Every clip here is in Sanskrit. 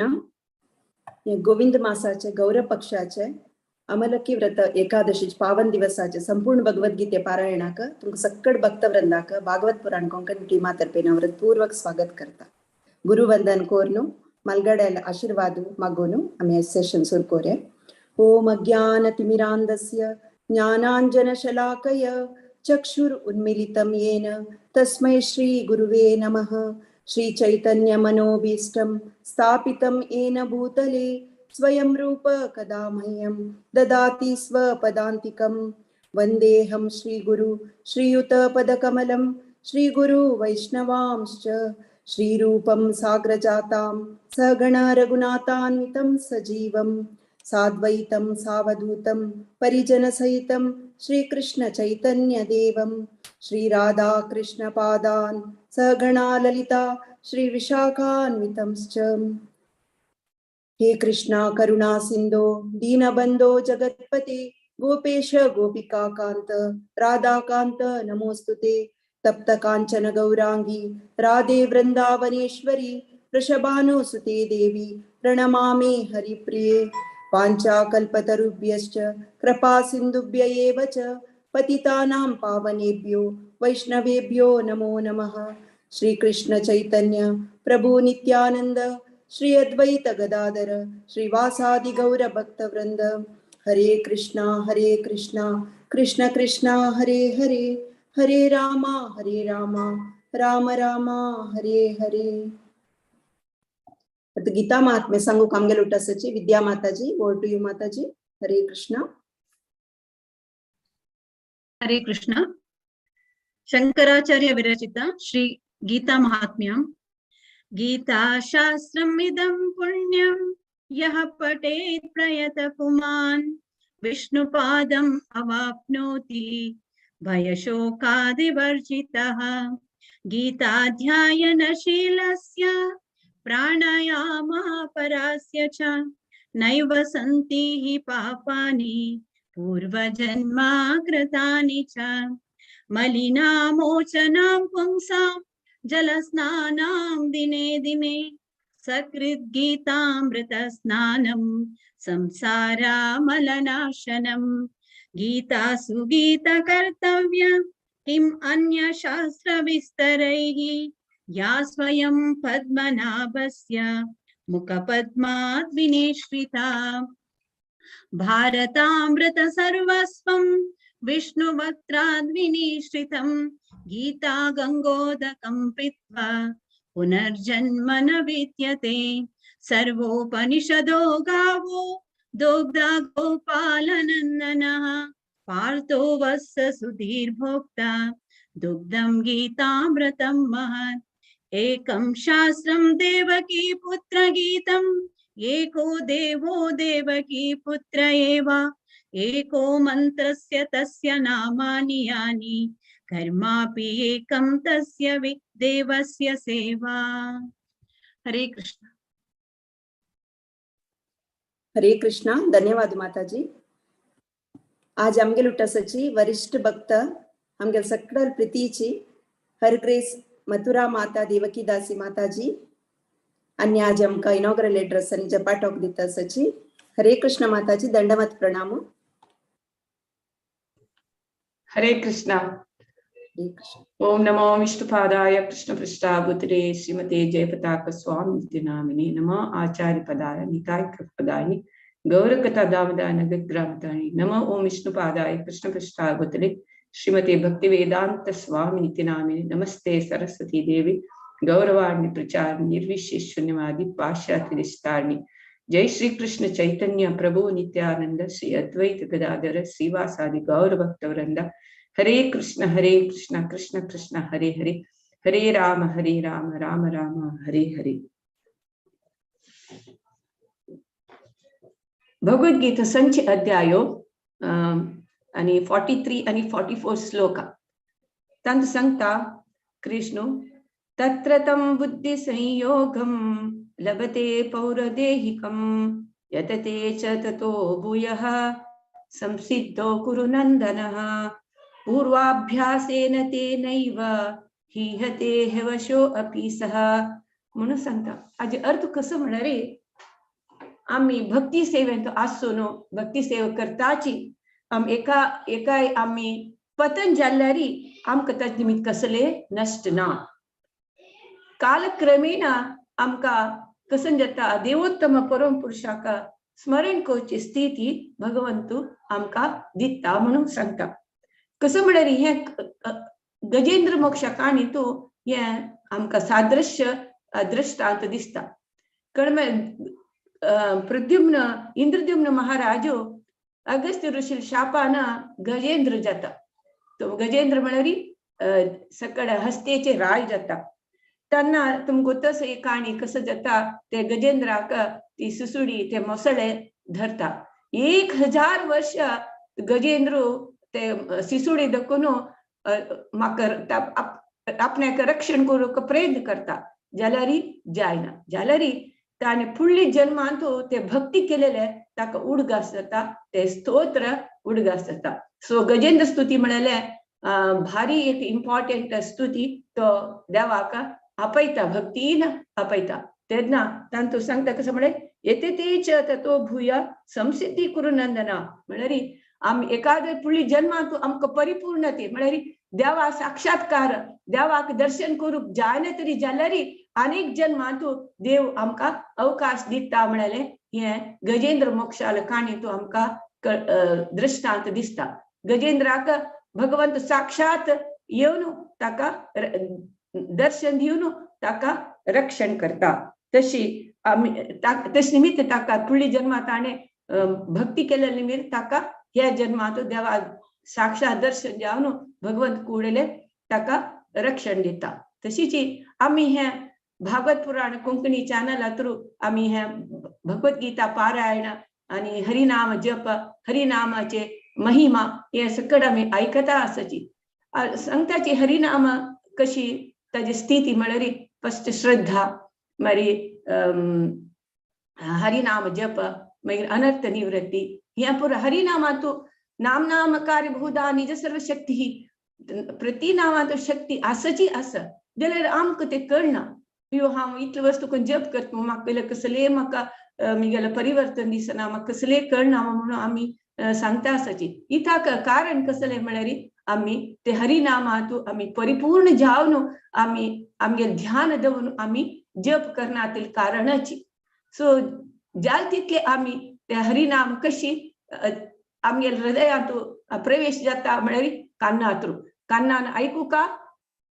हे गोविंद मासाचे गौर पक्षाचे अमलकी व्रत एकादशी पावन दिवसाचे संपूर्ण भगवद्गीते पारायणाक तुमकां सक्कड भक्तवृंदाक भागवत पुराण कोंकणी टीमा तर्फे नवरत पूर्वक स्वागत करता. गुरुवंदन कोरनु मलगडेल आशीर्वाद मगोनु आम्ही सेशन सुरू करूया. ओम अज्ञानतिमिरान्धस्य ज्ञानाञ्जनशलाकय चक्षुरुन्मीलितं येन तस्मै श्री गुरुवे नमः. श्री चैतन्य मनोभीष्टं स्थापितं येन भूतले स्वयं रूप कदा मह्यं ददाति स्वपदान्तिकं. वन्देऽहं श्रीगुरु श्रीयुतपदकमलं श्रीगुरु वैष्णवांश्च श्रीरूपं साग्रजातां सहगण रघुनाथान्वितं सजीवं साद्वैतं सावधूतं परिजनसहितं श्रीकृष्ण चैतन्य देवं श्रीराधा कृष्ण पादान् सहगणा ललिता श्री विशाखान्वितंश्च. हे कृष्णा करुणा सिंधो दीनबंधो जगत्पते गोपेश गोपिका कांत राधाकांत नमोस्तुते. तप्त कांचन गौरांगी राधे वृंदावनेश्वरी वृषभानुसुते देवी प्रणमामि हरिप्रिये. वाञ्छाकल्पतरुभ्यश्च कृपा सिन्धुभ्य एव च पतितानां पावनेभ्यो वैष्णवेभ्यो नमो नमः. श्री कृष्ण चैतन्य प्रभु नित्यानंद श्री अद्वैत गदाधर श्रीवासादि गौर भक्तवृंद. हरे कृष्णा कृष्ण कृष्णा हरे हरे हरे रामा राम रामा हरे हरे. गीता महात्म्य सांगू कामगेल उठासाची विद्या माताजी. ओवर टू यू माताजी. हरे कृष्णा. हरे कृष्ण. शंकराचार्य विरचित श्री गीता महात्म्यं. गीता शास्त्रम् इदं पुण्यं यः पठेत् प्रयतः पुमान् विष्णुपादम् अवाप्नोति भयशोकादिवर्जितः. गीताध्यायनशीलस्य प्राणायामः परस्य च नैव सन्ति हि पापानि पूर्वजन्मा कृतानि च. मलिनामोचनां पुंसां जलस्नानां दिने दिने सकृद् गीतामृतस्नानं संसारामलनाशनं. गीतासु गीतकर्तव्य किम् अन्यशास्त्रविस्तरैः या स्वयं पद्मनाभस्य मुखपद्माद् विनिश्रिता. भारतामृत सर्वस्वं विष्णुवक्त्राद् विनिश्रितं. गीता गंगोदकं पीत्वा पुनर्जन्म न विद्यते. सर्वोपनिषदो गावो दोग्धा गोपालनन्दनः पार्थो वत्स सुधीर्भोक्ता दुग्धं गीतामृतं महत्. एकं शास्त्रं देवकी पुत्र गीतम् एको देवो देवकी पुत्र एव. एको मंत्रस्य तस्य नामानि यानि कर्मापि एकं तस्य देवस्य सेवा. हरे कृष्ण. हरे कृष्णा. धन्यवाद माताजी. आज आमगेल उठासाची वरिष्ठ भक्त आमगेल सकल प्रीतीची हरग्रेस मथुरा माता देवकी दासी माताजी आणि आज आमकां इनॉग्रल एड्रेस आणि जपा टॉक दिता आसाची. हरे कृष्ण माताजी. दंडवत प्रणाम. हरे कृष्णा. ओम नमो विष्णुपादाय कृष्णपृष्ठाभूतले श्रीमते जयपताक स्वामी नामिने नमः. आचार्य पदाय निताय कृपदाय गौरकथा दामोदर नगरग्रामताय नमः. ओम विष्णुपादाय कृष्णपृष्ठाभूतले श्रीमते भक्तिवेदांत स्वामी नामिने नमस्ते सरस्वती देवी गौरवाणी प्रचार निर्विशेष शून्यवादी पाश्चात्य विस्तारणी. जय श्री कृष्ण चैतन्य प्रभु नित्यानंद श्री अद्वैत गदाधर श्रीवासादि गौर भक्तवृंद. हरे कृष्ण कृष्ण कृष्ण हरे हरे हरे राम राम राम हरे हरे. भगवद्गीता संच अध्यायो आणि 43 आणि 44 श्लोका तंत सांगता कृष्ण तत्र तं बुद्धि संयोगं लभते पौरदेहिकं यतते च ततो भूयः संसिद्धो कुरु नन्दनः. पूर्वाभ्यासेन तेनैव हीहते हवशो अपि सः. म्हणून सांगता आज अर्थ कसं म्हणणार रे आम्ही भक्ती सेवेंत आसून भक्ती सेवा करताची एका आम्ही पतन जाल्ल्यारी आमकां ताजे निमित्त कसले नश्ट ना. कालक्रमेण आमकां कसं जाता देवोत्तम परम पुरुषाका स्मरण करची स्थिती भगवंतू आमकां दिता म्हणून सांगता. कसं म्हळ्यार हे गजेंद्र मोक्ष काणीतू हे आमकां सादृश्य दृष्टांत दिसता. प्रद्युम्न इंद्रद्युम्न महाराजो अगस्त्य ऋषी शापान गजेंद्र जाता. तो गजेंद्र म्हळ्यार सकड हस्तेचे राय जाता. त्यांना तुमको तस एक काणी कसं जाता ते गजेंद्राक ती सुसुडी ते मोसळे धरता. 1000 वर्ष गजेंद्र ते सिसुडी दखून म्हाका आपणाक रक्षण करूंक प्रयत्न करता जाल्यार जायना. जाल्यार ताणे फुडली जन्मांत ते भक्ती केलेले ताका उडगास जाता. ते स्तोत्र उडगास जाता. सो गजेंद्र स्तुती म्हळ्यार भारी एक इम्पॉर्टंट स्तुती तो देवाक आपयता, भक्तीन आपयता. तेन्ना तांतू सांगता कसं म्हळ्यार येते तेच तो भूया संसिद्धी करू नंदना. म्हळ्यार आमी एखाद्या फुडली जन्मांत आमकां परिपूर्णते म्हळ्यार देवा साक्षात्कार देवाक दर्शन करूंक जायना तरी जाल्यार अनेक जन्मांत देव आमकां अवकाश दिता म्हळ्यार हे गजेंद्र मोक्षाल काणीतू आमकां दृष्टांत दिसता. गजेंद्राक भगवंत साक्षात येवन ताका दर्शन दिवन ताका रक्षण करता. तशी तश निमित्त ताका फुडली जन्मांत ताणे भक्ती केले निमित्त ताका ह्या जन्मांत देवा साक्षात दर्शन जावन भगवंत कुडले ताका रक्षण दिता. तशीच आमी हे भागवत पुराण कोंकणी चॅनला थ्रू आमी हे भगवद्गीता पारायण आणि हरिनाम जप हरिनामाचे महिमा हे सकड आमी आयकता आसाची. सांगताची हरिनाम कशी ताजी स्थिती म्हळ्यार फस्ट श्रद्धा मागीर हरिनाम जप मागीर अनर्थ निवृत्ती हे पुरो हरिनामांत नामनामकार बहुधा निज सर्व शक्ती ही प्रति नामांत शक्ती आसाची आसा जाल्यार आमकां ते कळना. हांव इतले वस्तू करून जप करता म्हाका पयलें कसले म्हाका म्हगेलें परिवर्तन दिसना म्हाका कसले कळना म्हणून आमी सांगता आसाची. इताक कारण कसले म्हळ्यार आमी ते हरिनामांत आमी परिपूर्ण जावन आमी आमगे ध्यान दवरून आमी जप करनातील कारणाची. सो जाल तितले आमी ते हरिनाम कशी आमगे हृदयांत प्रवेश जाता म्हळ्यार कान्ना थ्रू कान्नान आयकू का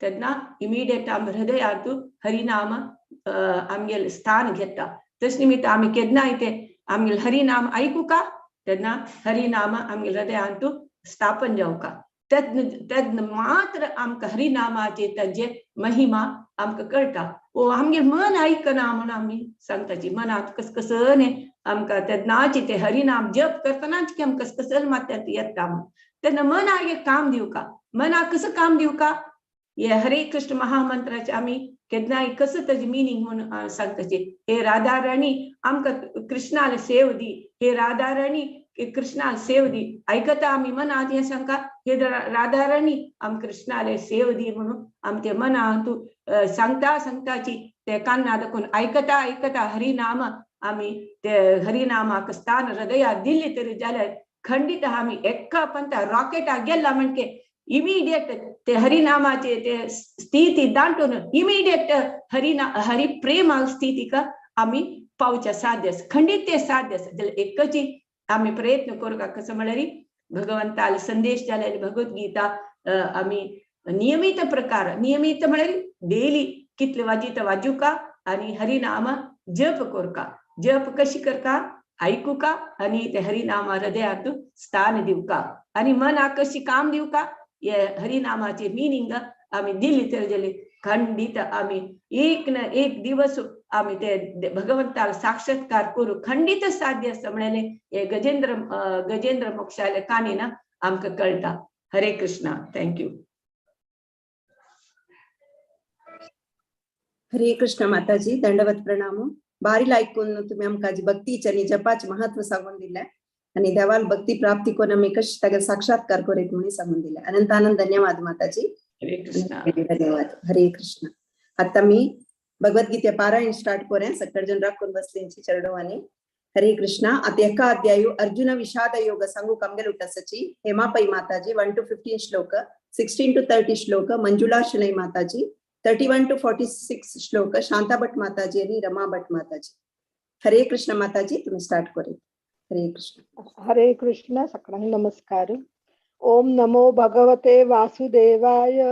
तेन्ना इमिडिएट आमी हृदयांत हरिनाम आमगे स्थान घेता. तश निमित्त आमी केन्नाय ते आमगे हरिनाम आयकू का तेन्ना हरिनाम आमगे हृदयांत स्थापन जावका. तेन्ना मात्र आमकां हरिनामाचे ताजे महिमा आमकां कळटा. ओ आमगे मन आयकना म्हणून आमी सांगताची मनांत कसकसने आमकां तेन्नाची ते हरिनाम जप करतनाच की आमकां कसकसल माथ्यांत येता म्हणून तेन्ना मनाक एक काम दिवका. मनाक कसं काम दिवका हे हरे कृष्ण महामंत्राचे आमी केन्नाय कसं ताजी मिनींग म्हणून सांगताची. हे राधा राणी आमकां कृष्णाल सेव दी हे राधा राणी कृष्णाल सेव दी आयकता आमी मनांत हे सांगता हे राधा राणी आम कृष्णाले सेव दी म्हणून आम ते मनांत सांगता सांगताची ते कान्ना दाखोवन आयकता आयकता हरिनाम आमी ते हरिनामाक स्थान हृदयात दिल्ली तरी जाल्यार खंडित आमी एक्का पंथा रॉकेटाक गेला म्हणजे इमिडिएट ते हरिनामाचे ते स्थिती दांटून इमिडिएट हरिप्रेमा स्थितीक आमी पावच्या साध्य खंडित ते साध्य जाल्यार एकच आमी प्रयत्न करू का. कसं म्हळ्यार भगवंताल संदेश जाल्यार भगवद्गीता आमी नियमित प्रकार नियमित म्हळ्यार डेली कितले वाजीत वाजू का आणि हरिनाम जप करू का. जप कशी करता ऐकू का आणि ते हरिनाम हृदयात स्थान देऊ का आणि मना कशी काम देऊ का. हे हरिनामाचे मिनिंग आम्ही दिली तर जाले खंडित आम्ही एक न एक दिवस आम्ही ते भगवंताला साक्षात्कार करू खंडित साध्य असं म्हणाले. हे गजेंद्र मोक्षाले काणी ना आमकां कळटा. हरे कृष्णा. थँक्यू. हरे कृष्ण माताजी. दंडवत प्रणाम. बारील ऐकून तुम्ही आमकां भक्तीचे आणि जपाचे महत्व सांगून दिले आणि देवाल भक्ती प्राप्ती करून आम्ही कशी तागे साक्षात्कार करीत म्हणून सांगून दिले. अनंत आनंद धन्यवाद माताजी. हरे कृष्णा. धन्यवाद. हरे कृष्ण. आता मी भगवद्गीते पारायण स्टार्ट करें. सकळ जन राखून बसलेंची चरडवानी हरे कृष्ण अद्यक अध्यायु अर्जुन विषाद योग संगु कमगलुट्ट सची हेमापई माताजी 1 to 15 श्लोक 16 to 30 श्लोक मंजुला शनै माताजी 31 to 46 श्लोक शांता भट माताजी आणि रमा भट माताजी. हरे कृष्ण माताजी तुम्ही स्टार्ट करेल. हरे कृष्ण सकळं नमस्कार. ओम नमो भगवते वासुदेवाय.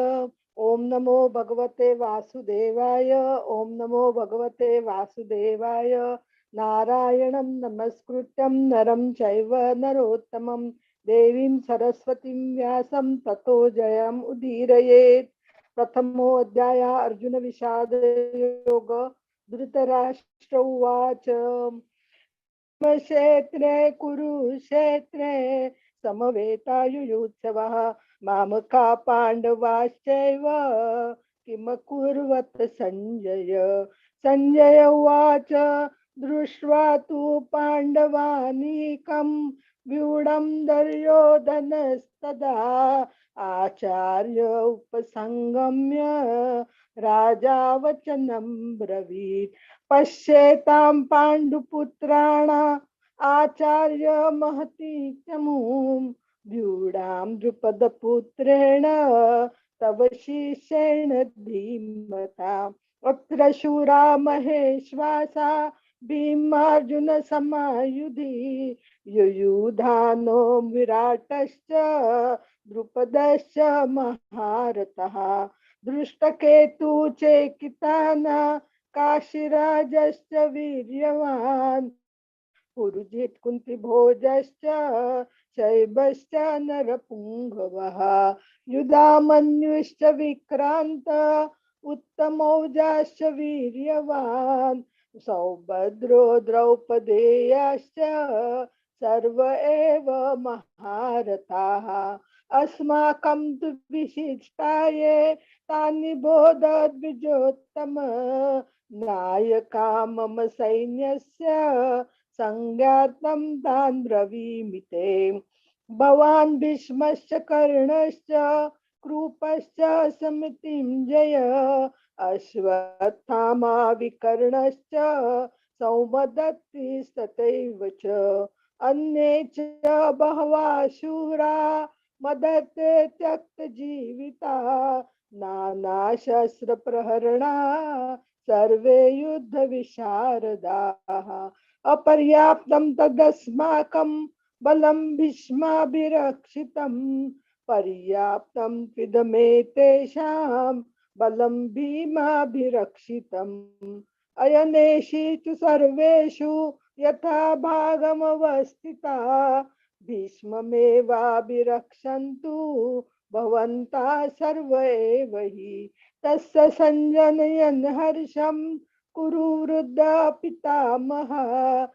ओम नमो भगवते वासुदेवाय. ओम नमो भगवते वासुदेवाय. नारायणं नमस्कृत्यं नरं चैव नरोत्तमं देवीं सरस्वतीं व्यासं ततो जयम् उदीरयेत्. प्रथमो अध्याय अर्जुन विषाद योग. धृतराष्ट्र उवाच क्षेत्रे कुरुक्षेत्रे समवेतायुयुत्सवः मामका पाण्डवाश्चैव किम कुर्वत संजय. संजय उवाच दृष्ट्वा तु पाण्डवानीकं व्यूढं दुर्योधनस्तदा आचार्य उपसंगम्य राजा वचनं ब्रवीत्. पश्येतां पाण्डुपुत्राणा आचार्य महती चमूं व्यूढां द्रुपदपुत्रेण तव शिष्येण धीमता. अत्र शूरा महेश्वासा भीमार्जुन समायुधि युयुधानो विराटश्च द्रुपदश्च महारथः. दृष्टकेतु चेकिताना काशीराजश्च वीर्यवान् पुरुजित् कुन्तिभोजश्च शैबश्च नरपुङ्गवः. युधामन्युश्च विक्रान्त उत्तमौजाश्च वीर्यवान् सौभद्रो द्रौपदेयाश्च सर्व एव महारथाः. अस्माकं तु विशिष्टाये तानि बोधद्विजोत्तम नायका मम सैन्यस्य संज्ञार्थं तान् ब्रवीमि ते. भवान् भीष्मश्च कर्णश्च कृपश्च समितिञ्जय अश्वत्थामा विकर्णश्च सौमदत्तिस्तथैव च अन्ये च बहवः शूरा मदते त्यक्तजीविता नानाशस्त्रप्रहरणा सर्वे युद्धविशारदाः. अपर्याप्तं तदस्माकं बलं भीष्माभिरक्षितं पर्याप्तं त्विदमेतेषां बलं भीमाभिरक्षितम्. अयनेषु च सर्वेषु यथा भागमवस्थिता भीष्ममेवाभिरक्षन्तु भवन्तः सर्व एव हि. तस्य संजनयन् हर्षं कुरु वृद्धा पितामहः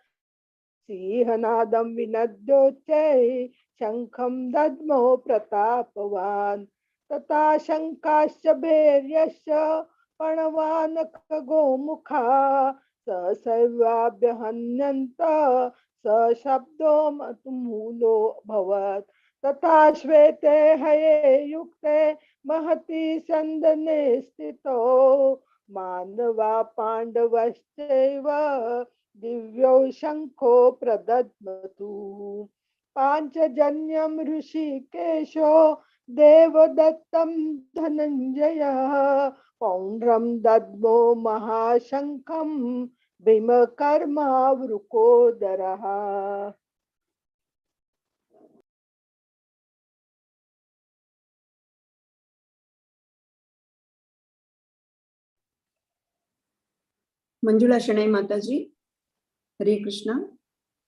सिंहनादं विनद्योच्चै शङ्खं दद्मो प्रतापवान्. तथा शङ्काश्च भैर्यश्च पणवानकगोमुखा सहसैवाभ्यहन्यन्त स शब्दो मतुमूलो भवत्. तथा श्वेते हये युक्ते महति सन्दने स्थितो मानवा पाण्डवश्चैव दिव्यो शङ्खो प्रदद्मतु. पाञ्चजन्यं ऋषिकेशो देवदत्तं धनञ्जयः पौण्ड्रं दद्मो महाशङ्खं भीमकर्मा वृकोदरः. मंजुला शनै माताजी. हरे कृष्ण.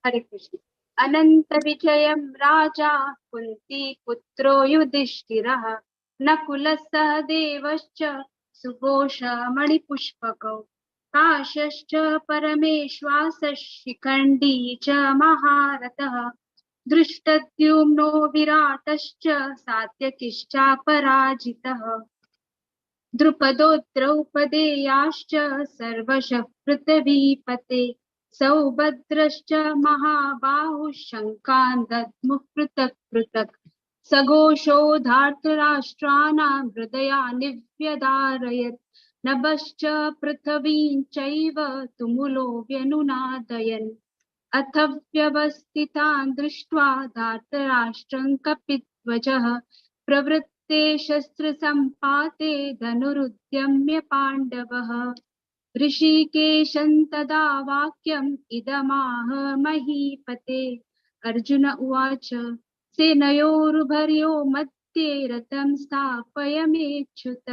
हरे कृष्ण. अनंत विजयं राजा कुंती पुत्रो युधिष्ठिरः नकुलः देवश्च सुघोष मणिपुष्पकौ काशश्च परमेश्वासः शिखण्डी च महारथः दृष्टद्युम्नो विराटश्च सात्यकिश्चापराजितः द्रुपदो द्रौपदेयाश्च सर्वशः पृथिवीपते सौभद्रश्च महाबाहुः शङ्खान् दद्मुः पृथक् पृथक् सघोषो धार्तराष्ट्राणां हृदयानि व्यदारयत् नभश्च पृथिवीं चैव तुमुलो व्यनुनादयन् अथ व्यवस्थितान् दृष्ट्वा धार्तराष्ट्रं कपिध्वजः प्रवृत्ते शस्त्रसम्पाते धनुरुद्यम्य पाण्डवः। ऋषिकेशं तदा वाक्यम् इदमाह महीपते। अर्जुन उवाच सेनयोरुभयोः मध्ये रथं स्थापयमेच्युत।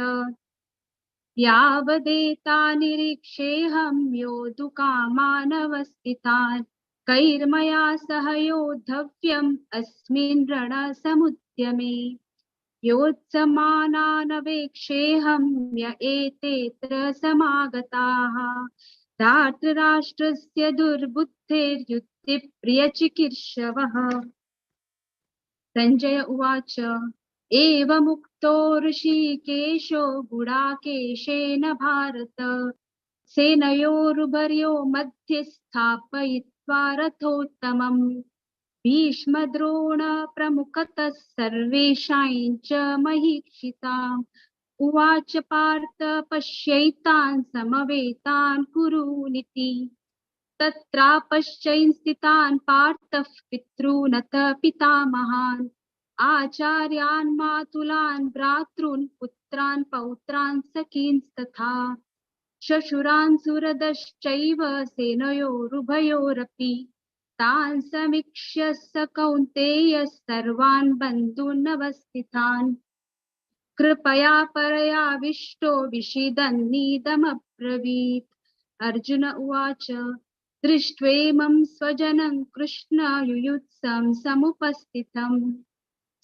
यावदेता निरीक्षेऽहं योद्धुकामानवस्थितान् कैर्मया सह योद्धव्यम् अस्मिन् रणसमुद्यमे। योत्समानानवेक्षेऽहं य एतेऽत्र समागताः धार्तराष्ट्रस्य दुर्बुद्धेर्युक्तिप्रियचिकीर्षवः। सञ्जय उवाच एवमुक्तो ऋषिकेशो गुडाकेशेन भारत सेनयोरुभयोः मध्ये स्थापयित्वा रथोत्तमम्। भीष्मद्रोण प्रमुखतः सर्वेषां च महीक्षिताम् उवाच पार्थ पश्यैतान् समवेतान् कुरूनिति। तत्रापश्यन् स्थितान् पार्थः पितॄनथ पितामहान् आचार्यान् मातुलान् भ्रातॄन् पुत्रान् पौत्रान् सखींस्तथा श्वशुरान् सुहृदश्चैव सेनयोरुभयोरपि तान् समीक्ष्य स कौन्तेय सर्वान् बन्धूनवस्थितान् कृपया परयाविष्टो विषीदन्निदमब्रवीत्। अर्जुन उवाच दृष्ट्वेमं स्वजनं कृष्ण युयुत्सं समुपस्थितम्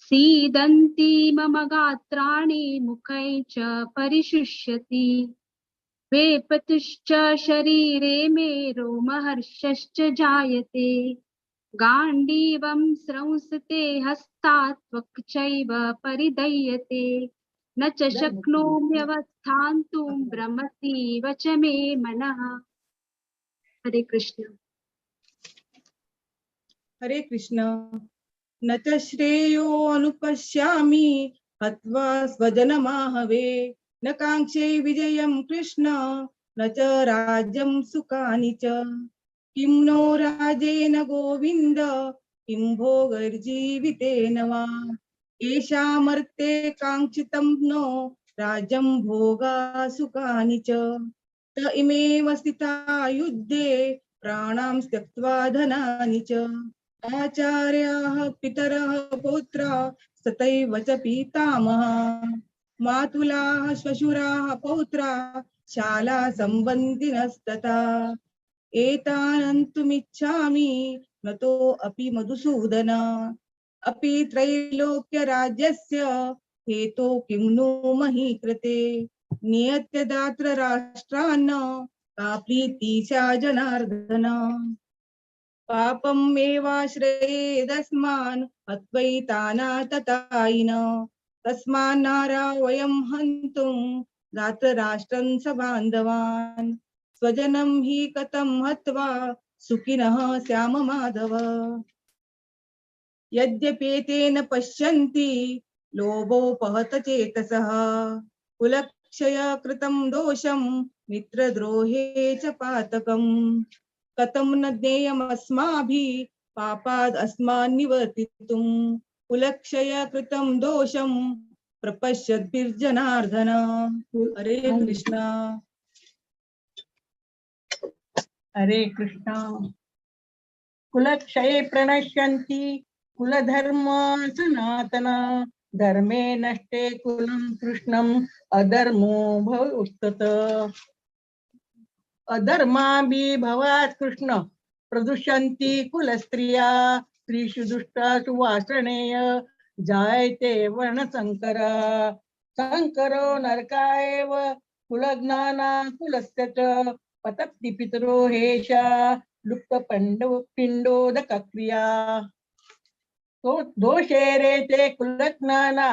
सीदन्ति मम गात्राणि मुखै च परिशुष्यति वेपतुश्च शरीरे मे रोमहर्षश्च जायते गाण्डीवं स्रंसते हस्तात् त्वक् चैव परिदह्यते न च शक्नोम्यवस्थान्तुं भ्रमतीव च मे मनः। हरे कृष्ण। हरे कृष्ण। न च श्रेयो अनुपश्यामि हत्वा स्वजनमाहवे न काङ्क्षे विजयं कृष्ण न च राज्यं सुखानि च किं नो राजेन गोविन्द किं भोगैर्जीवितेन वा येषामर्थे काङ्क्षितं नो राज्यं भोगा सुखानि च त इमेव स्थिता युद्धे प्राणां त्यक्त्वा धनानि च आचार्याः पितरः पौत्राः तथैव च पितामहाः मातुलाः श्वशुराः पौत्राः शाला सम्बन्धिनस्तथा एतानन्तुमिच्छामि नतो अपि मधुसूदन अपि त्रैलोक्यराज्यस्य हेतो किं नो मही कृते नियत्यदात्र राष्ट्रान्न का प्रीतिशा जनार्दन पापमेवाश्रयेदस्मान् हत्वैतानाततायिन तस्मान्नारा वयं हन्तुं धातराष्ट्रं सबान्धवान् स्वजनं हि कथं हत्वा सुखिनः स्याम माधव यद्यपेतेन पश्यन्ति लोभोपहत चेतसः कुलक्षय कृतं दोषं मित्रद्रोहे च पातकम् कथं न ज्ञेयमस्माभिः पापाद् अस्मान् निवर्तितुं कुलक्षय कृतं दोषं प्रपश्यद्भिर्जनार्दन। हरे कृष्ण। हरे कृष्ण। कुलक्षये प्रणश्यन्ति कुलधर्म सनातन धर्मे नष्टे कुलं कृष्णम् अधर्मो भवुस्तत अधर्माभिभवात् कृष्ण प्रदुष्यन्ति कुलस्त्रिया स्त्रीषु दुष्टासु वासनेय जायते वर्णसंकरा संकरो नरकायैव कुलज्ञाना कुलस्य च पतन्ति पितरो हेषा लुप्तपिण्डोदकक्रिया तो दोषे रेते कुलज्ञाना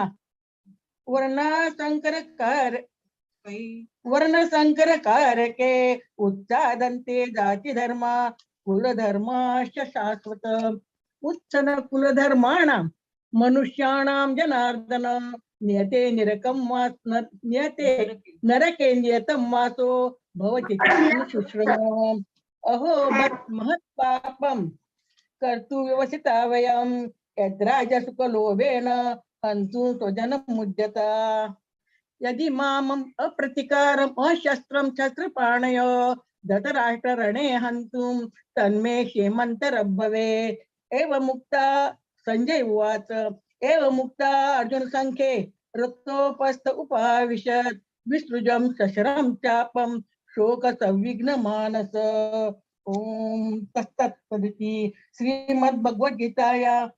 वर्णसंकरकारके उत्सादन्ते जातिधर्मा कुलधर्माश्च शाश्वत उत्सन कुलधर्माणां मनुष्याणां जनार्दन नियते नरके नियतं वासो भवति शुश्रमः अहो महत्पापं कर्तु व्यवसिता वयं यद्राजसुखलोभेन हन्तु स्वजनमुद्यता यदि मामम् अप्रतिकारम् अशस्त्रं शस्त्रपाणय धृतराष्ट्ररणे हन्तुं तन्मे क्षेमन्तरभवेत् एवं मुक्ता संजय उवाच एवं मुक्ता अर्जुन संख्ये रक्तोपस्थ उपाविशत् विसृजं शशरं चापं शोक संविघ्न मानस ओम तत्तत्पदिति श्रीमद्भगवद्गीताया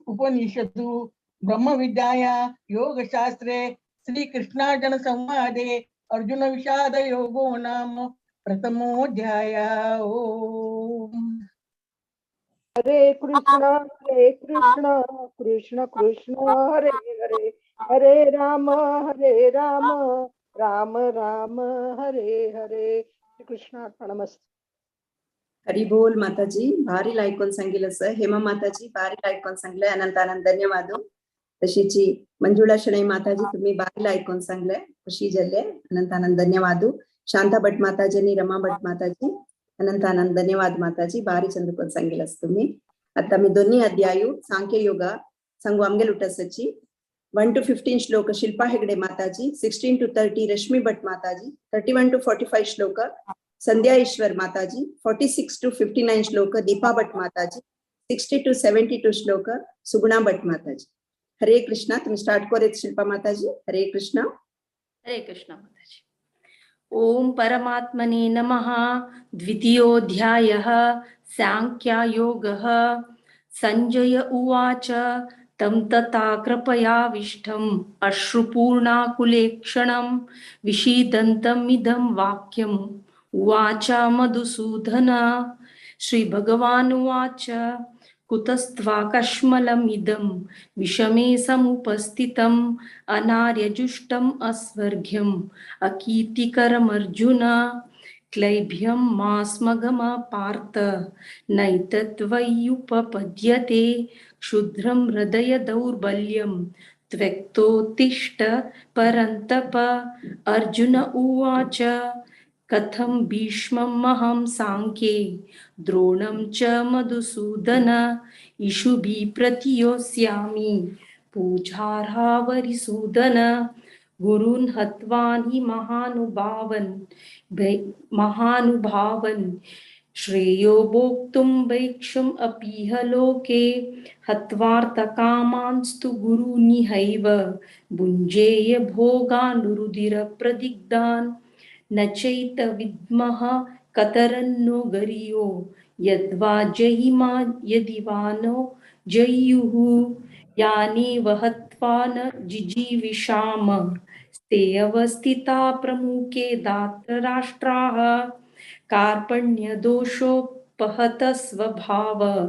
उपनिषदु ब्रह्म विद्याया योग शास्त्रे श्री कृष्णार्जुन संवादे अर्जुन विषाद योगो नाम प्रथमोऽध्याय। ओम हरे कृष्ण कृष्ण कृष्ण हरे हरे हरे राम राम राम हरे हरे. कृष्णार्पणमस्तु. हरी बोल माताजी. भारी ऐकून सांगितलं सर. हेमा माताजी भारी ऐकून सांगलंय. अनंत अनंत धन्यवाद. तशीची मंजुळा शणै माताजी तुम्ही भारी ऐकून सांगलंय. खुशी झाले. अनंत अनंत धन्यवाद. शांता भट माताजी आणि रमा भट माताजी अनंत अनंत धन्यवाद माताजी. भारी चंद्रकोन सांगितलंस तुम्ही. आता मी दोन्ही अध्याय सांख्य योगा सांगू आमगे लुटसची 1 to 15 श्लोक शिल्पा हेगडे माताजी, 16 to 30 रश्मी भट माताजी, 31 to 45 श्लोक संध्या ईश्वर माताजी, 46 to 59 श्लोक दीपा भट माताजी, 60 to 72 श्लोक सुगुणा भट माताजी. हरे कृष्णा. तुम्ही स्टार्ट करेत शिल्पा माताजी. हरे कृष्णा. हरे कृष्णा माताजी. ओम परमात्मने नमः. द्वितीयोऽध्यायः सांख्ययोगः. संजय उवाच तं तथा कृपयाविष्टम् अश्रुपूर्णाकुलेक्षणं विषीदन्तमिदं वाक्यम् उवाच मधुसूदन. श्रीभगवानुवाच कुतस्त्वाकश्मलमिदं विषमे समुपस्थितम् अनार्यजुष्टम् अस्वर्ग्यम् अकीर्तिकरमर्जुन. क्लैभ्यं मास्मगम पार्थ नैतत्त्वय्युपपद्यते क्षुद्रं हृदय दौर्बल्यं त्वक्तोत्तिष्ठ परन्तप. अर्जुन उवाच कथं भीष्ममहं सांख्ये द्रोणं च मधुसूदन इषुभिः प्रतियोत्स्यामि पूजार्हावरिसूदन. गुरून् हत्वा हि महानुभावन् श्रेयो भोक्तुं भैक्षुम् अपीह लोके हत्वार्थकामांस्तु गुरूनिहैव भुञ्जेय भोगानुरुधिरप्रदिग्धान्. न चैत विद्मः कतरन्नो गरियो यद्वा जहिमा यदि वा नो जयुः. यानेव हत्वा न जिजीविषाम ते अवस्थिता प्रमुखे धार्तराष्ट्राः. कार्पण्यदोषोपहत स्वभाव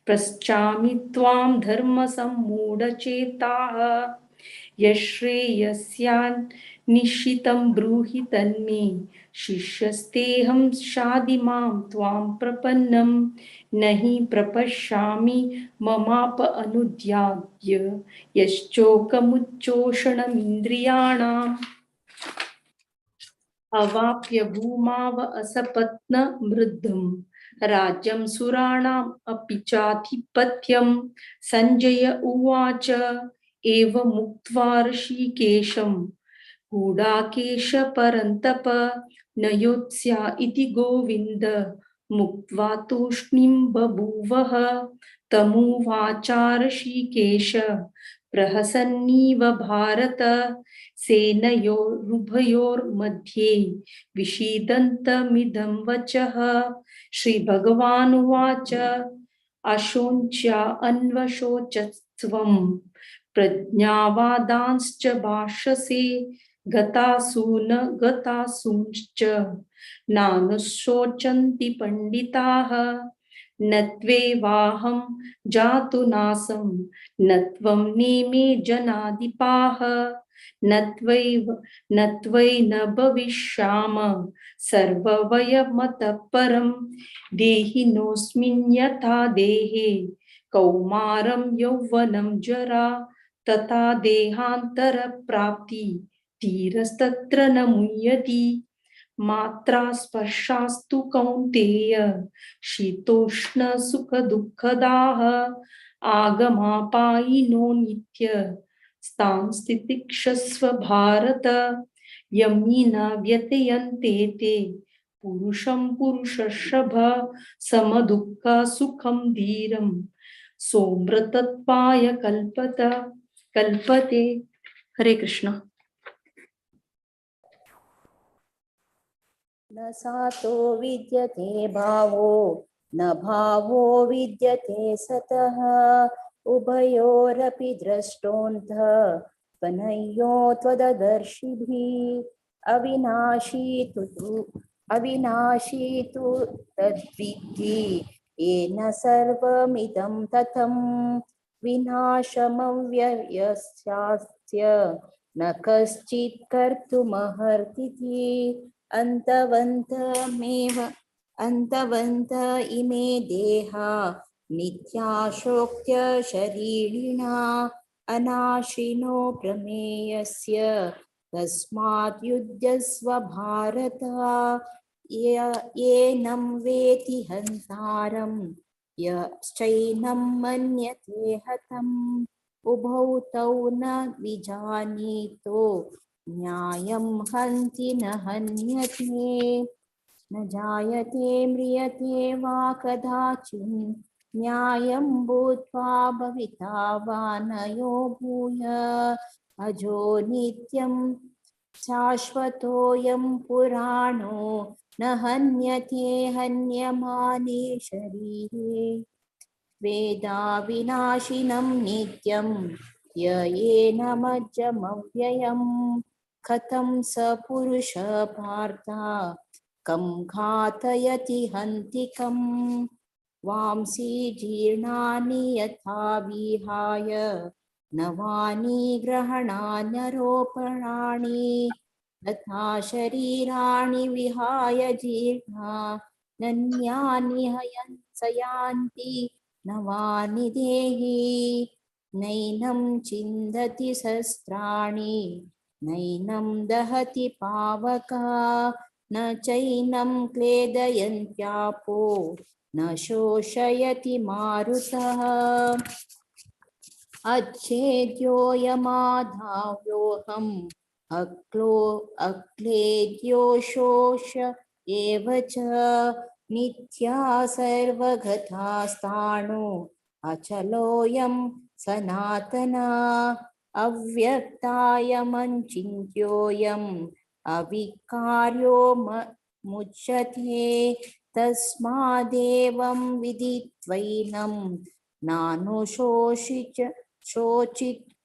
पश्चामि त्वां धर्मसम्मूढचेताः. यश्रेयस्यान्निश्चितं ब्रूहि तन्मे शिष्यस्तेऽहं शाधिमां त्वां प्रपन्नं न हि प्रपश्यामि ममाप अनुद्याद्य यश्चोकमुच्चोषणमिन्द्रियाणाम् अवाप्य भूमाव असपत्न मृद्धं राज्यं सुराणाम् अपि चाधिपत्यं. संजय उवाच एवमुक्त्वा ऋषिकेशं गूढाकेश परन्तप न योत्स्या इति गोविन्द मुक्त्वा तूष्णीं बभूवः. तमुवाचा ऋषिकेश प्रहसन्नीव भारत सेनयोरुभयोर्मध्ये विषीदन्तमिदं वचः. श्रीभगवानुवाच अशोच्या अन्वशोचस्त्वं प्रज्ञावादांश्च भाषसे गतासून गतासूंश्च नानुशोचन्ति पंडिताः. न त्वेवाहं जातुनासं न त्वं नेमे जनाधिपाः. न त्वयि न भविष्याम सर्ववयमतः परं. देहिनोऽस्मिन् यथा देहे कौमारं यौवनं जरा तथा देहान्तरप्राप्ति धीरस्तत्र न मुह्यति. मात्रा स्पर्शास्तु कौन्तेय शीतोष्ण सुख दुःखदाः आगमापायिनो नित्य स्थितिक्षस्व भारत यमी न व्यतयन्ते ते पुरुषं पुरुषर्षभ समदुःख सुखं धीरं सोमृतत्वाय कल्पते। हरे कृष्ण। न सातो विद्यते भावो न भावो विद्यते सतः उभयोरपि द्रष्टोऽन्तः त्वनयो त्वददर्शिभिः अविनाशी तु तद्विद्धि येन सर्वमिदं ततं विनाशमव्ययस्यास्य न कश्चित् कर्तुमर्हति। अन्तवन्त इमे देहा नित्याशोक्त्य शरीरिणा अनाशिनो प्रमेयस्य तस्मात् युध्यस्व भारत येनं वेति हन्तारं यश्चैनं मन्यते हतम् उभौ तौ न विजानीतो न्यायं हन्ति न हन्यते न जायते म्रियते वा कदाचित् न्यायं भूत्वा भविता वा नयो भूय अजो नित्यं शाश्वतोऽयं पुराणो न हन्यते हन्यमाने शरीरे वेदा विनाशिनं नित्यं य येनमजमव्ययम् कथं स पुरुष पार्थ कं घातयति हन्तिकम् वांसि जीर्णानि यथा विहाय नवानि ग्रहणान्यरोपणानि तथा शरीराणि विहाय जीर्णा नन्यानि हयन्ति नवानि देहि नैनं छिन्दति शस्त्राणि नैनं दहति पावका न चैनं क्लेदयन्त्यापो न शोषयति मारुतः अच्छेद्योऽयमाधाव्योऽहम् अक्लेद्यो शोष एव च नित्या सर्वगता स्थाणु अचलोऽयं सनातना अव्यक्तायमचिन्त्योऽयम् अविकार्यो मुच्यते तस्मादेवं विदित्वैनं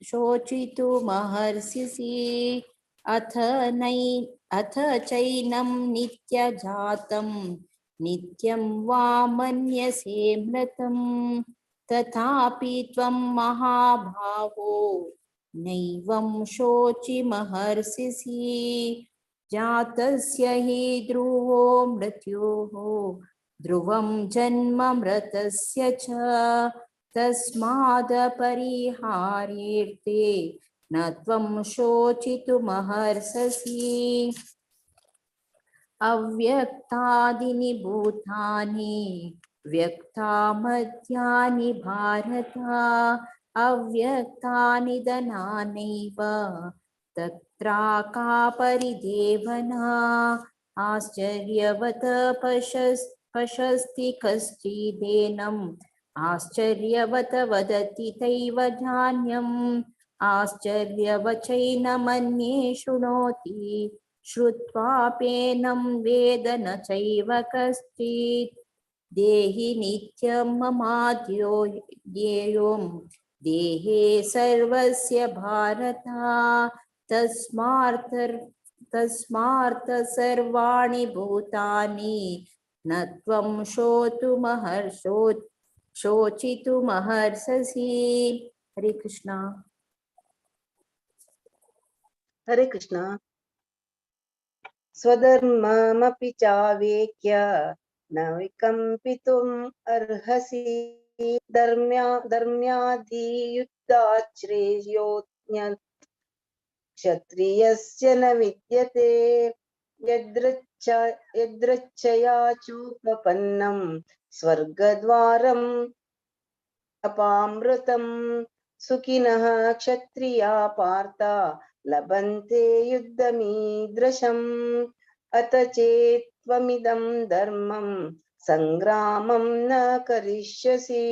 शोचितुमर्हसि अथ चैनं नित्यजातं नित्यं वा मन्यसे मृतं तथापि त्वं महाभावो नैवं शोचिमर्हसि जातस्य हि ध्रुवो मृत्युः ध्रुवं जन्म मृतस्य च तस्मादपरिहार्येऽर्थे न त्वं शोचितुमर्हसि अव्यक्तादीनि भूतानि व्यक्तामद्यानि भारत अव्यक्तानि धनानैव तत्रा का परिदेवना आश्चर्यवत् पश्यति कश्चिदेनम् आश्चर्यवत् वदति तैव ध्यानम् आश्चर्यवचैनमन्ये शृणोति श्रुत्वाप्येनं वेद न चैव कश्चित् देहि नित्यं ममाद्यो ध्येयों देहे सर्वस्य भारत तस्मार्थ सर्वाणि भूतानि न त्वं शोचितुमर्हसि। हरे कृष्णा। हरे कृष्णा। स्वधर्ममपि चावेक्य न विकम्पितुम् अर्हसि धर्म्याधियुद्धाश्रेयोऽन्यत् क्षत्रियस्य न विद्यते यद्रच्छया चोपपन्नं स्वर्गद्वारम् अपामृतं सुखिनः क्षत्रिया पार्थ लभन्ते युद्धमीदृशम् अत चेत् त्वमिदं धर्मं संग्रामं न करिष्यसि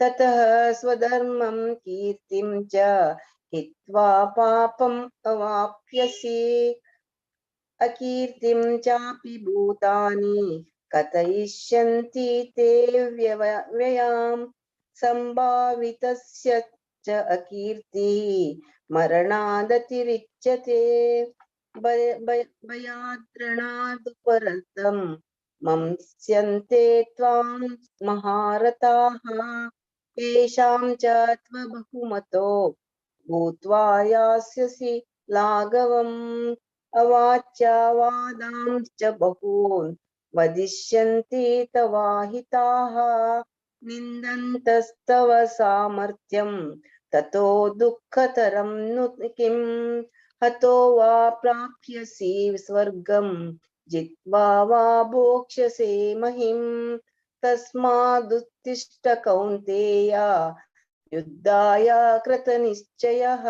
ततः स्वधर्मं कीर्तिं च हित्वा पापम् अवाप्स्यसि अकीर्तिं चापि भूतानि कथयिष्यन्ति ते व्ययाम् संभावितस्य च अकीर्तिः मरणादतिरिच्यते भयाद्रणादुपरतं मंस्यन्ते त्वां महारथाः येषां च त्वबहुमतो भूत्वा यास्यसि लाघवम् अवाच्या वादांश्च बहून् वदिष्यन्ति तवाहिताः निन्दन्तस्तव सामर्थ्यं ततो दुःखतरं नु किम् हतो वा प्राप्स्यसि स्वर्गं जित्वा वा भोक्ष्यसे महिम् तस्मादुत्तिष्ठ कौन्तेय युद्धाय कृतनिश्चयः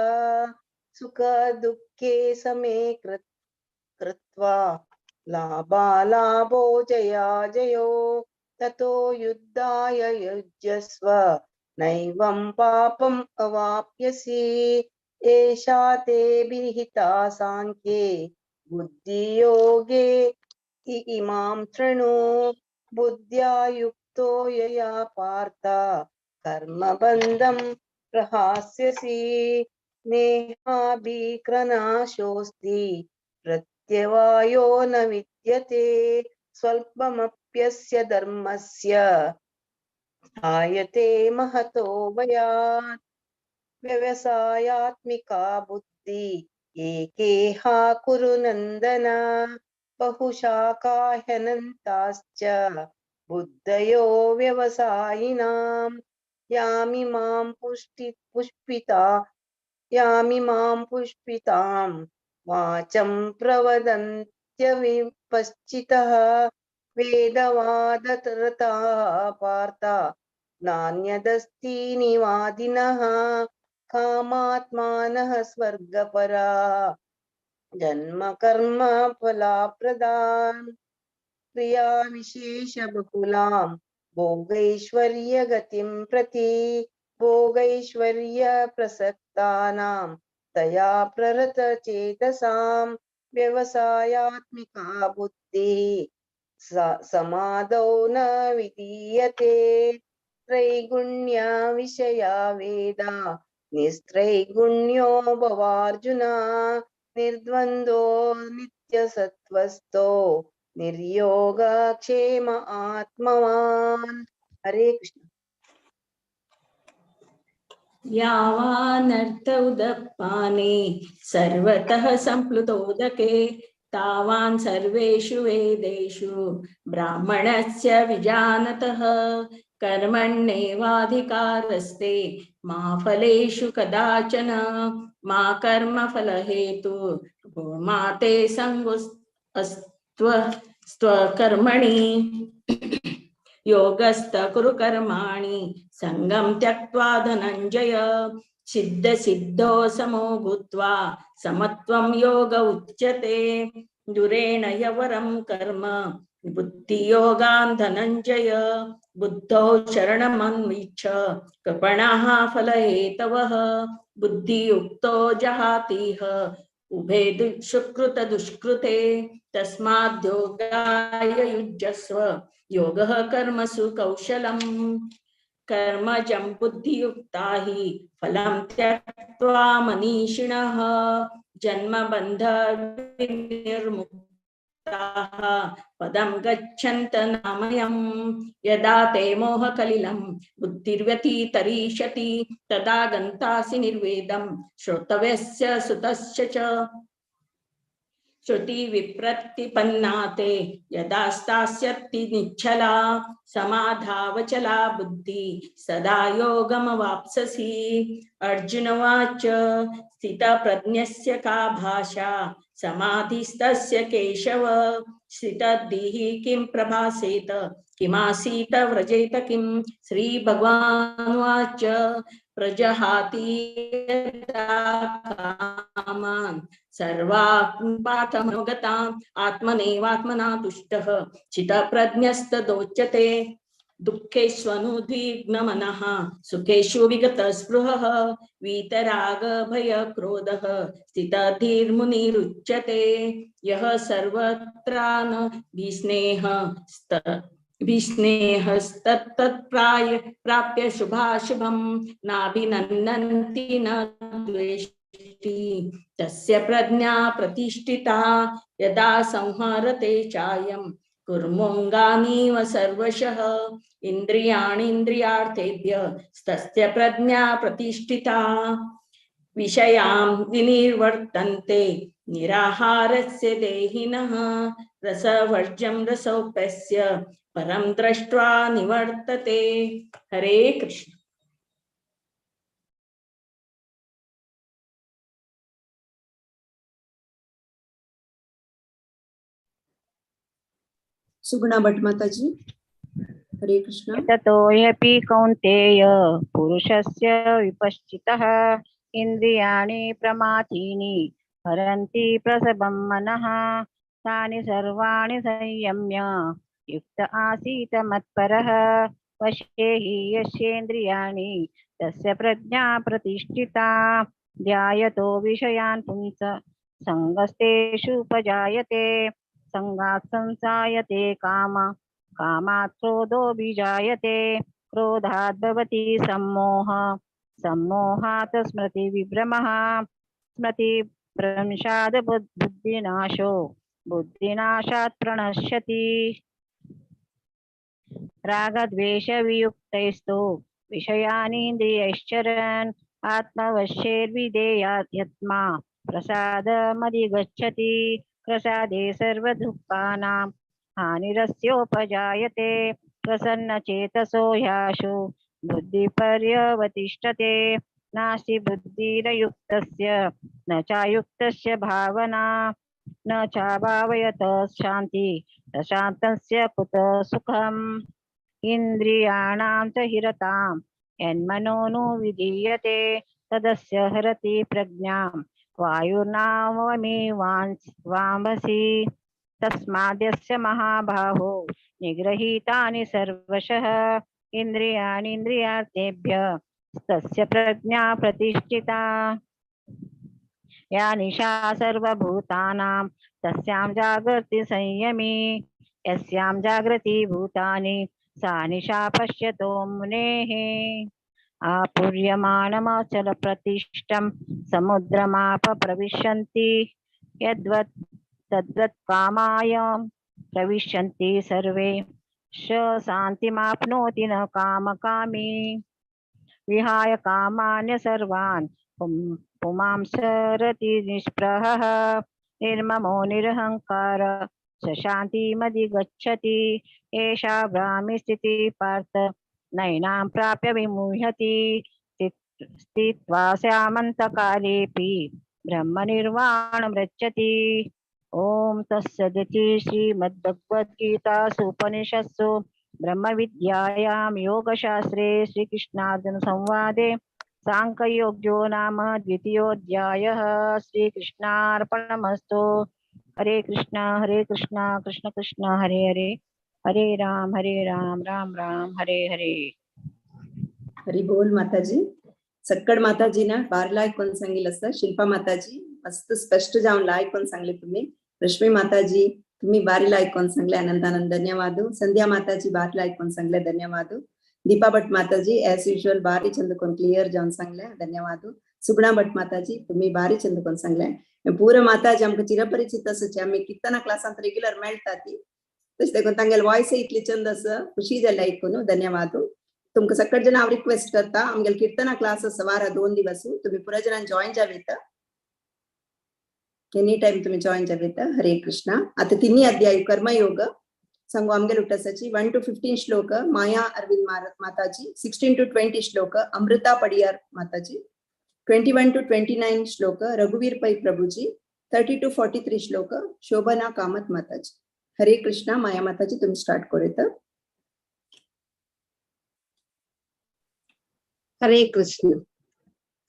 सुख दुःखे समे कृत्वा लाभालाभो जया जयो ततो युद्धाय युज्यस्व नैवं पापम् अवाप्स्यसि एषा ते विहिता सांख्ये बुद्धियोगे इमां शृणु बुद्ध्या युक्तो यया पार्थ कर्मबन्धं प्रहास्यसि नेहाभिक्रनाशोऽस्ति प्रत्यवायो न विद्यते स्वल्पमप्यस्य धर्मस्य आयते महतो भयात् व्यवसायात्मिका बुद्धि एकेहा कुरु नन्दन बहुशाखा ह्यनन्ताश्च बुद्धयो व्यवसायिनां यामिमां पुष्पितां वाचं प्रवदन्त्यविपश्चितः वेदवादरताः पार्थ नान्यदस्ति निवादिनः कामात्मानः स्वर्गपरा जन्म कर्म फलाप्रदान् क्रिया विशेष बहुलां भोगैश्वर्य गतिं प्रति भोगैश्वर्य प्रसक्तानां तया प्ररत चेतसां व्यवसायात्मिका बुद्धिः समादौ न विधीयते त्रैगुण्य विषया वेदा निस्त्रैगुण्यो भवार्जुन निर्द्वन्द्वो नित्यसत्त्वस्थो निर्योगक्षेम आत्मवान्। हरे कृष्ण। यावानर्थ उदपाने सर्वतः संप्लुतोदके तावान् सर्वेषु वेदेषु ब्राह्मणस्य विजानतः कर्मण्येवाधिकारस्ते मा फलेषु कदाचन मा कर्मफलहेतु मा ते स्वकर्मणि योगस्थ कुरु कर्माणि संगं त्यक्त्वा धनञ्जय सिद्ध सिद्धो समो भूत्वा समत्वं योग उच्यते दुरेण यवरं कर्म बुद्धियोगान् धनञ्जय बुद्धौ शरणमन्विच्छ कृपणः फलहेतवः बुद्धियुक्तो जहातीह उभे सुकृत दुष्कृते तस्माद्योगाय युज्यस्व योगः कर्मसु कौशलम् कर्मजं बुद्धियुक्ता हि फलं त्यक्त्वा मनीषिणः जन्मबन्ध विनिर्मुक्ताः पदं गच्छन्त नामयम् यदा ते मोहकलिलं बुद्धिर्व्यतितरिष्यति तदा गन्तासि निर्वेदं श्रोतव्यस्य सुतस्य च श्रुति विप्रतिपन्नाते यदा स्थास्यति निश्चला समाधावचला बुद्धि सदा योगमवाप्स्यसि। अर्जुनवाच स्थितप्रज्ञस्य का भाषा समाधिस्तस्य केशव स्थितधिः किं प्रभासेत किमासीत व्रजेत किं। श्रीभगवानुवाच प्रजहाति यदा कामान् सर्वान् पार्थमनोगतान् आत्मनैवात्मना तुष्टः चित्तप्रज्ञस्तदोच्यते। दुःखेष्वनुद्विग्नमनः सुखेषु विगतस्पृहः वीतरागभयक्रोधः स्थितधीर्मुनिरुच्यते। यः सर्वत्रानभिस्नेहस्तत्तत्प्राय प्राप्य शुभाशुभं नाभिनन्दन्ति न द्वेष्टि तस्य प्रज्ञा प्रतिष्ठिता। यदा संहरते चायं कुर्मुङ्गानीव सर्वशः इन्द्रियाणीन्द्रियार्थेभ्यः तस्य प्रज्ञा प्रतिष्ठिता। विषयां विनिर्वर्तन्ते निराहारस्य देहिनः रसवर्ज्यं रसोप्यस्य परं दृष्ट्वा निवर्तते। हरे कृष्ण। सुगुणा भट्ट माताजी। हरे कृष्ण। ततो ह्यपि कौन्तेय पुरुषस्य विपश्चितः इन्द्रियाणि प्रमाथीनि हरन्ति प्रसभं मनः तानि सर्वाणि संयम्य युक्त आसीत मत्परः वशे हि यस्येन्द्रियाणि तस्य प्रज्ञा प्रतिष्ठिता। ध्यायतो विषयान् पुंस संगस्तेषुपजायते संगात् संसायते काम कामात् क्रोधोऽभिजायते क्रोधात् भवति सम्मोह सम्मोहात् स्मृतिविभ्रमः स्मृतिभ्रंशात् बुद्धिनाशो बुद्धिनाशात् प्रणश्यति। रागद्वेषवियुक्तैस्तु विषयानीन्द्रियैश्चरन् आत्मवश्यैर्विधेयात् यत्मा प्रसादमधिगच्छति। प्रसादे सर्वदुःखानां हानिरस्योपजायते प्रसन्नचेतसो ह्याशु बुद्धिपर्यवतिष्ठते। नास्ति बुद्धिरयुक्तस्य न चायुक्तस्य भावना न चाभावयत शान्ति प्रशान्तस्य कुतः सुखम्। इन्द्रियाणां च हिरतां यन्मनो विधीयते तदस्य हरति प्रज्ञां वायुर्नावमे वांसि। तस्माद्यस्य महाबाहो निगृहीतानि सर्वशः इन्द्रियाणीन्द्रियार्थेभ्यः तस्य प्रज्ञा प्रतिष्ठिता। या निशा सर्वभूतानां तस्यां जागर्ति संयमी यस्यां जागृति भूतानि सा निशा पश्यतो मुनेः। आपूर्यमाणमचलप्रतिष्ठं समुद्रमाप प्रविशन्ति यद्वत् तद्वत् कामायं प्रविशन्ति सर्वे स शान्तिमाप्नोति न कामकामी। विहाय कामान्य सर्वान् पुमांसरति निष्प्रहः निर्ममो निरहङ्कार स शान्तिमधिगच्छति। एषा ब्राह्मी स्थितिः पार्थ नैनां प्राप्य विमुह्यति स्थित्वा स्यामन्तकालेऽपि ब्रह्मनिर्वाणं रच्यति। ओम तत्सदिति श्रीमद्भगवद्गीतासूपनिषत्सु ब्रह्मविद्यायां योगशास्त्रे श्रीकृष्णार्जुन संवादे सांख्ययोगो नाम द्वितीयोऽध्यायः। श्रीकृष्णार्पणमस्तु। हरे कृष्णा कृष्ण कृष्ण हरे हरे हरे राम राम राम हरे हरे। हरी बोल माताजी. सक्कड माताजीना 12 ऐकून सांगितलं असतं. शिल्पा माताजी मस्त स्पष्ट जाऊन ऐकून सांगले तुम्ही. रश्मी माताजी तुम्ही 12 ऐकून सांगले आनंदानंद धन्यवाद. संध्या माताजी 12 ऐकून सांगले धन्यवाद. दीपा भट माताजी एज यूजुअल बारी चंदकोन क्लियर जाऊन सांगले धन्यवाद. सुगुणा भट माताजी तुम्ही बारी चंदकोन सांगले. पूरा माताजी आमकां चिरपरिचित आसचे. आमी कीर्तना क्लासांत रेग्युलर मेळटा ती तशें देखून तांगेले वॉयस इतली चंद आसा. खुशी जाली आयकून. धन्यवाद. तुमकां सकट जण हांव रिक्वेस्ट करता आमगेले कीर्तना क्लास आसा वारा 2 दिवस तुम्ही पुरा जणांनी जॉइन जावेत. एनी टाइम तुम्ही जॉइन जावेता. हरे कृष्णा. आता तिन्ही अध्याय कर्मयोग संगो आमगे लुट्टासाची 1 to 15 श्लोक माया अरविंद माताजी, 16 to 20 श्लोक अमृता पडियार माताजी, 21 to 29 श्लोक रघुवीर पै प्रभुजी, 30 to 43 श्लोक शोभना कामत माताजी. हरे कृष्णा. माया माताजी तुम्ही स्टार्ट करूत. हरे कृष्ण.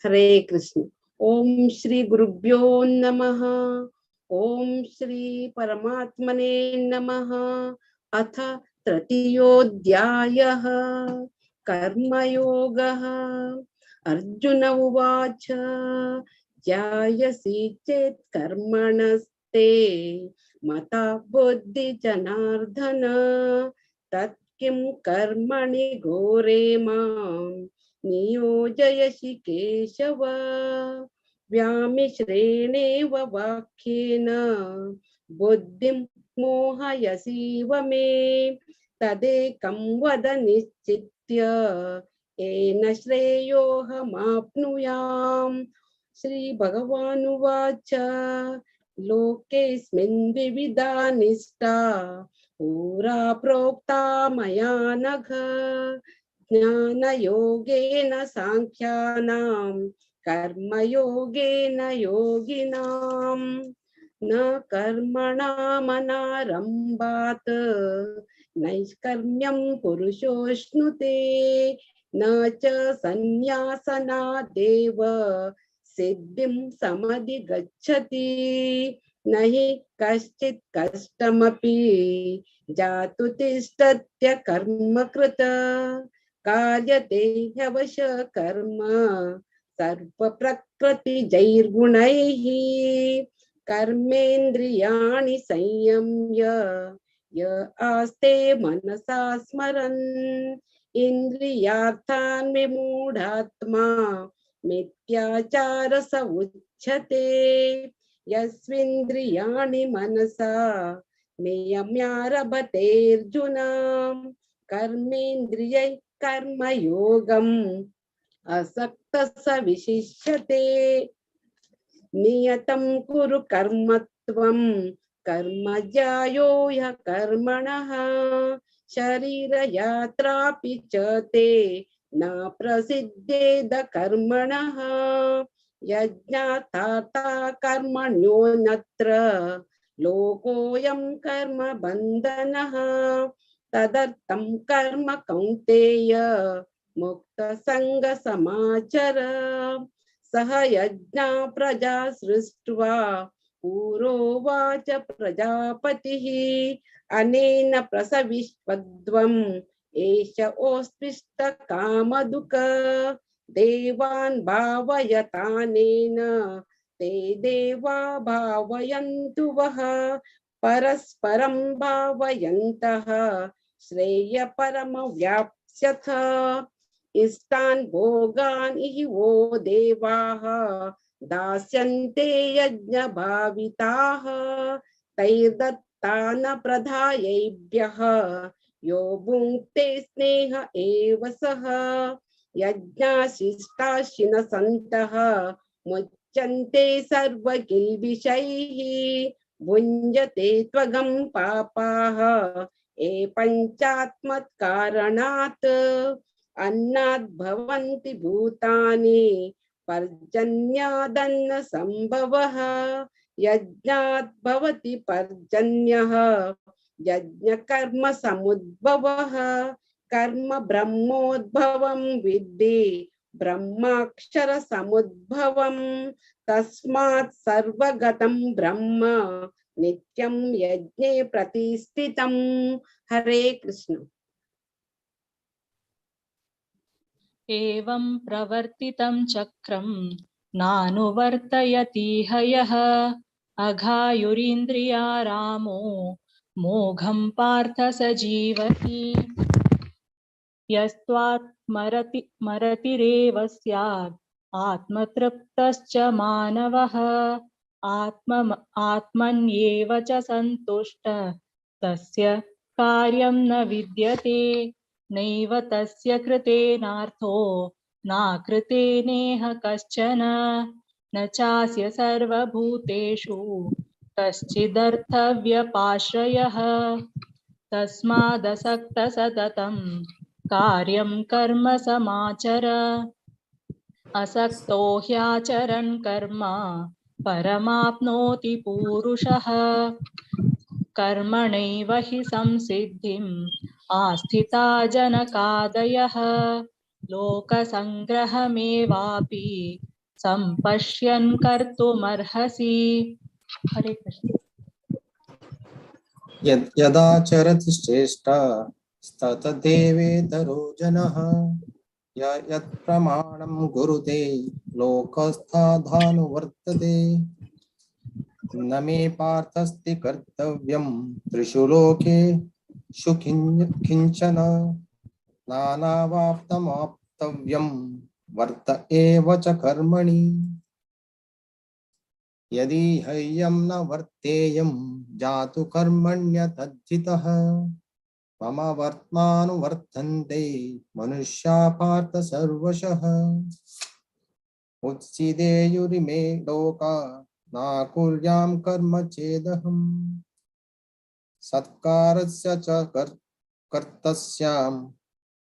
हरे कृष्ण. ओम श्री गुरुभ्यो नमः. ओम श्री परमात्मने नमः. अथ तृतीयोऽध्यायः कर्मयोगः. अर्जुन उवाच ध्यायसि चेत् कर्मणस्ते मता बुद्धि जनार्दन तत् किं कर्मणि घोरे मां नियोजयसि केशव. व्यामिश्रेणेव वाक्येन बुद्धिं मोहयसीव मे तदेकं वद निश्चित्य येन श्रेयोऽहमाप्नुयाम्. श्री भगवानुवाच लोकेऽस्मिन् विविधा निष्ठा पुरा प्रोक्ता मया नघ. ज्ञानयोगेन सांख्यानां कर्मयोगेन योगिनां. न कर्मणामनारम्भात् नैष्कर्म्यं पुरुषोऽश्नुते न च सन्न्यासनादेव सिद्धिं समधिगच्छति. न हि कश्चित् कष्टमपि जातु तिष्ठत्य कर्म कृत कार्यते ह्यवश कर्म सर्वप्रकृतिजैर्गुणैः. कर्मेन्द्रियाणि संयम्य य आस्ते मनसा स्मरन् इन्द्रियार्थान् विमूढात्मा मिथ्याचार स उच्यते. यस्विन्द्रियाणि मनसा नियम्यारभतेऽर्जुन कर्मेन्द्रियैः कर्मयोगम् असक्तः स विशिष्यते. नियतं कुरु कर्म त्वं कर्म ज्यायो ह्यः कर्मणः शरीरयात्रापि च ते न प्रसिद्धेद कर्मणः. यज्ञार्थार्था कर्मण्योऽन्यत्र लोकोऽयं कर्म बन्धनः. तदर्थं कर्म कौन्तेय मुक्तसंग समाचर. सह यज्ञा प्रजा सृष्ट्वा पुरोवाच प्रजापतिः अनेन प्रसविष्वद्वम् एष ओस्पृष्ट कामदुःख. देवान् भावयतानेन ते देवा भावयन्तु वः. परस्परं भावयन्तः श्रेयपरमवाप्स्यथ. इष्टान् भोगान् हि वो देवाः दास्यन्ते यज्ञभाविताः. तैर्दत्तान् प्रदायैभ्यः यो भुङ्क्ते स्नेह एव सः. यज्ञाशिष्टाशिन सन्तः मुच्यन्ते सर्वकिल्बिषैः. भुञ्जते त्वगं पापाः ये पञ्चात्मत्कारणात्. अन्नाद् भवन्ति भूतानि पर्जन्यादन्न संभवः. यज्ञात् भवति पर्जन्यः यज्ञकर्म समुद्भवः. कर्म ब्रह्मोद्भवं विद्धि ब्रह्माक्षर समुद्भवं. तस्मात् सर्वगतं ब्रह्म नित्यं यज्ञे प्रतिष्ठितं. हरे कृष्ण. एवं प्रवर्तितं चक्रं नानुवर्तयति हयः. अघायुरिन्द्रिया रामो मोघं पार्थ स जीवति. यस्त्वात्मरतिरेव स्यात् आत्मतृप्तश्च मानवः. आत्मन्येव च सन्तुष्ट तस्य कार्यं न विद्यते. नैव तस्य कृतेनार्थो नाकृतेनेह कश्चन. न चास्य सर्वभूतेषु कश्चिदर्थव्यपाश्रयः तस्मादसक्त सततं कार्यं कर्म समाचर असक्तो ह्याचरन् कर्म परमाप्नोति पूरुषः कर्मणैव हि संसिद्धिम् आस्थिता जनकादयः लोकसङ्ग्रहमेवापि सम्पश्यन् कर्तुमर्हसि। हरे कृष्ण। यदाचरति श्रेष्ठा ततदेवेतरो जनः यत् प्रमाणं गुरुते लोकस्थाधानुवर्तते न मे पार्थस्ति कर्तव्यं त्रिषु लोकेषु किंचन नानावाप्तमाप्तव्यं वर्त एव च कर्मणि यदि हय्यं न वर्तेयं जातु कर्मण्यतज्जितः मम वर्त्मानुवर्तन्ते मनुष्या पार्थ सर्वशः उत्सीदेयुरिमे लोका न कुर्यां कर्म चेदहम् सत्कारस्य च कर्तस्याम्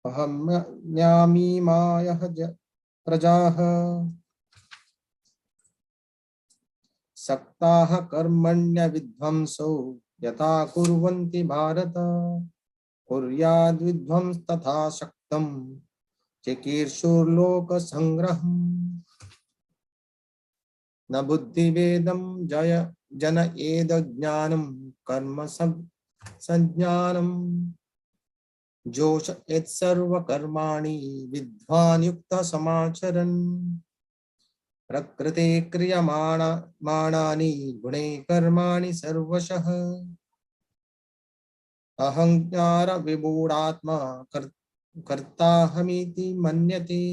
अहम्यामीमायः प्रजाः सक्ताः कर्मण्य विध्वंसो यथा कुर्वन्ति भारत कुर्याद् विध्वंस तथा शक्तं चिकीर्षुर्लोक संग्रहम् न बुद्धिभेदं जन एद ज्ञानं कर्म संज्ञानम् जोष सर्वकर्माणि विद्वान् युक्तः समाचरन् प्रकृते क्रियमाणानि गुणे कर्माणि सर्वशः अहंकार विमूढात्मा कर्ताहमिति मन्यते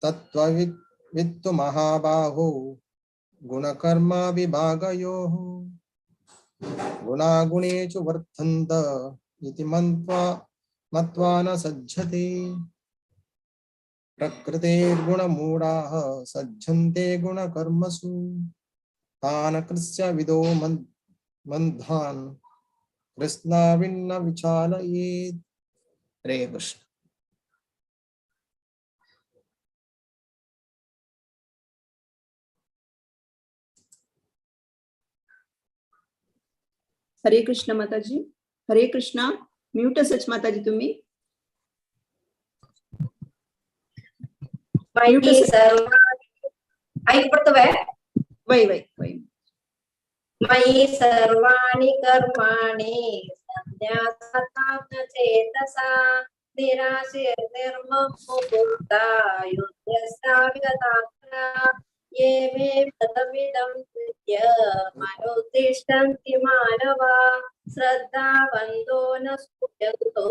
तत्त्ववित्तु महाबाहो गुणकर्मा विभागयोः गुणागुणेषु वर्तन्त इति मत्वा न सज्जते प्रकृतेर्गुणमूढाः सज्जन्ते गुणकर्मसु तान् कृत्स्य विदो मन्धान् कृष्णाविन्न विचालयेत्। हरे कृष्ण। हरे कृष्ण माताजी. हरे कृष्ण. म्यूट सच माताजी तुम्ही. मयि सर्वाणि कर्माणि संन्यासतां चेतसा निराशीर्निर्ममोक्ता युध्यस्याव्यतात्रा ये मे पदमिदं कृत्य मनुतिष्ठन्ति मानवा श्रद्धावन्तो न स्तुत्यन्तो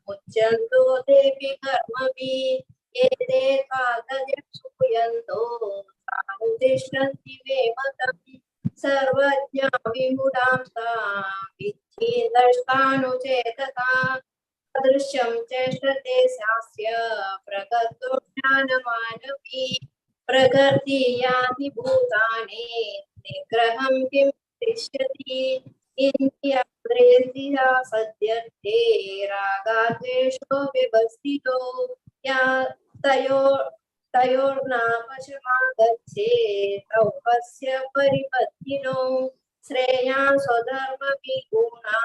मुच्यन्तो तेऽपि कर्मभिः एते कादयं सूयन्तो सानुतिष्ठन्ति मे मतम् सर्वज्ञा विमूढां तां विद्धि द्रष्टानुचेतसां सदृशं चेष्टते शास्य प्रगतो ज्ञानमानवी प्रकृति यानि भूतानि निग्रहं किं तिष्ठति इन्द्रियान्द्रेन्द्रिया सद्यर्थे रागाद्वेषो विवस्थितो या तयोर्नापशमागच्छेत् तौ कस्य परिपत्तिनो श्रेयान् स्वधर्मविगुणा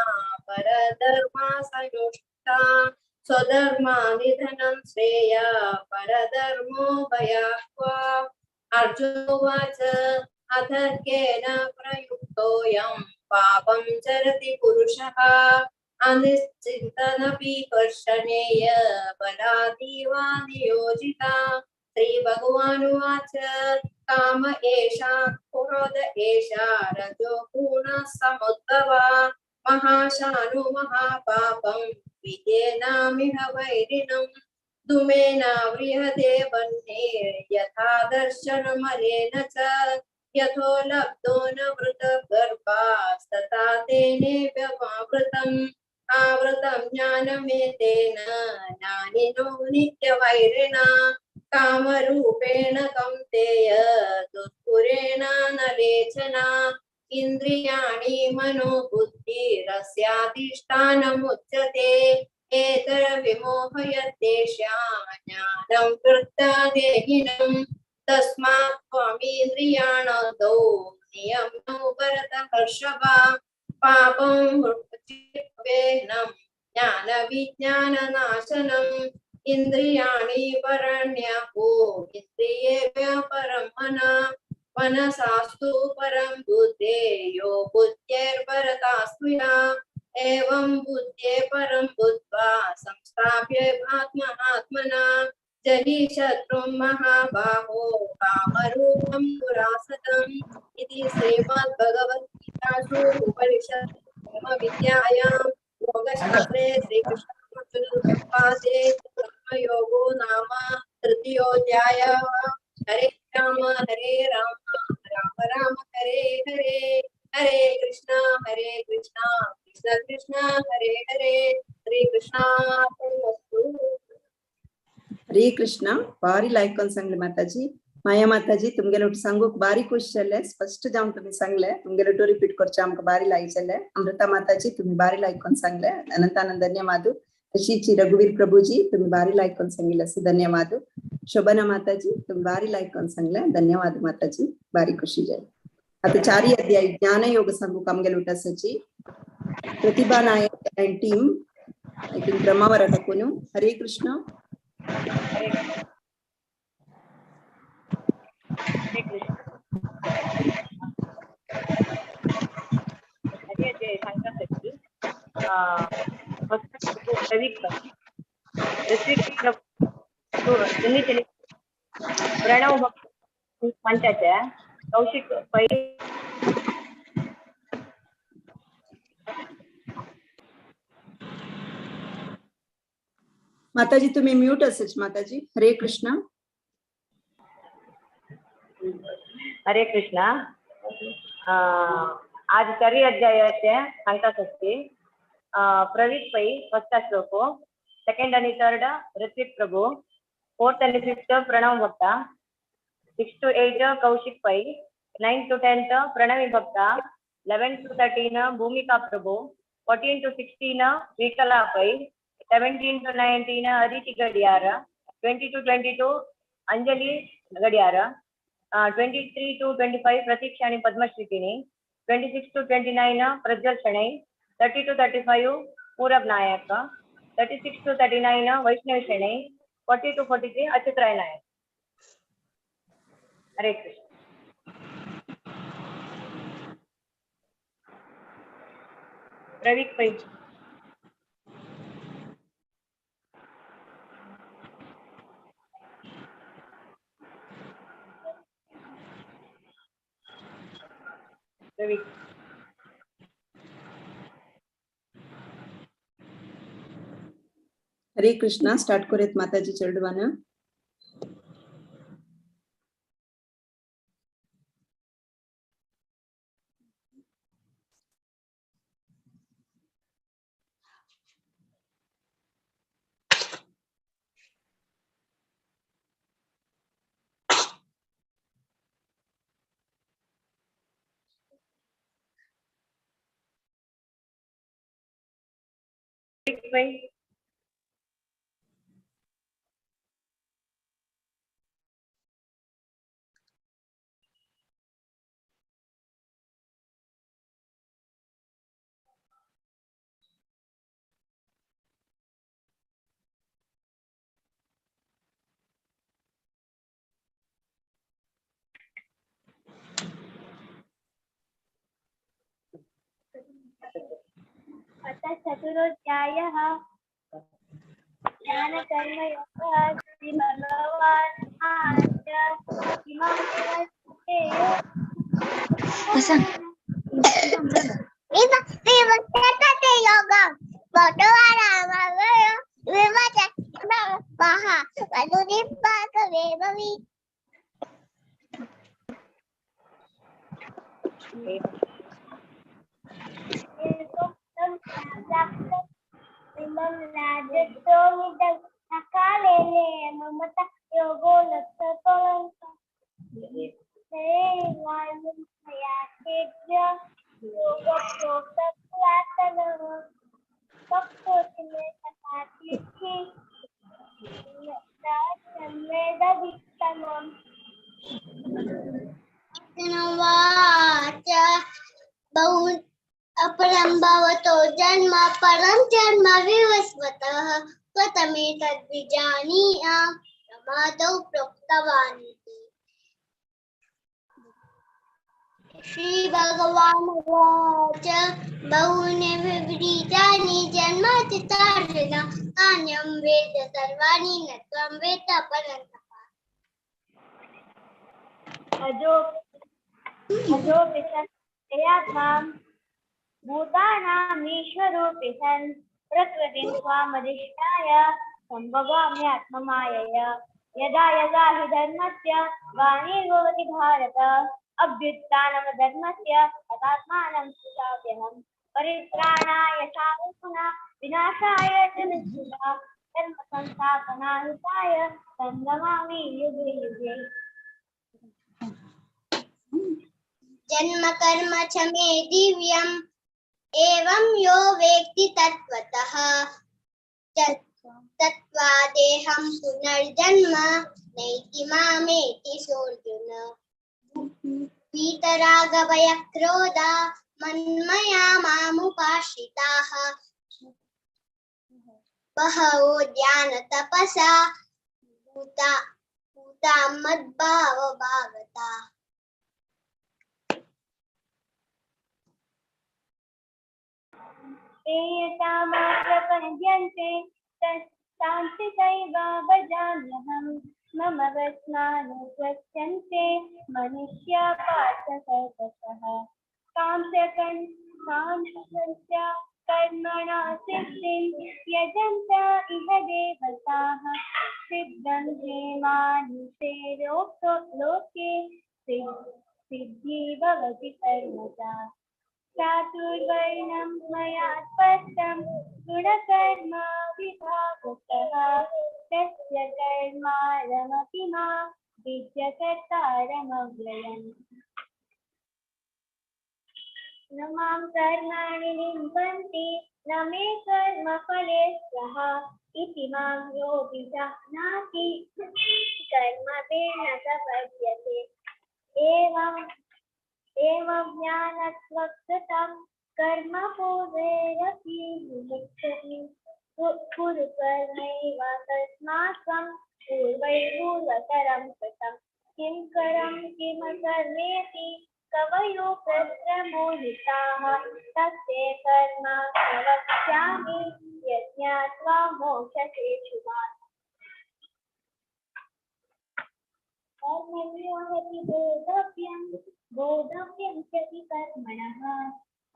परधर्मा संयुक्ता स्वधर्मानिधनं श्रेया परधर्मो भयाक्वा। अर्जुन उवाच अथ केन प्रयुक्तोऽयं पापं चरति पुरुषः अनिश्चिन्तनपि कर्षणेय बलादीवा नियोजिता। श्रीभगवानुवाच काम एषा क्रोध एषा रजो गुणः समुद्भवा महाशानो महापापं विद्येनामिह वैरिणं धूमेनाव्रियते वह्निर्यथा दर्शनमलेन च यथो लब्धो न वृतगर्भास्तथा तेनेव्यमावृतम् आवृतं ज्ञानमेतेन ज्ञानिनो नित्यवैरिणा कामरूपेण कौन्तेय दुष्पुरेण नलेचना इन्द्रियाणि मनोबुद्धिरस्याधिष्ठानमुच्यते एतद्विमोहयत्येषां ज्ञानं कृत्यादेहिनं तस्मात् त्वमिन्द्रियाणो नियम्नो भरतहर्षभ पापं ज्ञानविज्ञाननाशनम् इन्द्रियाणि परण्यपो इन्द्रियेभ्यः परं मनसास्तु परं बुद्धेयो बुद्ध्यैर्परतास्तु या एवं बुद्धे परं बुद्ध्वा संस्थाप्य आत्मना जहि शत्रुं महाबाहो कामरूपं दुरासदम् इति श्रीमद्भगवद्गीतासु उपनिषत्सु विद्यायां योगशास्त्रे श्रीकृष्णार्जुनसंवादे कर्मयोगो नाम तृतीयोऽध्यायः। हरे राम राम राम हरे हरे हरे कृष्णा कृष्ण कृष्ण हरे हरे हरे कृष्णार्पणमस्तु। हरे कृष्णा बारी लायकोन सांगले माताजी माया माताजी तुमगे लोट सांगूक बारी खुश चले स्पष्ट जाऊन तुम्ही सांगले तुमगे लोट रिपीट करचे आमका बारी लाई चले अमृता माताजी तुम्ही बारी लायकोन सांगले अनंतानंद धन्यवाद तशीची रघुवीर प्रभुजी तुम्ही बारी लायकोन सांगितले असे धन्यवाद शोभना माताजी तुम्ही बारी लायकोन सांगले धन्यवाद माताजी बारी खुशी जाय आता 4 अध्याय ज्ञान योग सांगूक आमगे लोट असची प्रतिभा नायक and team I think Brahmavar टाकून हरे कृष्ण हरे कृष्ण हरे जय संकटकी प्रणव पंचाचे कौशिक पै माताजी तुम्ही म्यूट असेच माताजी हरे कृष्णा हरे कृष्णा आज 4 अध्यायाचे सांगतात असते प्रवीत पै फर्स्ट श्लोको सेकंड आणि थर्ड ऋत्विक प्रभु फोर्थ आणि फिफ्थ प्रणव भक्ता 6 to 8 Kaushika Pai 9 to 10 Pranavi भक्ता 11 to 13 भूमिका प्रभु 14 to 16 विकला पै 17 to 19 Aditi गडियार 20 to 22 Anjali गडियार 23 to 25 प्रतीक्षा आणि पद्मश्रीकिनी 26 to 29 प्रज्वल शणै 30 to 35 पूरब नायक 36 to 39 वैष्णव शणै 40 to 43 अच्युत राय नायक। हरे कृष्ण प्रवीक पै प्रवीक हरे कृष्णा स्टार्ट करूयात माताजी चरडवाना पै अतः चतुरोध्यायः ज्ञानकर्मयोगः श्रीभगवान् इमं वेदवित्तमम् वाच बहु अपरं भवतो जन्म परं जन्म विवस्वतः त्वमेतद्विजानीयां प्रमादौ प्रोक्तवान् इति। श्रीभगवानुवाच बहूनि विपरीतानि जन्मानि तार्जुन नान्यं वेद सर्वाणि न त्वं वेत्त परन्तप। अजोऽपि सत्यात्मां भूतानामीश्वरोऽपि सन् प्रकृतिं स्वामधिष्ठाय सम्भवाम्यात्ममायया यदा यदा हि धर्मस्य ग्लानिर्भवति भारत अभ्युत्थानमधर्मस्य तदात्मानं सृजाम्यहम् परित्राणाय साधूनां विनाशाय च दुष्कृतां धर्म संस्थापनार्थाय संभवामि युगे युगे। जन्म कर्म च मे दिव्यम् एवं यो वेत्ति तत्त्वतः तत्त्वादेहं पुनर्जन्म नैति मामेति सोऽर्जुन। वीतरागभयक्रोधा मन्मया मामुपाश्रिताः बहवो ध्यानतपसा भूता मद्भावभागताः। प्रपद्यन्ते तान्त्रिकैव भजाम्यहम् मम वचनानुवर्तन्ते मनुष्या पार्थ सर्वशः कांस्य कर्मणा सिद्धिं यजन्त इह देवताः सिद्धं हेमानुषे लोके सिद्धि भवति कर्मजा चातुर्वर्णं मया स्पष्टं गुणकर्म विभागतः तस्य कर्मारमपि मा विद्यकर्तारमव्ययम्। न मां कर्माणि लिम्पन्ति न मे कर्मफले स्तः इति मां योऽभिजानाति कर्मफलेन स बध्यते। एवं ज्ञानत्वकृतं कर्म पूर्वैरपि विमुच्यते कुरु कर्मैव तस्मात् त्वं पूर्वतरं कृतं किं करं किमकर्मेति कवयो प्रत्रमोहिताः तस्य कर्म प्रवक्ष्यामि यज्ञात्वा मोक्षसे शुभात्। कर्मण्योऽपि बोधव्यं च हि कर्मणः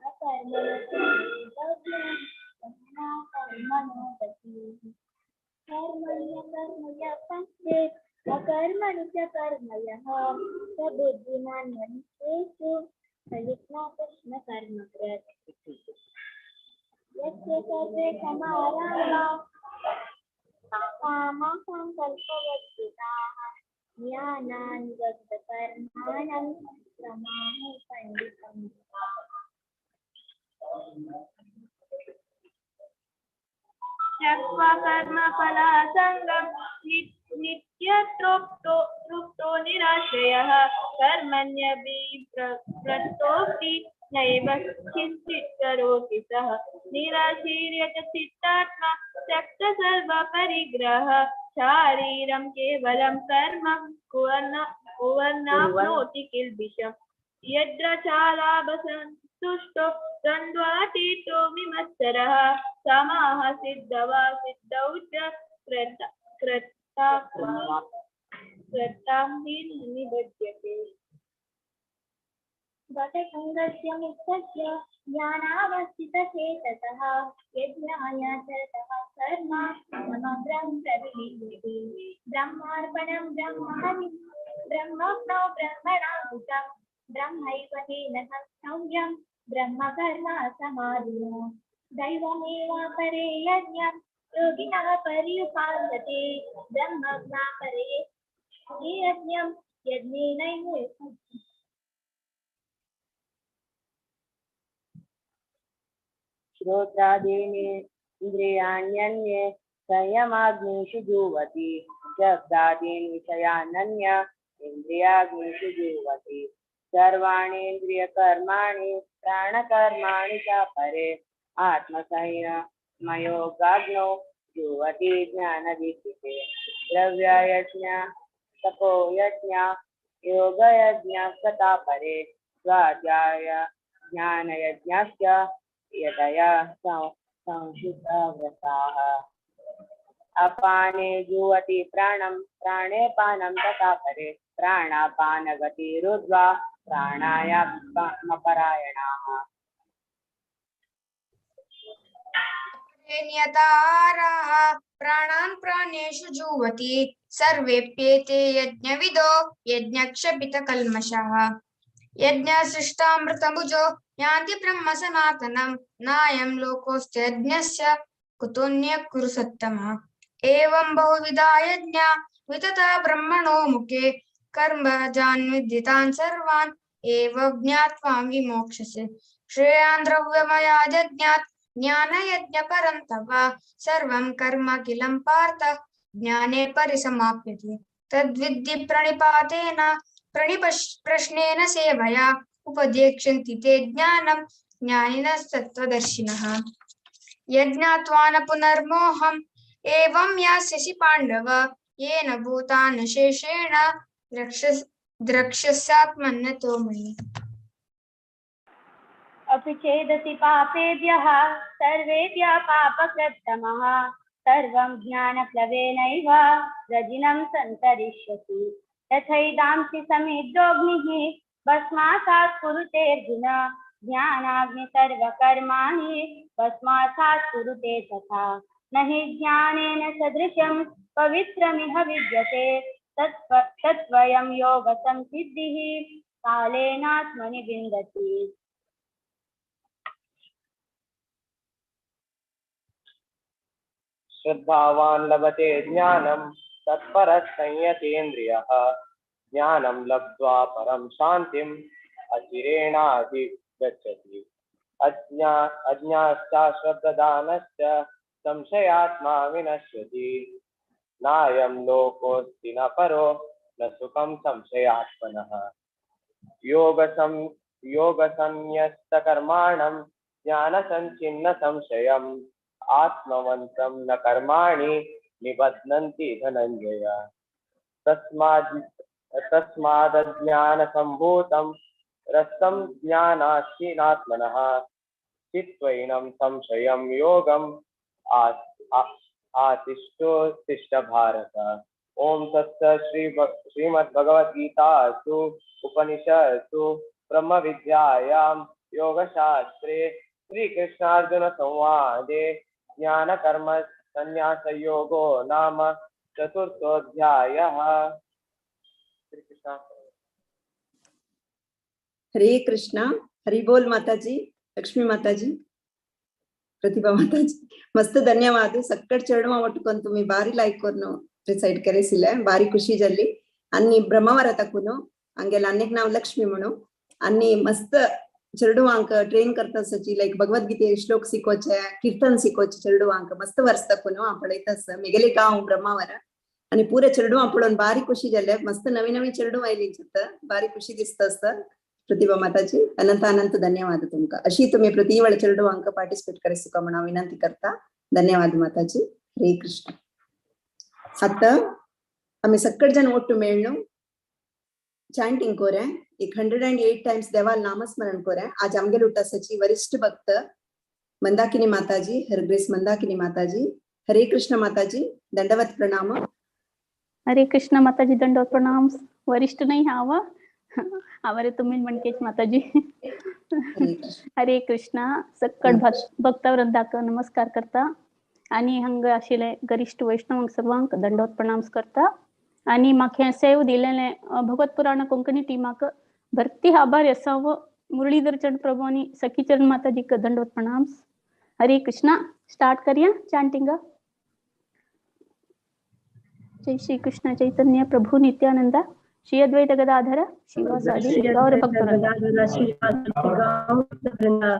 अकर्मणो गतिः कर्मण्यकर्मय पश्चेत् अकर्मणि च कर्मयः स बुद्धिमान् मनुष्येषु प्रयत्नः कृष्ण कर्मकृत्। यस्य सर्वे समारम्भाः कामसङ्कल्पवर्जिताः ज्ञानानुगतकर्माणं प्रमाणो पण्डितम्। त्यक्त्वा कर्मफलासङ्गं नित्यतृप्तो निराश्रयः कर्मण्यभिप्रवृत्तोऽपि नैव किञ्चित् करोति सः निराशीर्यत चित्तात्मा त्यक्तसर्वपरिग्रहः शारीरं केवलं कर्म कुर्वन्नाप्नोति किल्बिषम् यद्रचालाभसन्तुष्टो द्वन्द्वातीतो विमत्सरः समाः सिद्धवा सिद्धौ च कृतां निबध्यते। गतसङ्गस्य मुक्तस्य ज्ञानावस्थितचेतसः यज्ञायाचरतः कर्म समग्रं प्रविलीयते ब्रह्मार्पणं ब्रह्महविः ब्रह्मणो ब्रह्मणाहुतं ब्रह्मैव तेन संस्थव्यं ब्रह्मकर्म समाधिनो दैवमेवापरे यज्ञं योगिनः पर्युपासते ब्रह्मज्ञापरे यज्ञं यज्ञेनैव श्रोत्रादीनि इन्द्रियाण्यन्ये संयमाग्निषु जुह्वति शब्दादीन् विषयानन्य इन्द्रियाग्निषु जुह्वति सर्वाणीन्द्रियकर्माणि प्राणकर्माणि च परे आत्मसंयमयोगाग्नौ जुह्वति ज्ञानदीपिते द्रव्ययज्ञ तपोयज्ञ योगयज्ञ तथा परे स्वाध्याय ज्ञानयज्ञश्च यतया संहिताव्रताः अपाने जुह्वति प्राणं प्राणे पानं तथा परे प्राणापानगतिरुद्ध्वा प्राणायामपरायणाः नियताहाराः प्राणान् प्राणेषु जुह्वति सर्वेप्येते यज्ञविदो यज्ञक्षपितकल्मषः यज्ञसृष्टामृतभुजो यान्ति ब्रह्म सनातनं नायं लोकोऽस्त्यज्ञस्य कुतोऽन्यः कुरु सत्तमः एवं बहुविधा यज्ञा वितता ब्रह्मणो मुखे कर्मजान् विद्धितान् सर्वान् एव ज्ञात्वा विमोक्ष्यसे श्रेयान् द्रव्यमयाद्यज्ञात् ज्ञानयज्ञ परं तव सर्वं कर्म किलं पार्थ ज्ञाने परिसमाप्यते तद्विद्धि प्रणिपातेन प्रश्नेन सेवया उपदेक्ष्यन्ति ते ज्ञानं ज्ञानिनस्तत्त्वदर्शिनः यज्ञात्वा न पुनर्मोहम् एवं यास्यसि पाण्डव येन भूतान् शेषेण द्रक्ष्यस्यात्मन्यतो मयि अपि चेदसि पापेभ्यः सर्वेभ्यः पापकृत्तमः सर्वं ज्ञानप्लवेनैव रजिनं सन्तरिष्यसि यथैदांसि समिद्धोऽग्निः भस्मासात् कुरुते अर्जुन ज्ञानाग्नि सर्वकर्माणि भस्मासात् कुरुते तथा न हि ज्ञानेन सदृशं पवित्रमिह विद्यते तत्त्वयं योगसंसिद्धिः कालेनात्मनि विन्दति श्रद्धावान् लभते ज्ञानं तत्परः संयतेन्द्रियः ज्ञानं लब्ध्वा परं शान्तिम् अचिरेणाधिगच्छति अज्ञाश्चाश्रद्धदानश्च संशयात्मा विनश्यति नायं लोकोऽस्ति न परो न सुखं संशयात्मनः योगसंन्यस्तकर्माणं ज्ञानसञ्छिन्न संशयम् आत्मवन्तं न कर्माणि निबध्नन्ति धनञ्जय तस्मादज्ञानसम्भूतं रसं ज्ञानाशीनात्मनः चित्त्वैनं संशयं योगम् आतिष्ठोत्तिष्ठ भारत ओम तत्सत् श्रीमद्भगवद्गीतासु उपनिषत्सु ब्रह्म विद्यायां योगशास्त्रे श्रीकृष्णार्जुन संवादे ज्ञान कर्म संन्यास योगो नाम चतुर्थोऽध्यायः। हरे कृष्णा हरि बोल माताजी लक्ष्मी माताजी प्रतिभा माताजी मस्त धन्यवाद सक्कट चरणवा ಒಟ್ಟುಕೊಂಡು तुम्ही ಬಾರಿ ಲೈಕ್ವನ್ನು ರಿಸೈಡ್ ಕರೆಸಿಲ್ಲ ಬಾರಿ ಖುಷಿ ಜಲ್ಲಿ ಅನ್ನಿ ಬ್ರಹ್ಮವರ ತಕುನು ಹಂಗೆಲ್ಲ ಅನ್ನಕ್ಕೆ ನಾವು ಲಕ್ಷ್ಮಿ ಮಣು अन्नी मस्त चरडू अंक ट्रेन करता सची लाइक भगवद्गीते श्लोक शिकोचे कीर्तन शिकोचे चरडू अंक मस्त वर्ष तकून आपण येतस मेगले गाव ब्रह्मावर आणि पुरे चरडू आपण बारी खुशी झाले मस्त नवी नवी चरडू आयली बारी खुशी दिसत असत प्रतिभा माताजी अनंत अनंत धन्यवाद तुमका अशी तुम्ही प्रति वेळ चरडू अंक पार्टिसिपेट करे सुका म्हणा विनंती करता धन्यवाद माताजी हरे कृष्ण आता आम्ही सक्कट जण ओट्टू मेळणू चैंटिंग कोरे 108 टाइम्स देवाल नामस्मरण कोरे आज आमगे लुटासची वरिष्ठ भक्त मंदाकिनी माताजी हरग्रेस मंदाकिनी माताजी हरे कृष्ण माताजी दंडवत प्रणाम हरे कृष्ण माताजी दंडवत प्रणाम वरिष्ठ नहीं हावा हमारे तुम्ही मनकेच माताजी हरे कृष्ण सक्कड भक्तवृंदाक नमस्कार करता आणि हंग आशिले गरिष्ठ वैष्णव सर्वांक दंडवत प्रणाम करता आणि माखे सेव दिलेले भगवत पुराण कोंकणी टीमाक भरती आभार असाव मुरलीधर चरण प्रभु आणि सखी चरण माताजी का दंडवत प्रणाम हरे कृष्णा स्टार्ट करिया चैंटिंग जय श्री कृष्ण चैतन्य प्रभु नित्यानंद श्री अद्वैत गदाधर शिवासादि गौर भक्तवृंद।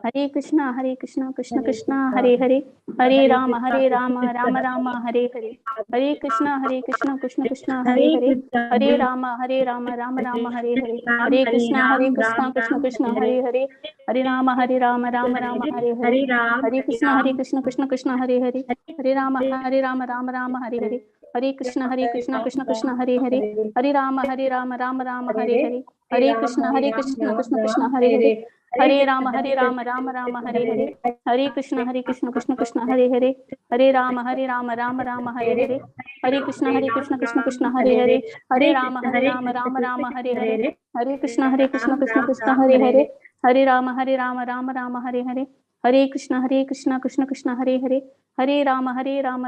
हरे कृष्णा कृष्ण कृष्ण हरे हरे, हरे राम राम राम हरे हरे, हरे कृष्णा कृष्ण कृष्ण हरे हरे, हरे राम राम राम हरे हरे, हरे कृष्णा कृष्ण कृष्ण हरे हरे, हरे राम राम हरे हरे, हरे कृष्णा कृष्ण कृष्ण हरे हरे, हरे राम राम राम हरे हरे, हरे कृष्ण कृष्ण कृष्ण हरे हरे, हरे राम राम राम हरे हरे, हरे कृष्ण कृष्ण कृष्ण हरे हरे, हरे राम राम राम हरे हरे, हरे कृष्ण कृष्ण कृष्ण हरे हरे, हरे राम राम राम हरे हरे, हरे कृष्ण कृष्ण हरे हरे, हरे राम राम राम हरे हरे, हरे कृष्ण कृष्ण कृष्ण हरे हरे, हरे राम राम राम हरे हरे, हरे कृष्ण कृष्ण कृष्ण हरे हरे, हरे राम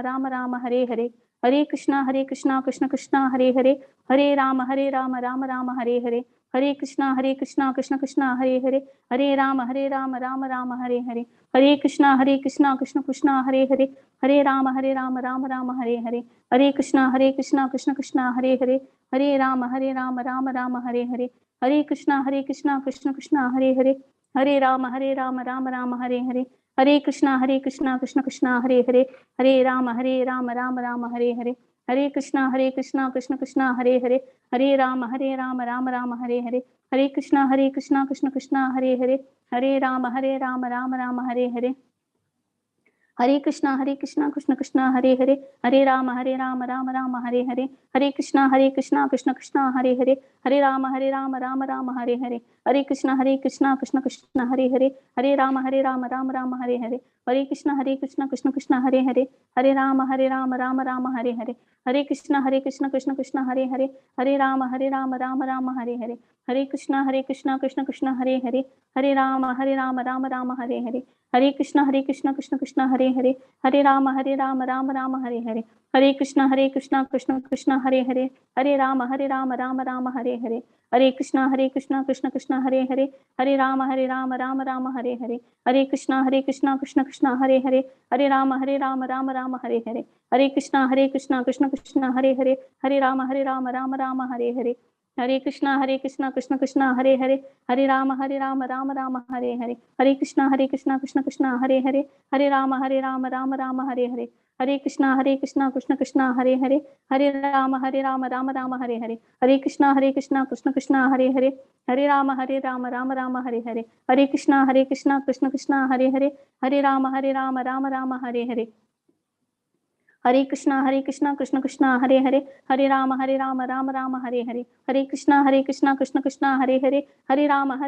राम राम हरे हरे, हरे कृष्ण कृष्ण कृष्ण हरे हरे, हरे राम राम राम हरे हरे, हरे कृष्ण कृष्ण कृष्ण हरे हरे, हरे राम राम राम हरे हरे, हरे कृष्ण कृष्ण कृष्ण हरे हरे, हरे राम राम राम हरे हरे, हरे कृष्ण कृष्ण कृष्ण हरे हरे, हरे राम राम राम हरे हरे, हरे कृष्ण कृष्ण कृष्ण हरे हरे, हरे राम राम राम हरे हरे, हरे कृष्ण कृष्ण कृष्ण हरे हरे, हरे राम राम राम हरे हरे, हरे कृष्ण कृष्ण कृष्ण हरे हरे, हरे राम राम राम हरे हरे, हरे कृष्ण कृष्ण कृष्ण हरे हरे, हरे राम राम राम हरे हरे, हरे कृष्ण कृष्ण कृष्ण हरे हरे, हरे राम राम राम हरे हरे, हरे कृष्ण कृष्ण कृष्ण हरे हरे, हरे राम राम राम हरे हरे, हरे कृष्ण कृष्ण कृष्ण हरे हरे, हरे राम राम राम हरे हरे, हरे कृष्ण कृष्ण कृष्ण हरे हरे, हरे राम राम राम हरे हरे, हरे कृष्ण कृष्ण कृष्ण हरे हरे, हरे राम राम राम हरे हरे, हरे कृष्ण कृष्ण कृष्ण हरे हरे, हरे राम राम राम हरे हरे, हरे कृष्ण कृष्ण कृष्ण हरे हरे, हरे राम राम राम हरे हरे, हरे कृष्ण कृष्ण कृष्ण हरे हरे, हरे राम राम राम हरे हरे, हरे कृष्ण कृष्ण कृष्ण हरे हरे, हरे राम राम राम हरे हरे, हरे कृष्ण कृष्ण कृष्ण हरे हरे, हरे राम राम राम हरे हरे, हरे कृष्ण कृष्ण कृष्ण हरे हरे, हरे राम राम राम हरे हरे, हरे कृष्ण कृष्ण कृष्ण हरे हरे, हरे राम राम राम हरे हरे, हरे कृष्ण कृष्ण कृष्ण हरे हरे, हरे राम राम राम हरे हरे, हरे कृष्ण कृष्ण कृष्ण हरे हरे, हरे राम राम राम हरे हरे, हरे कृष्ण कृष्ण कृष्ण हरे हरे, हरे राम राम राम हरे हरे, हरे कृष्ण कृष्ण कृष्ण हरे हरे, हरे राम राम राम हरे हरे, हरे कृष्ण कृष्ण कृष्ण हरे हरे, हरे राम राम राम हरे हरे, हरे कृष्ण कृष्ण कृष्ण हरे हरे, हरे राम राम राम हरे हरे, हरे कृष्ण कृष्ण कृष्ण हरे हरे, हरे राम राम राम हरे हरे, हरे कृष्ण कृष्ण कृष्ण हरे हरे, हरे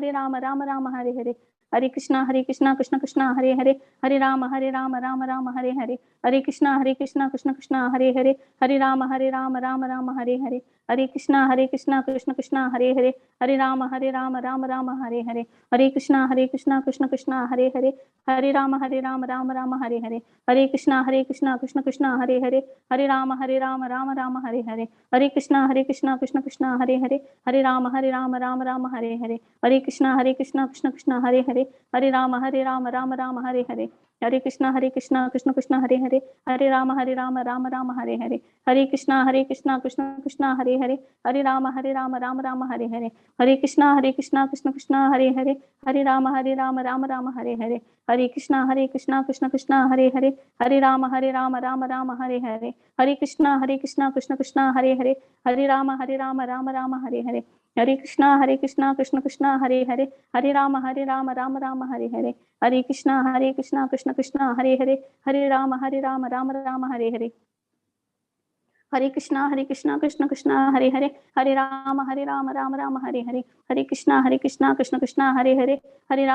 राम राम राम हरे हरे, हरे कृष्ण कृष्ण कृष्ण हरे हरे, हरे राम राम राम हरे हरे, हरे कृष्ण कृष्ण कृष्ण हरे हरे, हरे राम राम राम हरे हरे, हरे कृष्ण कृष्ण कृष्ण हरे हरे, हरे राम राम राम हरे हरे, हरे कृष्ण कृष्ण कृष्ण हरे हरे, हरे राम राम राम हरे हरे, हरे कृष्ण कृष्ण कृष्ण हरे हरे, हरे राम राम राम हरे हरे, हरे कृष्ण कृष्ण कृष्ण हरे हरे, हरे राम राम राम हरे हरे, हरे कृष्ण कृष्ण कृष्ण हरे हरे, हरे राम राम राम हरे हरे, हरे कृष्ण कृष्ण कृष्ण हरे हरे, हरे राम राम राम हरे हरे, हरे कृष्ण कृष्ण कृष्ण हरे हरे, हरे राम राम राम हरे हरे, हरे कृष्ण कृष्ण कृष्ण हरे हरे, हरे राम राम राम हरे हरे, हरे कृष्ण कृष्ण कृष्ण हरे हरे, हरे राम राम राम हरे हरे, हरे कृष्ण कृष्ण कृष्ण हरे हरे, हरे राम राम राम हरे हरे, हरे कृष्ण कृष्ण कृष्ण हरे हरे, हरे राम राम राम हरे हरे, हरे कृष्ण कृष्ण कृष्ण हरे हरे, हरे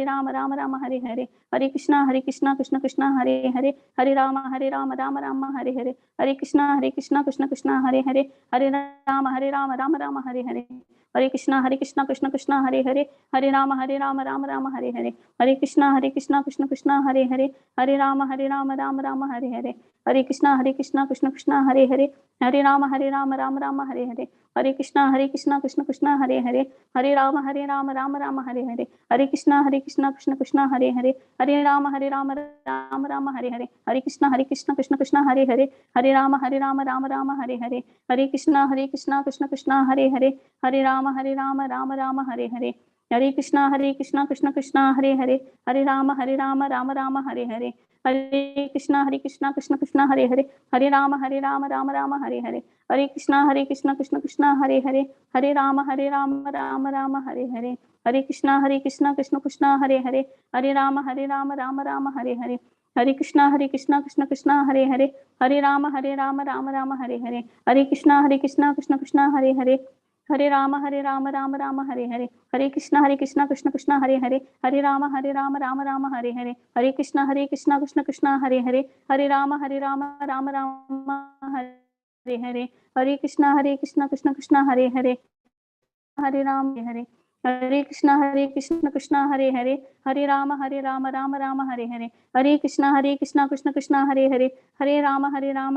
राम राम राम हरे हरे, हरे कृष्ण कृष्ण कृष्ण हरे हरे, हरे राम राम राम हरे हरे, हरे कृष्ण कृष्ण कृष्ण हरे हरे, हरे राम राम राम हरे हरे, हरे कृष्णा कृष्ण कृष्ण हरे हरे, हरे राम राम राम हरे हरे, हरे कृष्णा कृष्ण कृष्ण हरे हरे, हरे राम राम राम हरे हरे, हरे कृष्णा कृष्ण कृष्ण हरे हरे, हरे राम राम राम हरे हरे, हरे कृष्णा कृष्ण कृष्ण हरे हरे, हरे राम राम राम हरे हरे, हरे कृष्णा कृष्ण कृष्ण हरे हरे, हरे राम राम हरे हरे, हरे कृष्णा कृष्ण कृष्ण हरे हरे, हरे राम राम राम हरे हरे, हरे कृष्णा कृष्ण कृष्ण हरे हरे, हरे राम राम राम हरे हरे, हरे कृष्णा कृष्ण कृष्ण हरे हरे, हरे राम राम राम हरे हरे, हरे कृष्णा कृष्ण कृष्ण हरे हरे, हरे राम राम राम हरे हरे, हरे कृष्णा कृष्ण कृष्ण हरे हरे, हरे राम राम राम हरे हरे, हरे कृष्णा कृष्ण कृष्ण हरे हरे, हरे राम राम राम हरे हरे, हरे कृष्णा कृष्ण कृष्ण हरे हरे, हरे राम राम राम हरे हरे, हरे कृष्णा कृष्ण कृष्ण हरे हरे, हरे राम राम राम हरे हरे, हरे कृष्णा कृष्ण कृष्ण हरे हरे, हरे राम राम राम हरे हरे, हरे कृष्णा कृष्ण कृष्ण हरे हरे, हरे राम राम राम हरे हरे, हरे कृष्णा कृष्ण कृष्ण हरे हरे, हरे राम हरे, हरे कृष्णा कृष्ण हरे हरे, हरे राम राम राम हरे हरे, हरे कृष्णा कृष्ण कृष्ण हरे हरे, हरे राम राम राम हरे हरे, हरे कृष्णा कृष्ण कृष्ण हरे हरे, हरे राम राम राम हरे हरे, हरे कृष्णा कृष्ण कृष्ण हरे हरे, हरे राम राम राम हरे हरे, हरे कृष्णा कृष्ण कृष्ण हरे हरे, हरे राम राम राम हरे हरे, हरे कृष्णा कृष्ण कृष्ण हरे हरे, हरे राम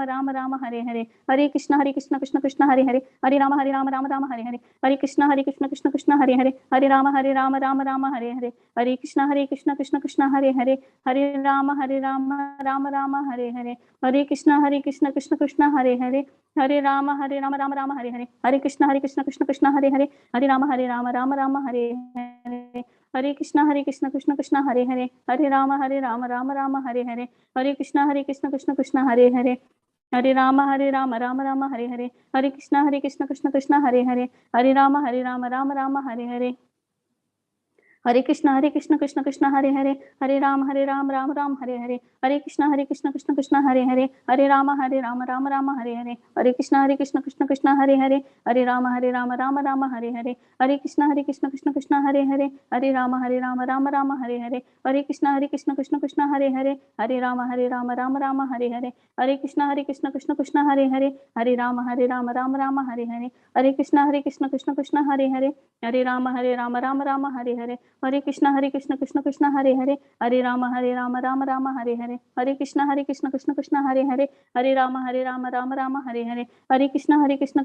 राम राम हरे हरे, हरे कृष्णा कृष्ण कृष्ण हरे हरे, हरे राम राम राम हरे हरे, हरे कृष्णा कृष्ण कृष्ण हरे हरे, हरे राम राम राम हरे हरे, हरे कृष्णा कृष्ण कृष्ण हरे हरे, हरे राम राम राम हरे हरे, हरे कृष्णा कृष्ण कृष्ण हरे हरे, हरे राम राम राम हरे हरे, हरे कृष्णा कृष्ण कृष्ण हरे हरे, हरे राम राम राम हरे हरे, हरे कृष्णा कृष्ण कृष्ण हरे हरे, हरे राम राम राम हरे हरे, हरे कृष्णा कृष्ण कृष्ण हरे हरे, हरे राम राम राम हरे हरे, हरे कृष्णा कृष्ण कृष्ण हरे हरे, हरे राम राम राम हरे हरे, हरे कृष्णा कृष्ण कृष्ण हरे हरे, हरे राम राम राम हरे हरे, हरे कृष्णा कृष्ण कृष्ण हरे हरे, हरे राम राम राम हरे हरे, हरे कृष्णा कृष्ण कृष्ण हरे हरे, हरे राम राम राम हरे हरे, हरे कृष्णा कृष्ण कृष्ण हरे हरे, हरे राम राम राम हरे हरे, हरे कृष्णा कृष्ण कृष्ण हरे हरे, हरे राम राम राम हरे हरे, हरे कृष्णा कृष्ण कृष्ण हरे हरे, हरे राम राम राम हरे हरे, हरे कृष्णा कृष्ण कृष्ण हरे हरे, हरे राम राम राम हरे हरे, हरे कृष्णा कृष्ण कृष्ण हरे हरे, हरे राम राम राम हरे हरे, हरे कृष्णा कृष्ण कृष्ण हरे हरे, हरे राम राम राम हरे हरे, हरे कृष्णा कृष्ण कृष्ण हरे हरे, हरे राम राम राम हरे हरे, हरे कृष्णा कृष्ण कृष्ण हरे हरे, हरे राम राम राम हरे हरे, हरे कृष्णा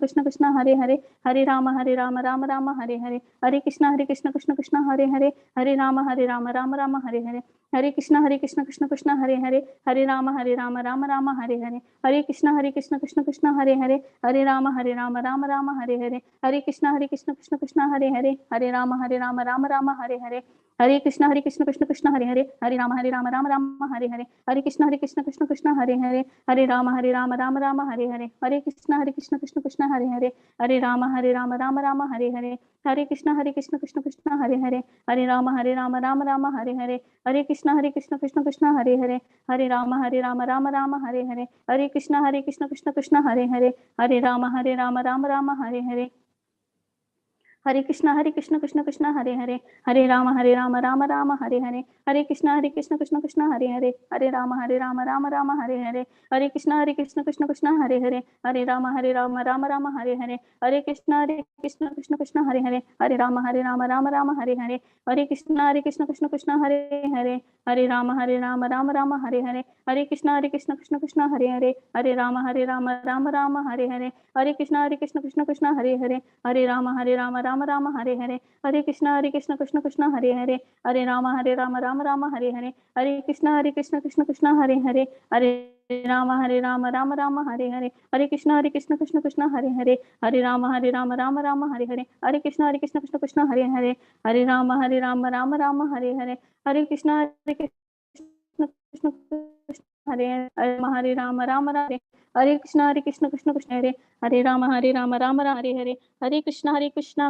कृष्ण कृष्ण हरे हरे, हरे राम राम राम हरे हरे, हरे कृष्णा कृष्ण कृष्ण हरे हरे, हरे राम राम राम हरे हरे, हरे कृष्णा कृष्ण कृष्ण हरे हरे, हरे राम राम राम हरे हरे, हरे कृष्णा कृष्ण कृष्ण हरे हरे, हरे राम राम राम हरे हरे, हरे कृष्णा कृष्ण कृष्ण हरे हरे, हरे राम राम राम हरे हरे, हरे कृष्णा कृष्ण कृष्ण हरे हरे, हरे राम राम राम हरे हरे, हरे कृष्णा कृष्ण कृष्ण हरे हरे, हरे राम राम राम हरे हरे, हरे कृष्णा कृष्ण कृष्ण हरे हरे, हरे राम राम राम हरे हरे, हरे कृष्णा कृष्ण कृष्ण हरे हरे, हरे राम राम राम हरे हरे, हरे कृष्णा कृष्ण कृष्ण हरे हरे, हरे राम राम राम हरे हरे, हरे कृष्णा कृष्ण कृष्ण हरे हरे, हरे राम राम राम हरे हरे, हरे कृष्णा कृष्ण कृष्ण हरे हरे, हरे राम राम राम हरे हरे, हरे कृष्णा कृष्ण कृष्ण हरे हरे, हरे राम राम राम हरे हरे, हरे कृष्णा कृष्ण कृष्ण हरे हरे, हरे राम राम राम हरे हरे, हरे कृष्णा कृष्ण कृष्ण हरे हरे, हरे राम राम राम हरे हरे, हरे कृष्णा कृष्ण कृष्ण हरे हरे, हरे राम राम राम हरे हरे, हरे कृष्णा कृष्ण कृष्ण हरे हरे राम राम राम हरे कृष्णा कृष्ण कृष्ण हरे, हरे राम राम राम हरे हरे, हरे कृष्णा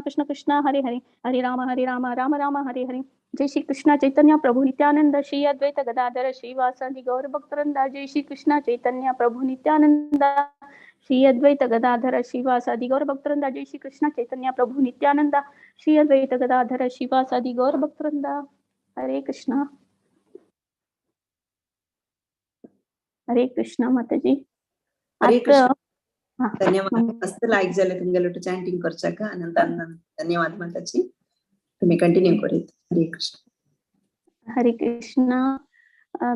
कृष्ण कृष्ण हरे हरे, हरे राम राम राम हरे हरे, जय श्री कृष्ण चैतन्य प्रभु नित्यानंद श्री अद्वैत गदाधर श्रीवासादि गौर भक्तवृंदा, जय श्री कृष्ण चैतन्य प्रभु नित्यानंद श्री अद्वैत गदाधर श्रीवासादि गौर भक्तवृंदा, जय श्री कृष्ण चैतन्य प्रभु नित्यानंद श्री अद्वैत गदाधर श्रीवासादि गौर भक्तवृंदा, हरे कृष्णा। हरे कृष्णा माता जी। हरे कृष्ण धन्यवाद. मस्त लायक झालं तुमगेलो चॅन्टिंग करचाका अनंत अनंत धन्यवाद माताजी. तुम्ही कंटिन्यू करीत. हरे कृष्ण. हरे कृष्ण.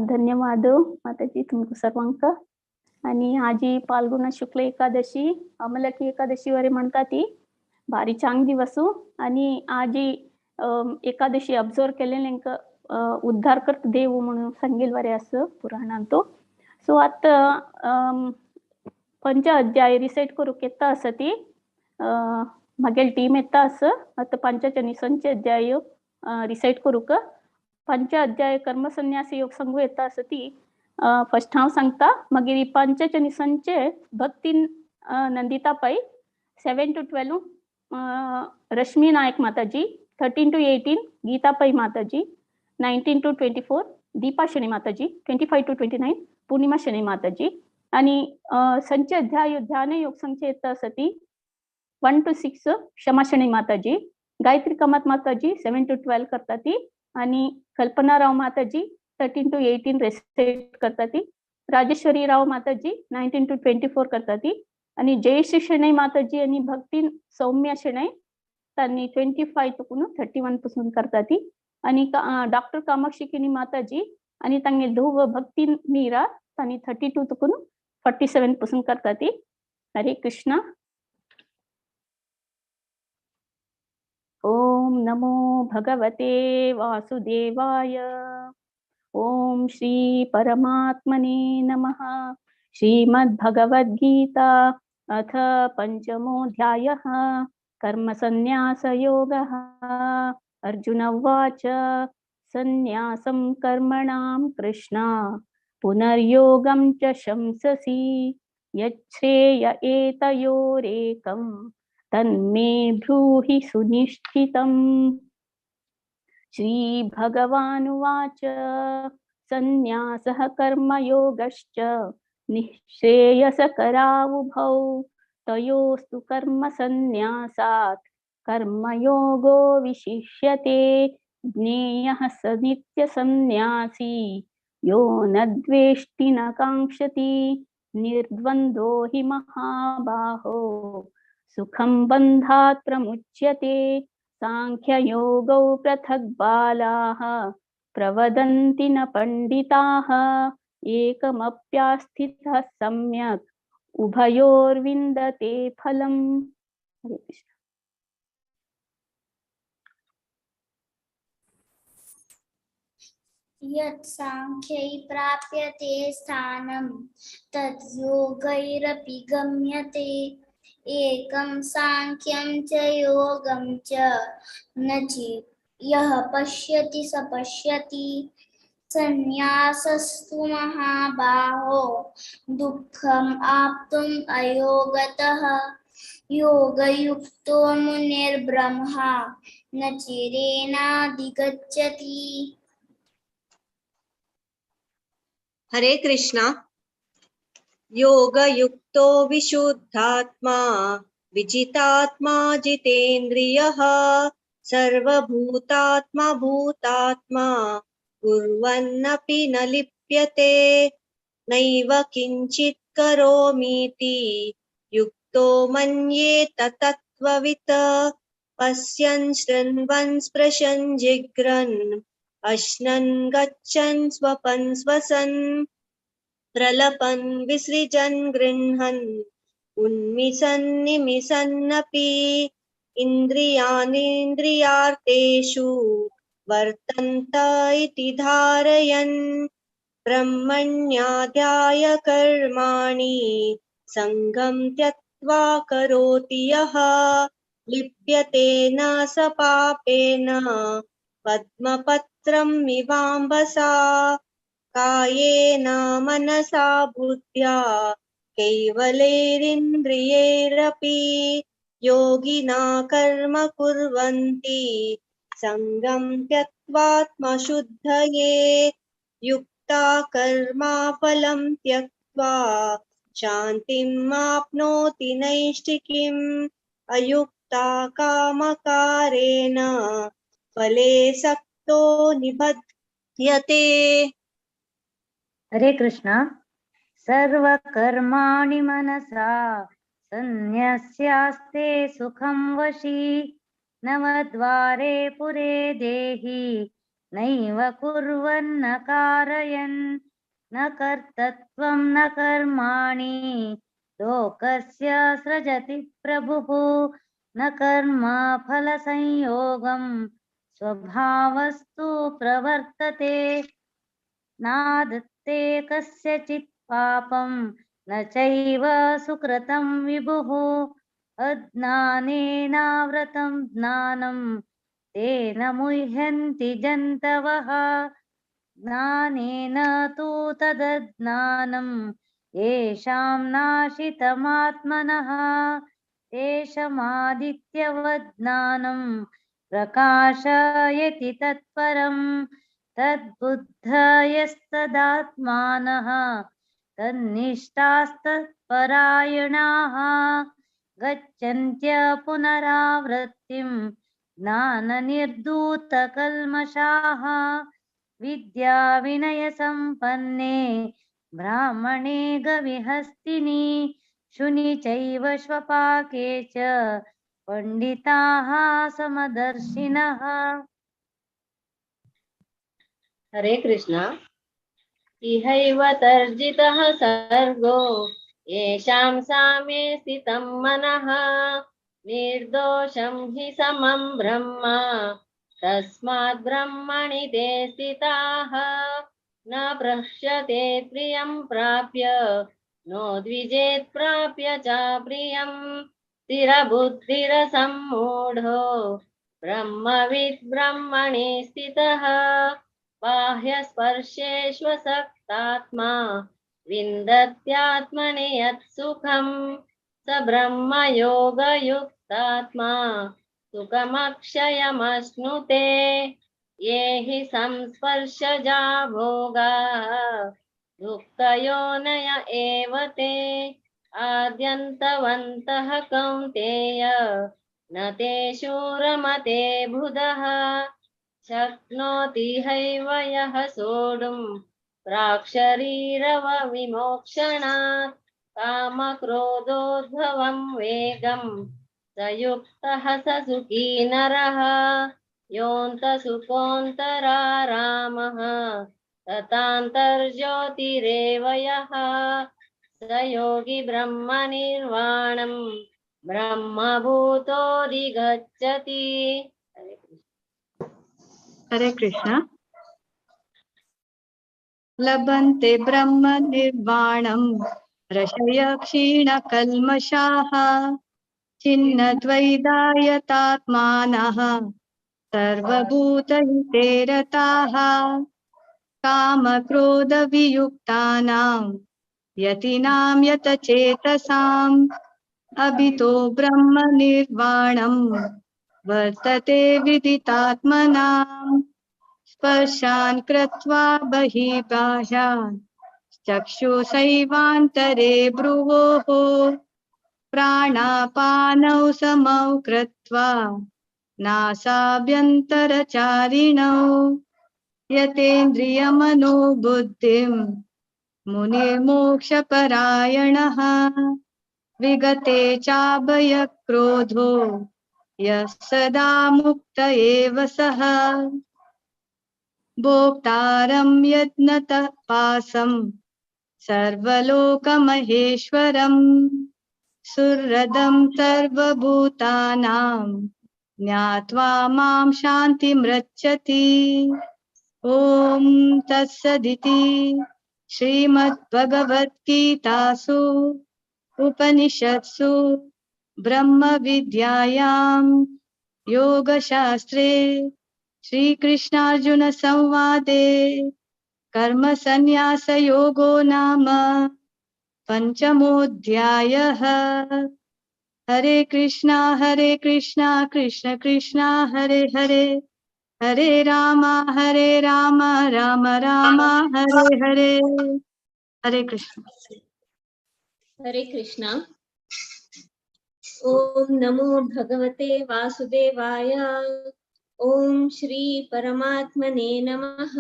धन्यवाद माताजी तुमको सर्वांक. आणि आजी फाल्गुन शुक्ल एकादशी अमलकी एकादशी वरे म्हणता ती भारी चांग दिवस आणि आजी एकादशी ऑब्झर्व केलेलेंक उद्धार करत देव म्हणून सांगेल वरे असं पुराणांतो. सो आता पंच अध्याय रिसेट करूक येता असं ती मागेल टीम येता असं आता पंचाच्या निसंच अध्याय रिसेट करूक. पंच अध्याय कर्मसन्यासी योग संघ येता असं ती फर्स्ट हांव सांगता मागीर पंचचे निसंचे भक्तीन नंदिता पै 7 to 12 रश्मी नायक माताजी 13 to 18 गीता पै माताजी 19 to 24 दीपा शनी माताजी 25 to 29 पूर्णिमा शनी माताजी. आणि संच अध्याय ध्यान योग संख्या येता सती 1 to 6 क्षमा शनी माताजी. गायत्री कामत माताजी 7 to 12 करता ती. आणि कल्पना राव माताजी 13 to 18 रेसिट करता ती. राजेश्वरी राव माताजी 19 to 24 करता ती. आणि जयश्री शनई माताजी आणि भक्ती सौम्या शनई त्यांनी 25 तुकून 31 पासून करता ती. आणि डॉक्टर कामाक्षी किनी माताजी आणि तांगे धुव भक्ती मीरा त्यांनी 32 तुकून 47 पासून करता ती. हरे कृष्ण. ओम नमो भगवते वासुदेवाय. ओम श्री परमात्मने नमः. श्रीमद्भगवद्गीता अथ पंचमोऽध्यायः कर्मसन्न्यासयोगः. अर्जुन उवाच सन्न्यासं कर्मणां कृष्ण पुनर्योगं च शंससि यच्छ्रेय एतयोरेकं तन्मे ब्रूहि सुनिश्चितम्. श्रीभगवानुवाच सन्न्यासः कर्मयोगश्च निःश्रेयसकरावुभौ तयोस्तु कर्मसन्न्यासात् कर्मयोगो विशिष्यते. ज्ञेयः स नित्यसन्न्यासी यो न द्वेष्टि न काङ्क्षति निर्द्वन्द्वो हि महाबाहो सुखं बन्धात् प्रमुच्यते. सांख्ययोगौ पृथक् बालाः प्रवदन्ति न पंडिताः एकमप्यास्थितः सम्यक् उभयोर्विन्दते फलम्. हरे कृष्ण. यत् सांख्यै प्राप्यते स्थानं तत् योगैरपि गम्यते. एकं सांख्यं च योगं च न चेत् यः पश्यति स पश्यति. संन्यासस्तु महाबाहो दुःखम् आप्तुम् अयोगतः. योगयुक्तो मुनिर्ब्रह्मा न चिरेणाधिगच्छति. हरे कृष्णा. योगयुक्तो विशुद्धात्मा विजितात्मा जितेन्द्रियः सर्वभूतात्मा भूतात्मा कुर्वन्नपि न लिप्यते. नैव किञ्चित् करोमीति युक्तो मन्येत तत्त्ववित्. पश्यन् शृण्वन् स्पृशन् जिघ्रन् अश्नन् गच्छन् स्वपन् स्वसन् प्रलपन् विसृजन् गृह्णन् उन्मिषन् निमिषन्नपि. इन्द्रियाणीन्द्रियार्थेषु वर्तन्त इति धारयन् ब्रह्मण्याध्याय कर्माणि सङ्गं त्यक्त्वा करोति यः लिप्यते न स पापेन पद्मपत्रं मिवाम्भसा. कायेन मनसा बुद्ध्या कैवलेरिन्द्रियैरपि योगिना कर्म कुर्वन्ति सङ्गं त्यक्त्वात्मशुद्धये. युक्ता कर्मा फलं त्यक्त्वा शान्तिम् आप्नोति नैष्ठिकीम्. अयुक्ता कामकारेण फले सक्तो निबध्यते. हरे कृष्ण. सर्वकर्माणि मनसा सन्न्यस्यास्ते सुखं वशी नवद्वारे पुरे देहि नैव कुर्वन्न कारयन् न कर्तृत्वं न कर्माणि लोकस्य सृजति प्रभुः न कर्म फलसंयोगं स्वभावस्तु प्रवर्तते नादत्ते कस्यचित् पापं न चैव सुकृतं विभुः अज्ञानेनावृतं ज्ञानं तेन मुह्यन्ति जन्तवः ज्ञानेन तु तदज्ञानं येषां नाशितमात्मनः तेषामादित्यवत् ज्ञानं प्रकाशयति तत्परं तद्बुद्धयस्तदात्मानः तन्निष्ठास्तत्परायणाः गच्छन्त्य पुनरावृत्तिं ज्ञाननिर्धूतकल्मषाः विद्या विनय संपन्ने ब्राह्मणे गविहस्तिनि शुनि चैव श्वपाके च पंडिताः समदर्शिनः। हरे कृष्ण। इहैव तर्जितः सर्गो येषां सामे स्थितं मनः निर्दोषं हि समं ब्रह्म तस्मात् ब्रह्मणि ते स्थिताः न पृष्यते प्रियं प्राप्य नो द्विजेत् प्राप्य च प्रियं स्थिरबुद्धिरसम्मूढो ब्रह्मविद् ब्रह्मणि स्थितः बाह्यस्पर्शेष्वसक्तात्मा विन्दत्यात्मनि यत्सुखं स ब्रह्मयोगयुक्तात्मा सुखमक्षयमश्नुते ये हि संस्पर्शजा भोगाः दुःखयोनय एव ते आद्यन्तवन्तः कौन्तेय न तेषु रमते बुधः शक्नोति हैव यः सोढुं प्राक्शरीरवविमोक्षणात् कामक्रोधोद्भवं वेगं स युक्तः स सुखी नरः योऽन्तसुखोऽन्तरारामः तथान्तर्ज्योतिरेव यः स योगी ब्रह्मनिर्वाणं ब्रह्मभूतोऽधिगच्छति। हरे कृष्ण। लभन्ते ब्रह्म निर्वाणं ऋषय क्षीणकल्मषाः छिन्नद्वैधायतात्मानः सर्वभूतहिते रताः कामक्रोधवियुक्तानां यतीनां यतचेतसाम् अभितो ब्रह्म निर्वाणं वर्तते विदितात्मनाम् स्पर्शान् कृत्वा बहिर्बाह्यान् चक्षुषैवान्तरे भ्रुवोः प्राणापानौ समौ कृत्वा नासाभ्यन्तरचारिणौ यतेन्द्रियमनोबुद्धिं मुनिर्मोक्षपरायणः विगते चाभयक्रोधो यः सदा मुक्त एव सः भोक्तारं यज्ञतः पासं सर्वलोकमहेश्वरं सुहृदं सर्वभूतानां ज्ञात्वा मां शान्तिमृच्छति। ॐ तत्सदिति श्रीमद्भगवद्गीतासु उपनिषत्सु ब्रह्मविद्यायां योगशास्त्रे श्रीकृष्णार्जुन संवादे कर्मसन्न्यासयोगो नाम पंचमोऽध्यायः। हरे कृष्णा कृष्ण कृष्णा हरे हरे हरे राम राम राम हरे हरे। हरे कृष्ण। हरे कृष्ण। ओम नमो भगवते वासुदेवाय। ओम श्री परमात्मने नमः।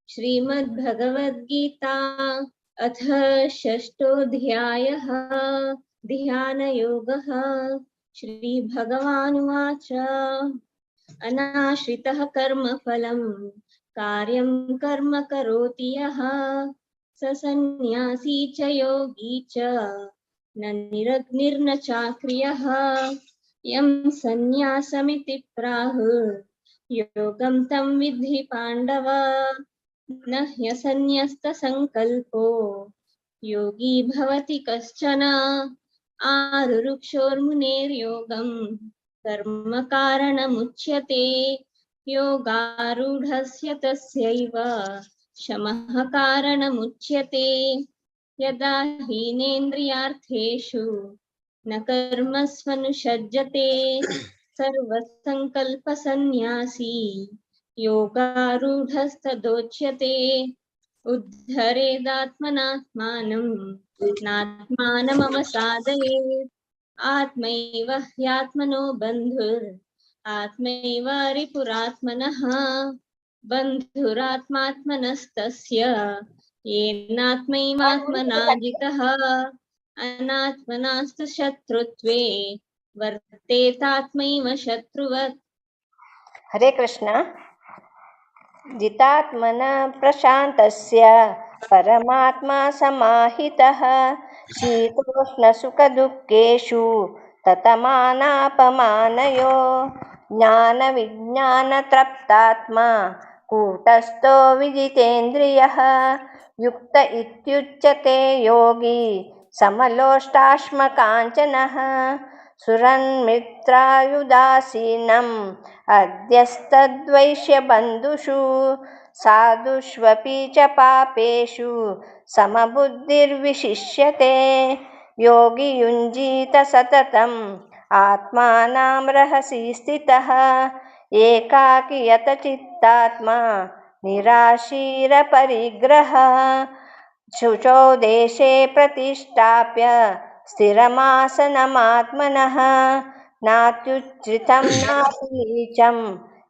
श्रीमद्भगवद्गीता अथ षष्ठोऽध्यायः। ध्यानयोगः। श्रीभगवानुवाच अनाश्रितः कर्मफलं कार्यं कर्म करोति यः स सन्न्यासी च योगी च न निरग्निर्न चाक्रियः। यं सन्न्यासमिति प्राहुः योगं तं विद्धि पाण्डव न ह्यसन्न्यस्तसङ्कल्पो योगी भवति कश्चन। आरुरुक्षोर्मुनेर्योगं कर्म कारणमुच्यते योगारूढस्य तस्यैव शमः कारणमुच्यते। यदा हीनेन्द्रियार्थेषु न कर्मस्वनुषज्जते सर्वसङ्कल्पसन्न्यासी योगारूढस्तदोच्यते। उद्धरेदात्मनात्मानं नात्मानमवसादयेत् आत्मैव ह्यात्मनो बन्धुर् आत्मैव रिपुरात्मनः। बन्धुरात्मात्मनस्तस्य येनात्मैवात्मना जितः अनात्मनास्तु शत्रुत्वे वर्तेतात्मैव शत्रुवत्। हरे कृष्ण। जितात्मनः प्रशान्तस्य परमात्मा समाहितः शीतोष्णसुखदुःखेषु ततमानापमानयो ज्ञानविज्ञानतृप्तात्मा कूटस्थो विजितेन्द्रियः युक्त इत्युच्यते योगी समलोष्टाश्मकाञ्चनः सुरन्मित्रायुदासीनम् अध्यस्तद्वैष्यबन्धुषु साधुष्वपि च पापेषु समबुद्धिर्विशिष्यते योगी युञ्जीत सततम् आत्मानं रहसि स्थितः एकाकी यतचित्तात्मा निराशीरपरिग्रहः शुचौ देशे प्रतिष्ठाप्य स्थिरमासनमात्मनः नात्युच्छ्रितं नातिनीचं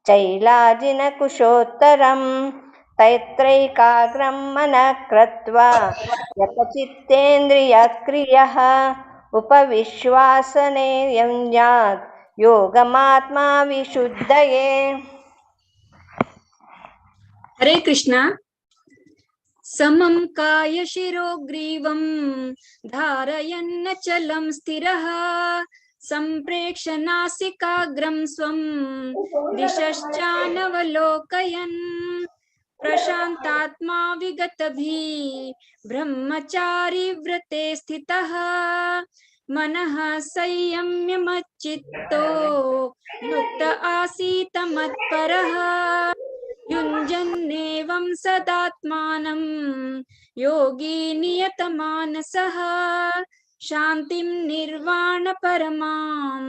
चैलाजिनकुशोत्तरं तैत्रैकाग्रं मनः कृत्वा यतचित्तेन्द्रियक्रियः उपविश्वासने युञ्जात् योगमात्मा विशुद्धये। हरे कृष्णा। समं कायशिरोग्रीवं धारयन्नचलं स्थिरः सम्प्रेक्ष्य नासिकाग्रं स्वं दिशश्चानवलोकयन् प्रशान्तात्मा विगतभिः ब्रह्मचारी व्रते स्थितः मनः संयम्य मच्चित्तो युक्त आसीत मत्परः युञ्जन्नेवं सदात्मानं योगी नियतमानसः शान्तिं निर्वाणपरमां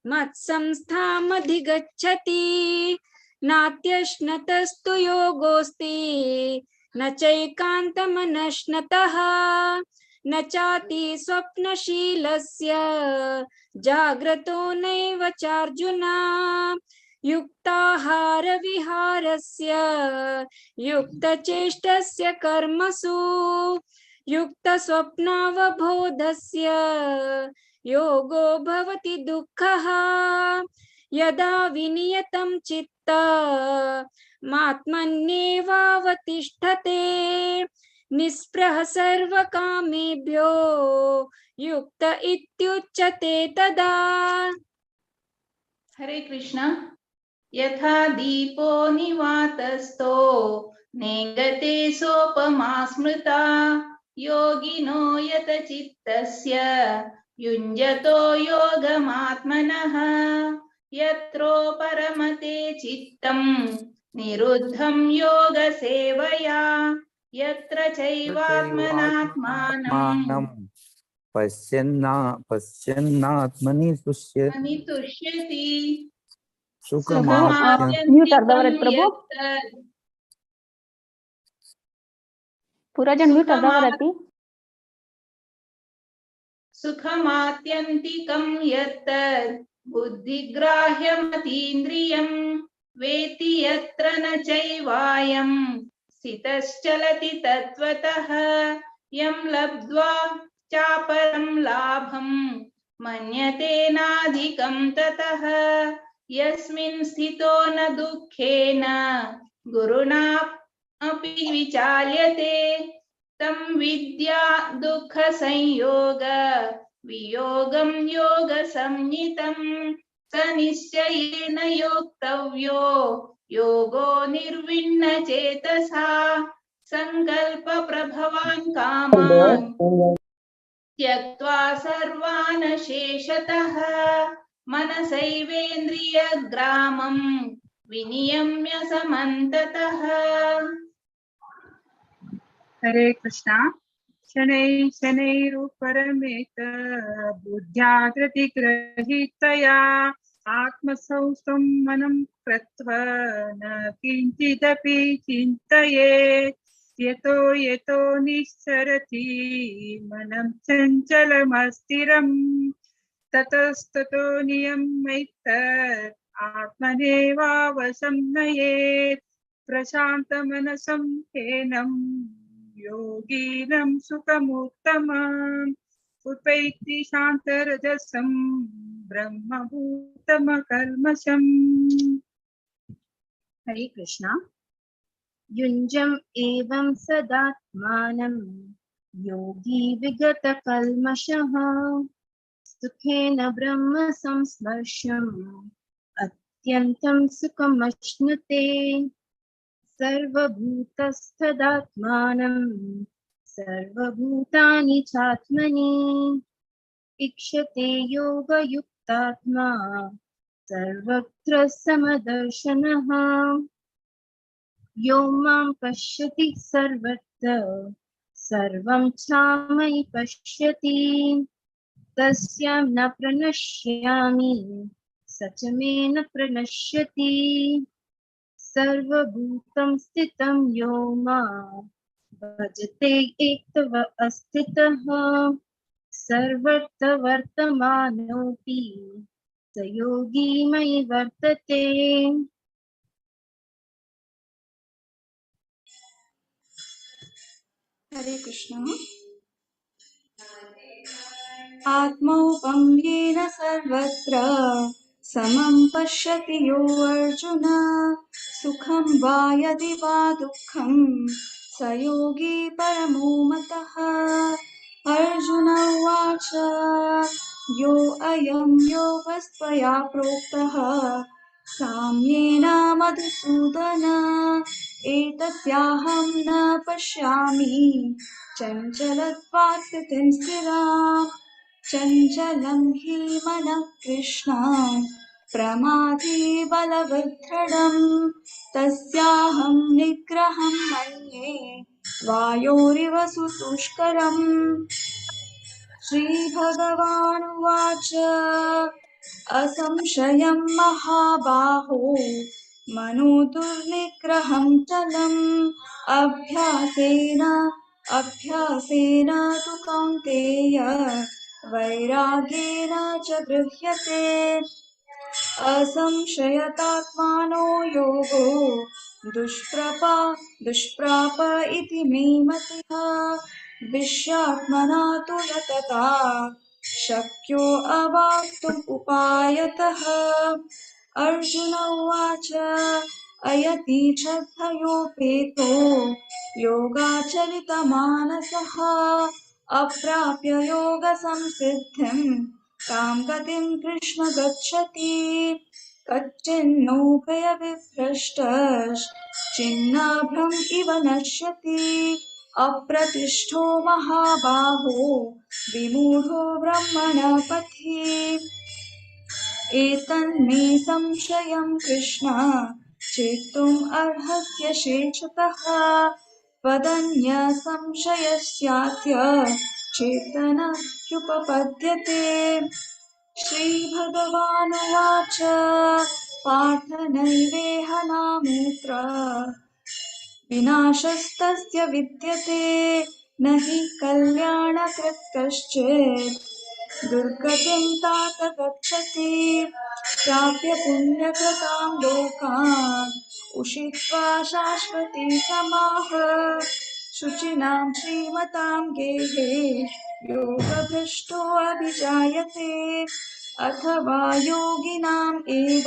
मत्संस्थामधिगच्छति नात्यश्नतस्तु योगोऽस्ति न चैकान्तमनश्नतः न चाति स्वप्नशीलस्य जाग्रतो नैव चार्जुन युक्ताहारविहारस्य युक्तचेष्टस्य कर्मसु युक्तस्वप्नावबोधस्य योगो भवति दुःखः यदा विनियतं चित्तमात्मन्येवावतिष्ठते निःस्पृहः सर्वकामेभ्यो युक्त इत्युच्यते तदा। हरे कृष्ण। यथा दीपो निवातस्थो नेङ्गते सोपमा स्मृता योगिनो यतचित्तस्य युञ्जतो योगमात्मनः यत्रो परमते चित्तं निरुद्धं योगसेवया यत्र चैवात्मनात्मानं पश्यन्नात्मनि तुष्यति म्यूट अर्धवरत् प्रभु पुराजन म्यूट अर्धवरति सुखमात्यन्तिकं यत्तद् बुद्धिग्राह्यमतीन्द्रियं वेति यत्र न चैवायं स्थितश्चलति तत्त्वतः यं लब्ध्वा चापरं लाभं मन्यते नाधिकं ततः यस्मिन् स्थितो न दुःखेन गुरुणा अपि विचाल्यते तं विद्या दुःखसंयोग वियोगं योगसंज्ञितं स निश्चयेन योक्तव्यो योगो निर्विण्णचेतसा सङ्कल्पप्रभवान् कामान् त्यक्त्वा सर्वान् शेषतः मनसैवेन्द्रियग्रामं विनियम्य समन्ततः। हरे कृष्णा। शनैः शनैरुपरमेत बुद्ध्या प्रतिग्रहीतया आत्मसंस्थं मनं कृत्वा न किञ्चिदपि चिन्तयेत् यतो यतो निश्चरति मनं चञ्चलमस्थिरं ततस्ततो नियम्यैतत् आत्मनेवावशं नयेत् प्रशान्तमनसं ह्येनं योगिनं सुखमुत्तमम् उपैति शान्तरजसं ब्रह्मभूतमकल्मषम्। हरे कृष्णा। युञ्जम् एवं सदात्मानं योगी विगतकल्मषः सुखेन ब्रह्म संस्पर्शम् अत्यन्तं सुखमश्नुते सर्वभूतस्थदात्मानं सर्वभूतानि चात्मनि इक्षते योगयुक्तात्मा सर्वत्र समदर्शनः यो मां पश्यति सर्वत्र सर्वं चामयि पश्यति तस्यां न प्रणश्यामि स च मे न प्रणश्यति सर्वभूतं स्थितं यो मां भजते एकव अस्थितः सर्वत्र वर्तमानोऽपि स योगी मयि वर्तते। हरे कृष्ण। आत्मौपम्येन सर्वत्र समं पश्यति यो अर्जुन सुखं वा यदि वा दुःखं स योगी परमो मतः। अर्जुन उवाच यो अयं योगस्त्वया प्रोक्तः साम्येन मधुसूदन एतस्याहं न पश्यामि चञ्चलत्वात् स्थितिं स्थिराम् चञ्चलं हि मनः कृष्ण प्रमाथे बलवदृढम् तस्याहं निग्रहं मन्ये वायोरिव सुदुष्करम्। श्रीभगवानुवाच असंशयं महाबाहो मनो दुर्निग्रहं चलम् अभ्यासेन तु कौन्तेय वैराग्येन च गृह्यते असंशयतात्मानो योगो दुष्प्राप इति मे मतिः विश्यात्मना तु यतता शक्यो अवाप्तुम् उपायतः। अर्जुन उवाच अयति श्रद्धयोपेतो योगाचलितमानसः अप्राप्य योगसंसिद्धिं कां गतिं कृष्ण गच्छति कच्चिन्नो भयविभ्रष्टश्चिन्नाभ्रम् इव नश्यति अप्रतिष्ठो महाबाहो विमूढो ब्रह्मणः पथि एतन्मे संशयं कृष्ण चेत्तुम् अर्हस्य शेषतः त्वदन्यसंशयस्यास्य चेतनह्युपपद्यते। श्रीभगवानुवाच पार्थ नैवेह नामूत्र विनाशस्तस्य विद्यते न हि कल्याणकृत् कश्चित् दुर्गतिं तात गच्छति प्राप्य पुण्यकृतां लोकान् उषित्वा शाश्वती समाः शुचिनां श्रीमतां गेहे योगभ्रष्टो अभिजायते अथवा योगिनाम् एव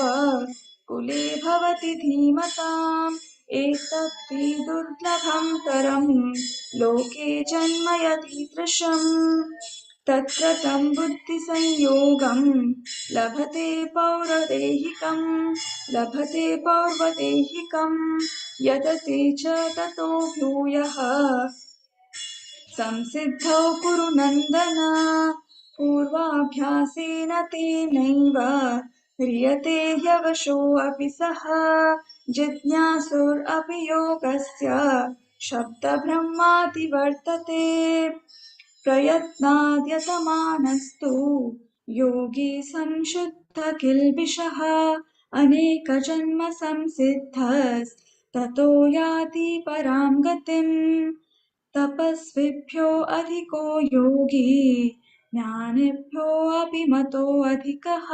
कुले भवति धीमताम् एतद्धि दुर्लभं तरं लोके जन्म यदीदृशम् तत्कृतं बुद्धिसंयोगं लभते पौर्वदेहिकं यदते च ततो भूयः संसिद्धौ कुरु नन्दन पूर्वाभ्यासेन तेनैव ह्रियते ह्यवशोऽपि सः जिज्ञासुरपि योगस्य शब्दब्रह्माति वर्तते प्रयत्नाद्यतमानस्तु योगी संशुद्ध किल्बिषः अनेकजन्म संसिद्धस्ततो याति परां गतिम् तपस्विभ्यो अधिको योगी ज्ञानिभ्यो अपि मतो अधिकः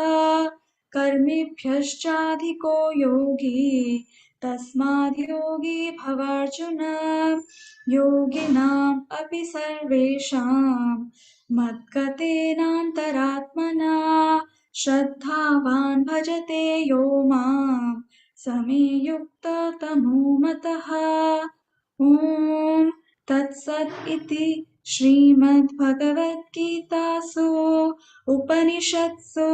कर्मिभ्यश्चाधिको योगी तस्माद् योगी भवार्जुन योगिनाम् अपि सर्वेषां मद्गतेनान्तरात्मना श्रद्धावान् भजते यो मां समे युक्ततमो मतः ॐ तत्सत् इति श्रीमद्भगवद्गीतासु उपनिषत्सु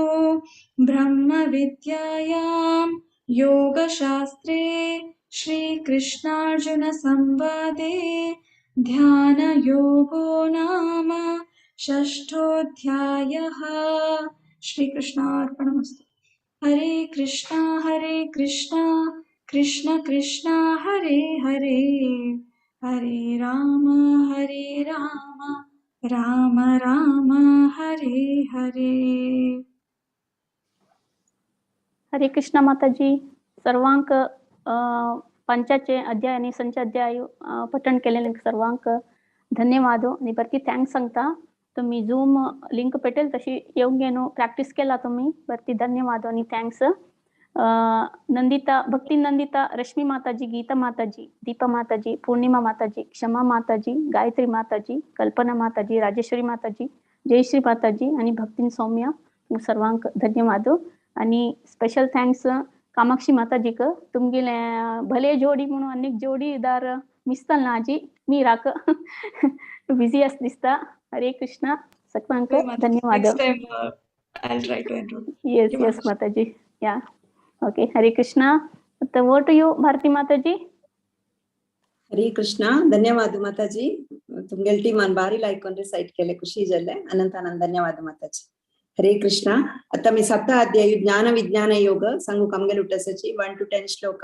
ब्रह्मविद्यायां योगशास्त्रे श्रीकृष्णार्जुनसंवादे ध्यानयोगो नाम षष्ठोऽध्यायः। श्रीकृष्णार्पणमस्तु। हरे कृष्णा कृष्ण कृष्ण हरे हरे हरे राम राम राम हरे हरे। हरे कृष्ण माताजी. सर्वांक पंचाचे अध्याय आणि संच अध्याय पठण केलेले सर्वांक धन्यवाद आणि बरती थँक्स सांगता. तुम्ही झूम लिंक पेटेल तशी योग्यनो प्रॅक्टिस केला तुम्ही बरती धन्यवाद आणि थँक्स. नंदिता भक्ती नंदिता रश्मी माताजी गीता माताजी दीपा माताजी पूर्णिमा माताजी क्षमा माताजी गायत्री माताजी कल्पना माताजी राजेश्वरी माताजी जयश्री माताजी आणि भक्तीन सौम्य सर्वांक धन्यवाद आणि स्पेशल थँक्स कामाक्षी माताजी क तुमगेले भले जोडी म्हणून अनेक जोडीदार मिसतल ना आजी मी राक बिझी अस दिसता. हरे कृष्णा सर्वांक धन्यवाद. येस माताजी या ओके. हरे कृष्णा. ओवर टू यू भारती माताजी. हरे कृष्णा ಧನ್ಯವಾದ ಮಾತಾಜಿ. तुमगे टीम बारी लायक ಕೊಂಡ್ರೆ ಸೈಟ್ केले ಖುಷಿ ಜಲ್ಲೆ ಅನಂತ ಧನ್ಯವಾದ ಮಾತಾಜಿ. हरे कृष्णा. आता मी 7 अध्याय ज्ञान विज्ञान योग संगु कमगेल उट्टसची 1 to 10 shloka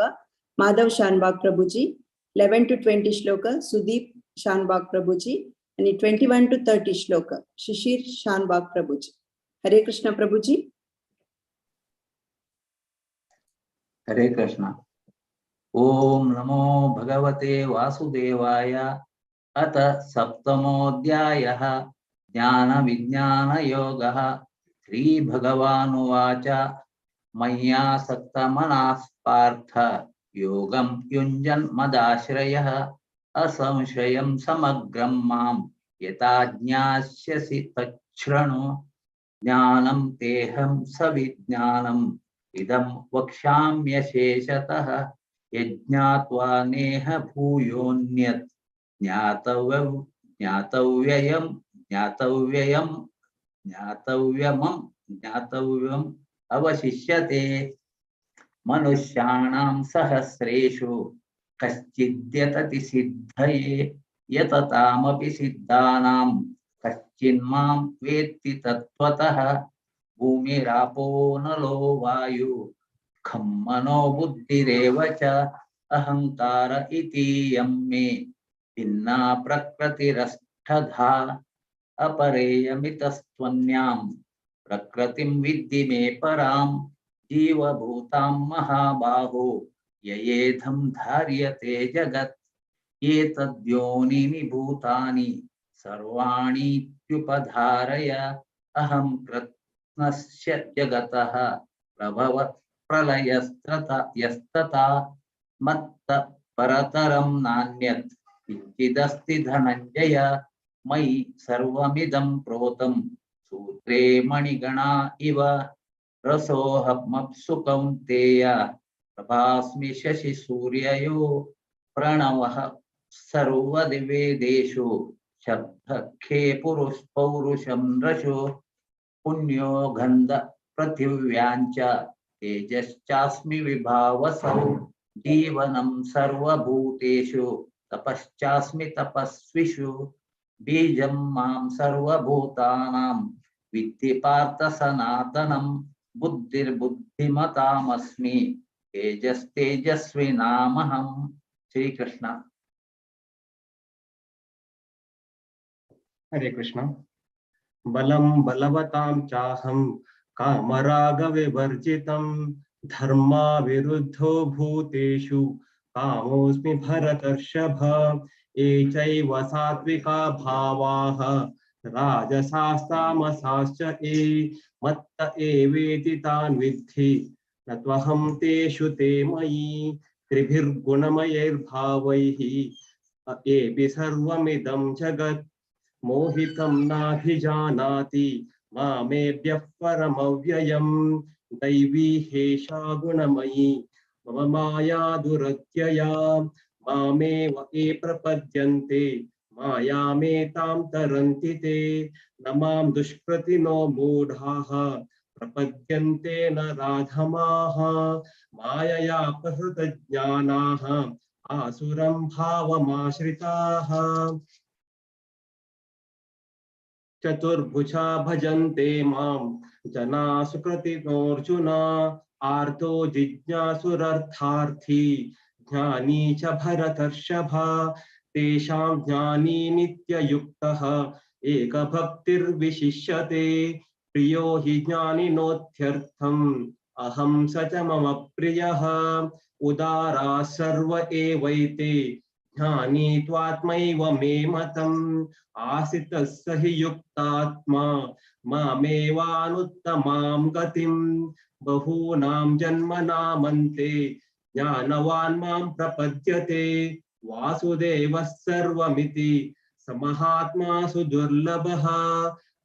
Madhava Shanbhag Prabhuji, 11 to 20 श्लोक सुदीप शानबाग प्रभुजी आणि 21 to 30 श्लोक शिशिर शानबाग प्रभुजी. हरे कृष्णा प्रभुजी. हरे कृष्ण. ओम नमो भगवते वासुदेवाय. अथ सप्तमोऽध्यायः ज्ञान विज्ञान योगः. श्री भगवानुवाच मय्यासक्तमनः पार्थ योगं युञ्जन् मदाश्रयः असंशयं समग्रं मां यथा ज्ञास्यसि तच्छृणु. ज्ञानं तेहं सविज्ञानम् इदं वक्ष्याम्यशेषतः यज्ञात्वा नेह भूयोऽन्यत् ज्ञातव्यम् अवशिष्यते. मनुष्याणां सहस्रेषु कश्चिद्यतति सिद्धये यततामपि सिद्धानां कश्चिन्मां वेत्ति तत्त्वतः. भूमिरापो नलो वायु खं मनो बुद्धिरेव च अहंकार इतीयं मे भिन्ना प्रकृतिरष्टधा. अपरेयमितस्त्वन्यां प्रकृतिं विद्धि मे परां जीवभूतां महाबाहो ययेधं धार्यते जगत्. एतद्योनीनि भूतानि सर्वाणीत्युपधारय अहं कृत्स्नस्य जगतः प्रभवत् प्रलयस्तथा यस्तथा मत्तः परतरं नान्यत् किञ्चिदस्ति धनञ्जय मयि सर्वमिदं प्रोतं सूत्रे मणिगणा इव रसोऽहमप्सु कौन्तेय प्रभास्मि शशिसूर्ययो प्रणवः सर्वदिवेदेषु शब्दखे पौरुषं रशो पुण्यो गन्ध पृथिव्याञ्च तेजश्चास्मि विभावसौ जीवनं सर्वभूतेषु तपश्चास्मि तपस्विषु बीजं मां सर्वभूतानां विद्धि पार्थ सनातनं बुद्धिर्बुद्धिमतामस्मि तेजस्तेजस्विनामहं। श्री कृष्ण। हरे कृष्ण। बलं बलवतां चाहं कामरागविवर्जितं धर्मा विरुद्धो भूतेषु कामोऽस्मि भरतर्षभ। ये चैव सात्विका भावाः राजसास्तामसाश्च ये मत्त एवेति तान् विद्धि न त्वहं तेषु ते मयि। त्रिभिर्गुणमयैर्भावैः एपि सर्वमिदं जगत् मोहितं नाभिजानाति मामेभ्यः परमव्ययम्। दैवी हेषा गुणमयी मम माया दुरत्यया मामेव ये प्रपद्यन्ते मायामेतां तरन्ति ते। न मां दुष्कृतिनो मूढाः प्रपद्यन्ते न राधमाः मायया प्रहृतज्ञानाः आसुरं भावमाश्रिताः। चतुर्भुजा भजन्ते मां जना सुकृतिनोऽर्जुन आर्तो जिज्ञासुरर्थार्थी ज्ञानी च भरतर्षभ। तेषां ज्ञानी नित्ययुक्तः एकभक्तिर्विशिष्यते प्रियो हि ज्ञानिनोत्यर्थम् अहं स च मम प्रियः। उदारा सर्व एवैते ज्ञानी त्वात्मैव मे मतम् आसितः स हि युक्तात्मा मामेवानुत्तमां गतिम्। बहूनां जन्मनामन्ते ज्ञानवान् मां प्रपद्यते वासुदेवः सर्वमिति स महात्मासु दुर्लभः।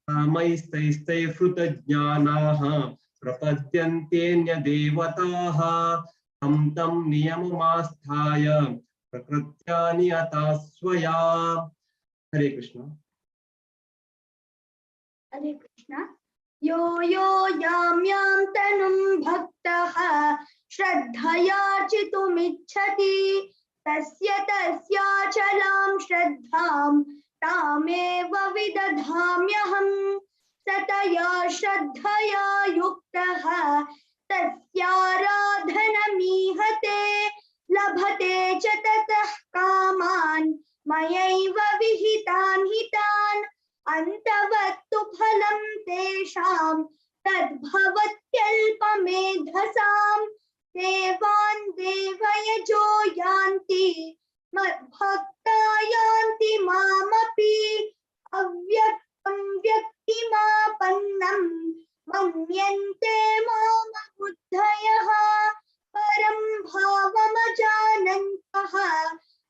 कामैस्तैस्तैर्हृतज्ञानाः प्रपद्यन्तेऽन्यदेवताः तं तं नियममास्थाय प्रकृत्या नियता स्वया। हरे कृष्ण। हरे कृष्ण। यो यो यां यां तनुं भक्तः श्रद्धयार्चितुमिच्छति तस्य तस्याचलां श्रद्धां तामेव विदधाम्यहम्। सतया श्रद्धया युक्तः तस्याराधनमीहते लभते च ततः कामान् मयैव विहितान् हितान्। अन्तवत्तु फलं तेषां तद्भवत्यल्पमेधसाम्। देवान् देवयजो यान्ति मद्भक्ता यान्ति मामपि। अव्यक्तं व्यक्तिमापन्नं मन्यन्ते माम बुद्धयः। परं भावमजानन्तः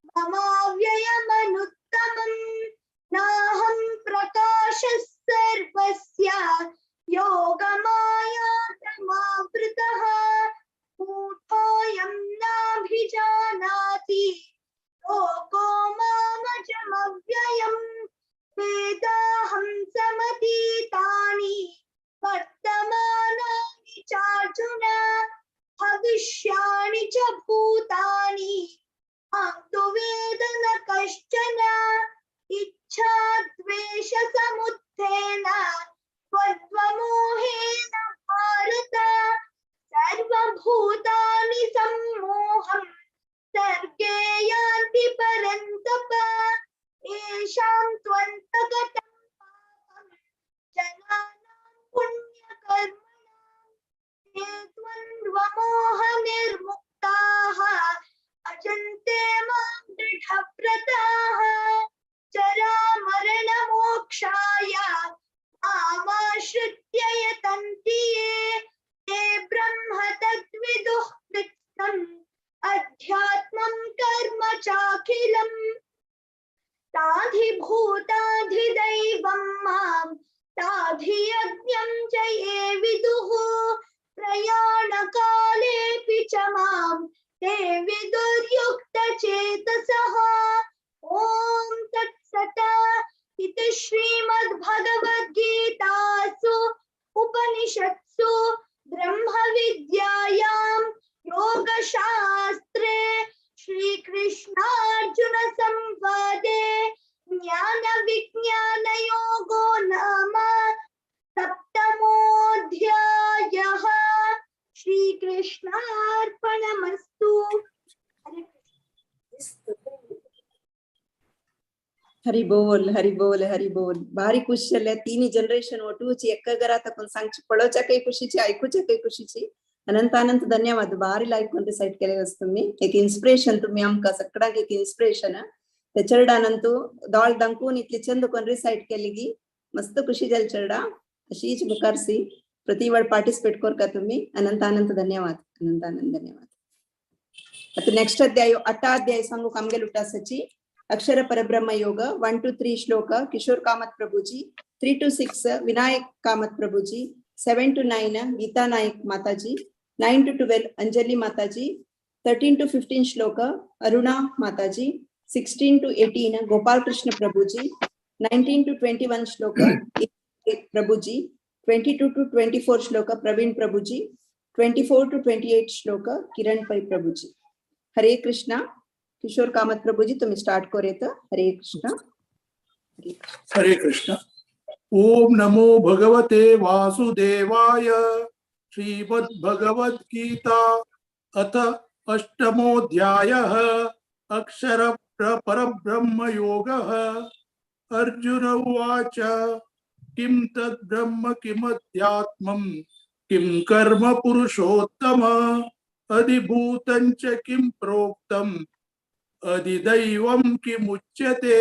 ममाव्ययमनुत्तमम्। नाहं प्रकाशः सर्वस्य योगमाया समावृतः। मूढोऽयं नाभिजानाति लोको मामजमव्ययम्। वेदाहं समतीतानि वर्तमानानि चार्जुन भविष्याणि च भूतानि मां तु वेद न कश्चन। इच्छा द्वेष समुत्थेन त्वद्वमोहेन भारत। सर्वभूतानि सम्मोहं सर्गे यान्ति परन्तप। येषां त्वन्तगतं पापं जनानां पुण्यकर्मणां ते द्वन्द्वमोहनिर्मुक्ताः भजन्ते मां दृढव्रताः। जरामरणमोक्षाय मामाश्रित्य यतन्ति ये ते ब्रह्म तद्विदुः कृत्स्नम् अध्यात्मं कर्म चाखिलम्। अधियज्ञं च ये विदुः प्रयाणकालेऽपि च मां ते विदुर्युक्तचेतसः। ॐ तत्सत् इति श्रीमद्भगवद्गीतासु उपनिषत्सु ब्रह्मविद्यायां योगशास्त्रे श्रीकृष्णार्जुन संवादे ज्ञानविज्ञानयोगो नाम सप्तमोऽध्यायः। श्रीकृष्णार्पणमस्तु। हरि बोल हरि बोल हरि बोल. भारी खुश जाल्या तिन्ही जनरेशन वटूची एका घरात आपण सांगची पळोवच्या काही खुशीची ऐकूच्या काही खुशीची अनंत अनंत धन्यवाद. भारी लाईक कोण डिसाइड केले तुम्ही एक इन्स्पिरेशन तुम्ही आमका सगळ्यांक एक इन्स्पिरेशन ते चरडानंतू दोळ दांकून इतली चंद कोण रिसाइड केली की मस्त खुशी जाली चरडा अशीच मुखारसी प्रति वेळ पार्टिसिपेट करता तुम्ही अनंत अनंत धन्यवाद अनंत अनंत धन्यवाद. आता नेक्स्ट अध्याय 8 अध्याय सांगू कामगे लुटासची अक्षर परब्रह्म योग 1 to 3 shloka Kishore Kamat Prabhuji 3 to 6 Vinayak Kamat Prabhuji 7 to 9 गीता नायक माताजी 9 to 12 अंजलि माताजी 13 to 15 श्लोक अरुणा माताजी 16 to 18 Gopal Krishna Prabhuji 19 to 21 shloka Prabhuji 22 to 24 shloka Praveen Prabhuji 24 to 28 श्लोक किरण पै प्रभुजी. हरे कृष्णा. किशोर कामत प्रभुजी तुम्ही स्टार्ट करेत. हरे कृष्णा. हरे कृष्णा. ओम नमो भगवते वासुदेवाय. श्रीमद्भगवद्गीता अथ अष्टमोऽध्यायः अक्षर परब्रह्म योगः. अर्जुन उवाच किं तद्ब्रह्म किमध्यात्मं किं कर्म पुरुषोत्तम अधिभूतं च किं प्रोक्तम् अधिदैवं किमुच्यते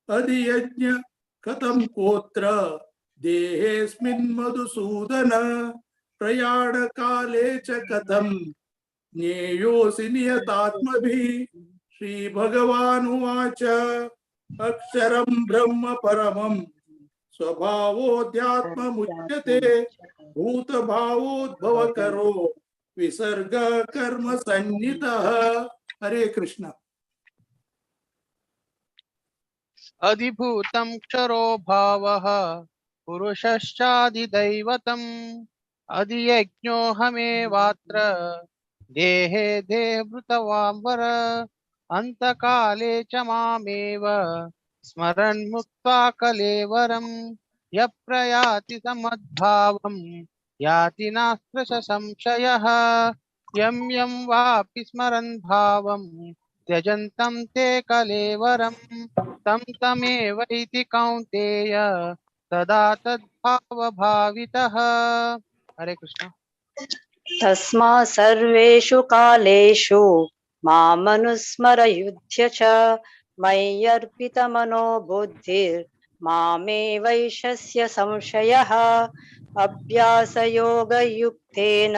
अधियज्ञ कथं कोत्र देहेऽस्मिन् मधुसूदन प्रयाणकाले च कथं ज्ञेयोऽसि नियतात्मभिः. श्रीभगवानुवाच अक्षरं ब्रह्म परमं स्वभावोऽध्यात्ममुच्यते भूतभावोद्भवकरो विसर्ग कर्म संनितः. हरे कृष्ण. अधिभूतं क्षरो भावः पुरुषश्चादिदैवतम् अधियज्ञोऽहमेवात्र देहे देहभृतवाम्बर अन्तकाले च मामेव स्मरन् मुक्त्वा कलेवरम् यः प्रयाति समद्भावम् याति नास्त्र च संशयः यं यं वापि स्मरन् भावम् त्यजन्तं ते कलेवरम् तं तमेव इति कौन्तेय तदा तद्भावभावितः. हरे कृष्ण. तस्मात् सर्वेषु कालेषु मामनुस्मरयुध्य च मय्यर्पितमनो बुद्धिर्मामे वैशस्य संशयः. अभ्यासयोगयुक्तेन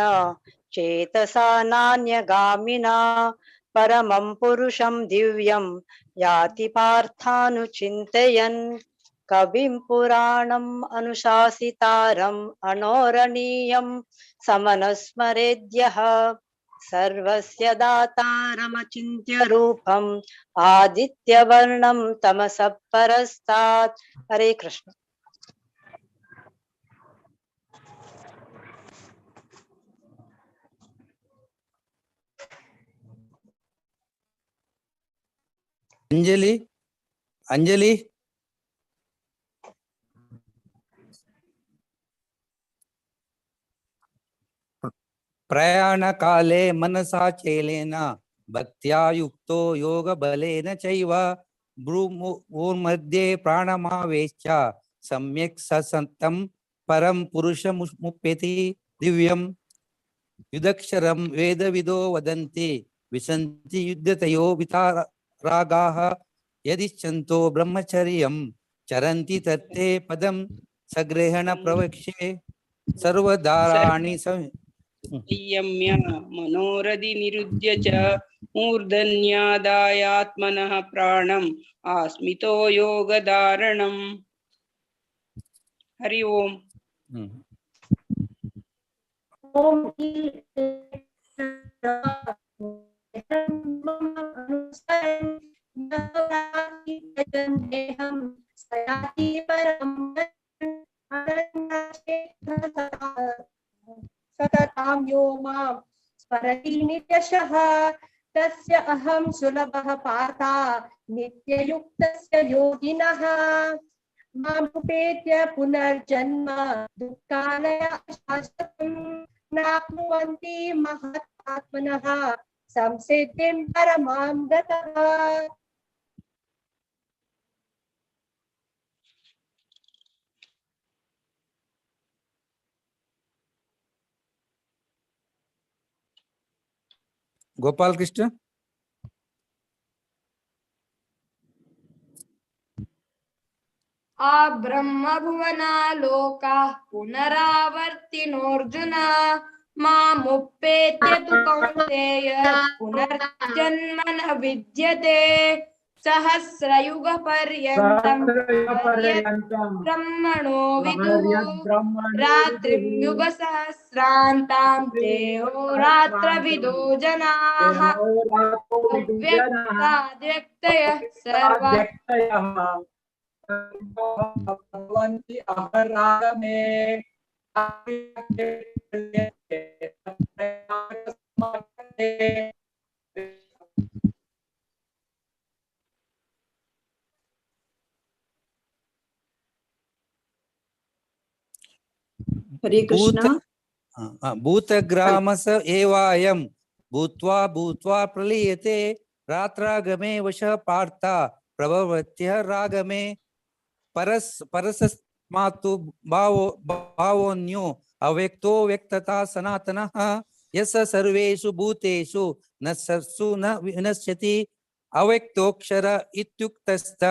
चेतसा नान्यगामिना परमं पुरुषं दिव्यं याति पार्थानुचिन्तयन्. कविं पुराणम् अनुशासितारम् अनोरणीयं समनुस्मरेद्यः सर्वस्य दातारमचिन्त्य रूपम् आदित्यवर्णं तमसः परस्तात्. हरे कृष्ण. अंजलि अंजलि प्रयाण काले मनसा चेलेन भक्त्या युक्तो योग बलेन चैव भ्रूमध्ये प्राणमावेश्य सम्यक् ससन्तं परम पुरुषमुप्यति दिव्यं युदक्षरं वेदविदो वदन्ति विसन्ति युद्धतयो वितारागाः यदिच्छन्तो ब्रह्मचर्यं चरन्ति तत्ते पदं सग्रहण प्रवक्ष्ये सर्वदाराणि संयम्य मनोरधि निरुद्य च मूर्धन्यादायात्मनः प्राणम् आस्मितो योगधारणम्. हरि ओम। सततां यो मां स्मरति नित्यशः तस्य अहं सुलभः पार्थ नित्ययुक्तस्य योगिनः मामुपेत्य पुनर्जन्म दुःखालय शाश्वतं नाप्नुवन्ति महात्मात्मनः संसिद्धिं परमां गतः। गोपाल कृष्ण। ब्रह्म भुवना लोकाः पुनरावर्तिनोऽर्जुन मामुपेत्य तु कौन्तेय पुनर्जन्म न विद्यते सहस्रयुगपर्यन्तं ब्रह्मणो विदुः रात्रिं युगसहस्रान्तां देहोरात्रविदो जनाः अव्यक्ताद्व्यक्तयः सर्वाः हरे कृष्ण। भूतग्रामस एवायं भूत्वा भूत्वा प्रलीयते रात्रागमे वशः पार्थ प्रभवत्यः रागमे परसस्मातु भावोऽन्यो अव्यक्तो व्यक्तता सनातनः यस सर्वेषु भूतेषु न सर्वसु न विनश्यति अव्यक्तोऽक्षर इत्युक्तस्त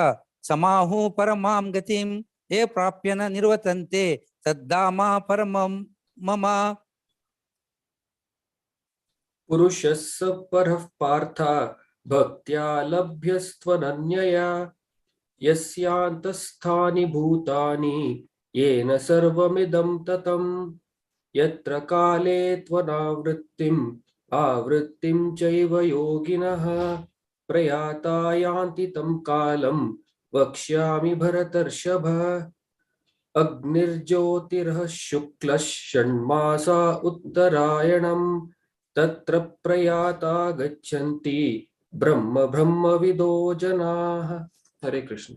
समाहु परमां गतिं ये प्राप्य न निर्वर्तन्ते तद्धामा परमं मम। पुरुषस्य परः पार्थ भक्त्या लभ्यस्त्वनन्यया यस्यान्तस्थानि भूतानि येन सर्वमिदं ततं यत्र काले त्वनावृत्तिम् आवृत्तिं चैव योगिनः प्रयाता यान्ति तं कालं वक्ष्यामि भरतर्षभ अग्निर्ज्योतिरः शुक्लः षण्मासा उत्तरायणं तत्र प्रयाता गच्छन्ति ब्रह्म ब्रह्मविदो जनाः। हरे कृष्ण।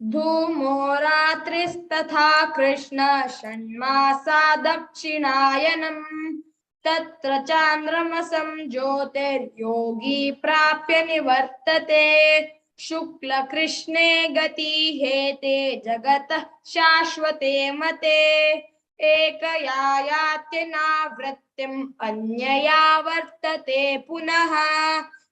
धूमो रात्रिस्तथा कृष्ण षण्मासा दक्षिणायनम् तत्र चान्द्रमसं ज्योतिर्योगी प्राप्य निवर्तते शुक्ल कृष्णे गति हेते जगतः शाश्वते मते एकया यात्यनावृत्तिम् अन्यया वर्तते पुनः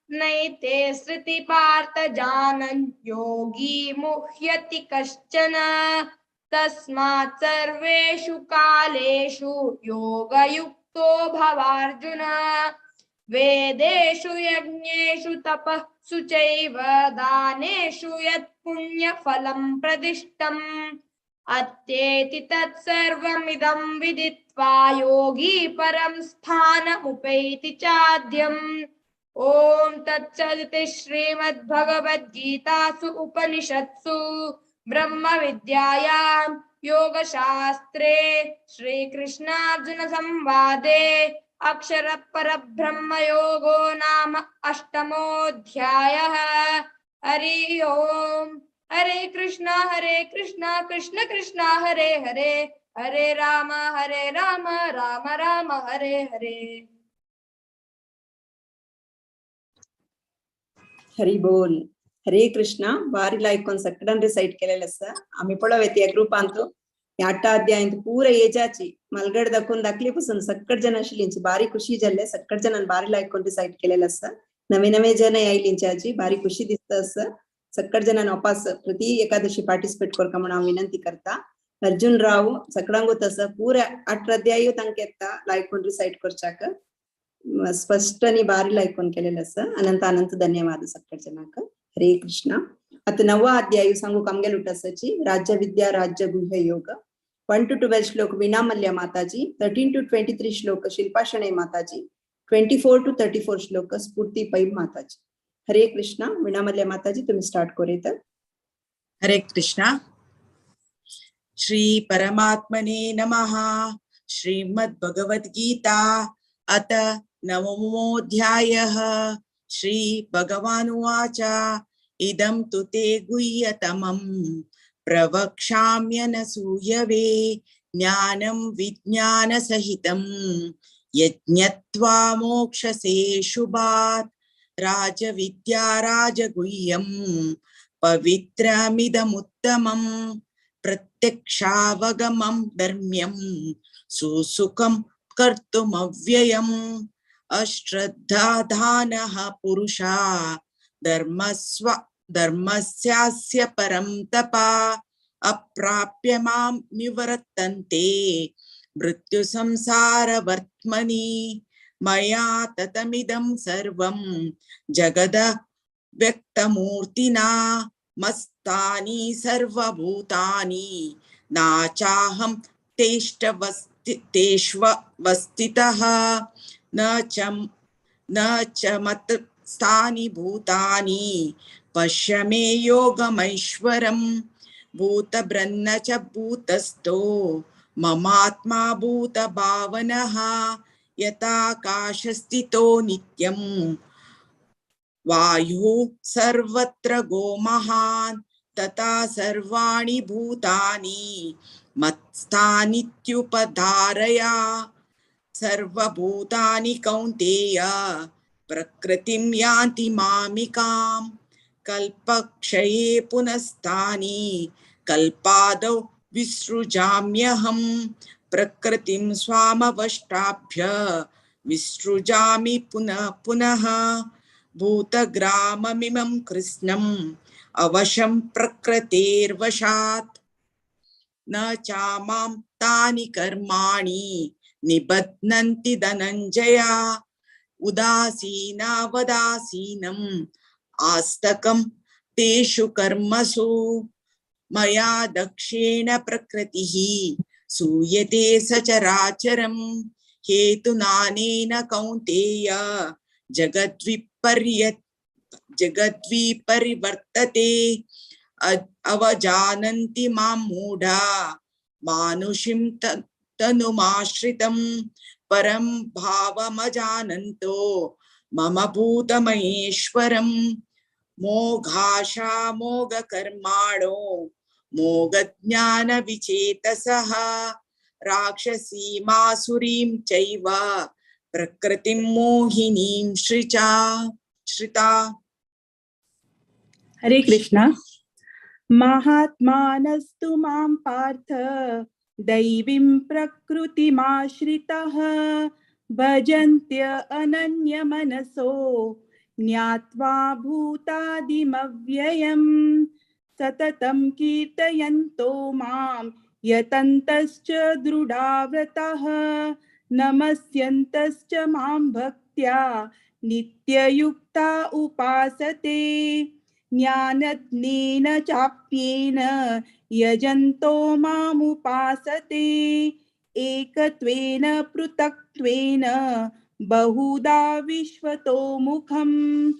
नैते श्रुति पार्थ जानन् योगी मुह्यति कश्चन तस्मात् सर्वेषु कालेषु योगयुक्तो भवार्जुन वेदेषु यज्ञेषु तपःसु चैव दानेषु यत् पुण्यफलं प्रदिष्टम् अत्येति तत्सर्वमिदं विदित्वा योगी परं स्थानमुपैति चाद्यम्। ओम तत्सदिति श्रीमद्भगवद्गीतासु उपनिषत्सु ब्रह्म विद्यायां योगशास्त्रे श्रीकृष्णार्जुन संवादे अक्षर परब्रह्म योगो नाम अष्टमोऽध्यायः। हरि ओम। हरे कृष्णा कृष्ण कृष्ण हरे हरे हरे राम राम राम हरे हरे। हरी बोल। हरे कृष्णा बारीला ऐकून सगळ्यांनी साईट केलेलं असतं आम्ही पळवते या ग्रुपांतू या 8 अध्यायांत पुरा एजाची मलगड दाखवून दाखलीपासून सगळ जन आशिल्लींची बारी खुशी जाल्ले सगळ जणांनी बारीला ऐकून साईट केलेलं असतं नवे नवे जन आयिल्लींची बारी खुशी दिसता असं सगळ जणांनी वापस प्रति एकादशी पार्टिसिपेट करका म्हणून विनंती करता अर्जुन राव सगळ्यांगू तसं पुरा 8 अध्याय तांके येता ऐकून रिसाइट करचाक स्पष्ट आणि बारीला ऐकून केलेलं असं अनंत अनंत धन्यवाद सगळ जनाक। हरे कृष्णा। अत 9వ अध्याय सांगू कमगे लुटसची राज्य विद्या राज्य गुह्य योग 1 to 12 श्लोक विनामल्य माताजी, 13 to 23 श्लोक शिल्पा शणै माताजी, 24 to 34 श्लोक स्फूर्ति पै माताजी. हरे कृष्णा. विनामल्य माताजी तुम्ही स्टार्ट करूया. हरे कृष्णा. श्री परमात्मने नमः. श्रीमद् भगवद गीता अत 9मोऽध्यायः. श्री भगवानुवाच इदं तु ते गुह्यतमं प्रवक्ष्याम्यनसूयवे ज्ञानं विज्ञानसहितं यज्ञत्वा मोक्षसे शुभात् राजविद्या राजगुह्यं पवित्रमिदमुत्तमं प्रत्यक्षावगमं धर्म्यं सुसुखं कर्तुमव्ययम् अश्रद्धाधानः पुरुषा धर्मस्यास्य परं तपा अप्राप्य मां निवर्तन्ते मृत्युसंसारवर्त्मनि मया ततमिदं सर्वं जगद व्यक्तमूर्तिना मस्तानि सर्वभूतानि नाचाहं तेष्वस्थितः न च मत्स्थानि भूतानि पश्य मे योगमैश्वरम् भूतभृन्न च भूतस्थो ममात्मा भूतभावनः यथाकाशस्थितो नित्यं वायुः सर्वत्र गोमहान् तथा सर्वाणि भूतानि मत्स्थानीत्युपधारया सर्वभूतानि कौन्तेय प्रकृतिं यान्ति मामिकां कल्पक्षये पुनस्तानि कल्पादौ विसृजाम्यहं प्रकृतिं स्वामवष्टाभ्य विसृजामि पुनः पुनः भूतग्राममिमं कृष्णम् अवशं प्रकृतेर्वशात् न चामां तानि कर्माणि निबध्नन्ति धनञ्जया उदासीनावदासीनम् आस्तकं तेषु कर्मसु मया दक्षेण प्रकृतिः सूयते सचराचरम् हेतुनानेन कौन्तेय जगद्विपरिवर्तते अवजानन्ति मां मूढा मानुषीं तनुमाश्रितं परं भावमजानन्तो मम भूतमहेश्वरं मोघाशा मोघकर्माणो मोघज्ञानविचेतसः राक्षसीमासुरीं चैव प्रकृतिं मोहिनीं श्रिता. हरे कृष्णा. महात्मानस्तु मां पार्थ दैवीं प्रकृतिमाश्रितः भजन्त्य अनन्यमनसो ज्ञात्वा भूतादिमव्ययम् सततं कीर्तयन्तो मां यतन्तश्च दृढाव्रतः नमस्यन्तश्च मां भक्त्या नित्ययुक्ता उपासते ज्ञानज्ञेन चाप्येन यजन्तो मामुपासते एकत्वेन पृथक्त्वेन बहुधा विश्वतो मुखम्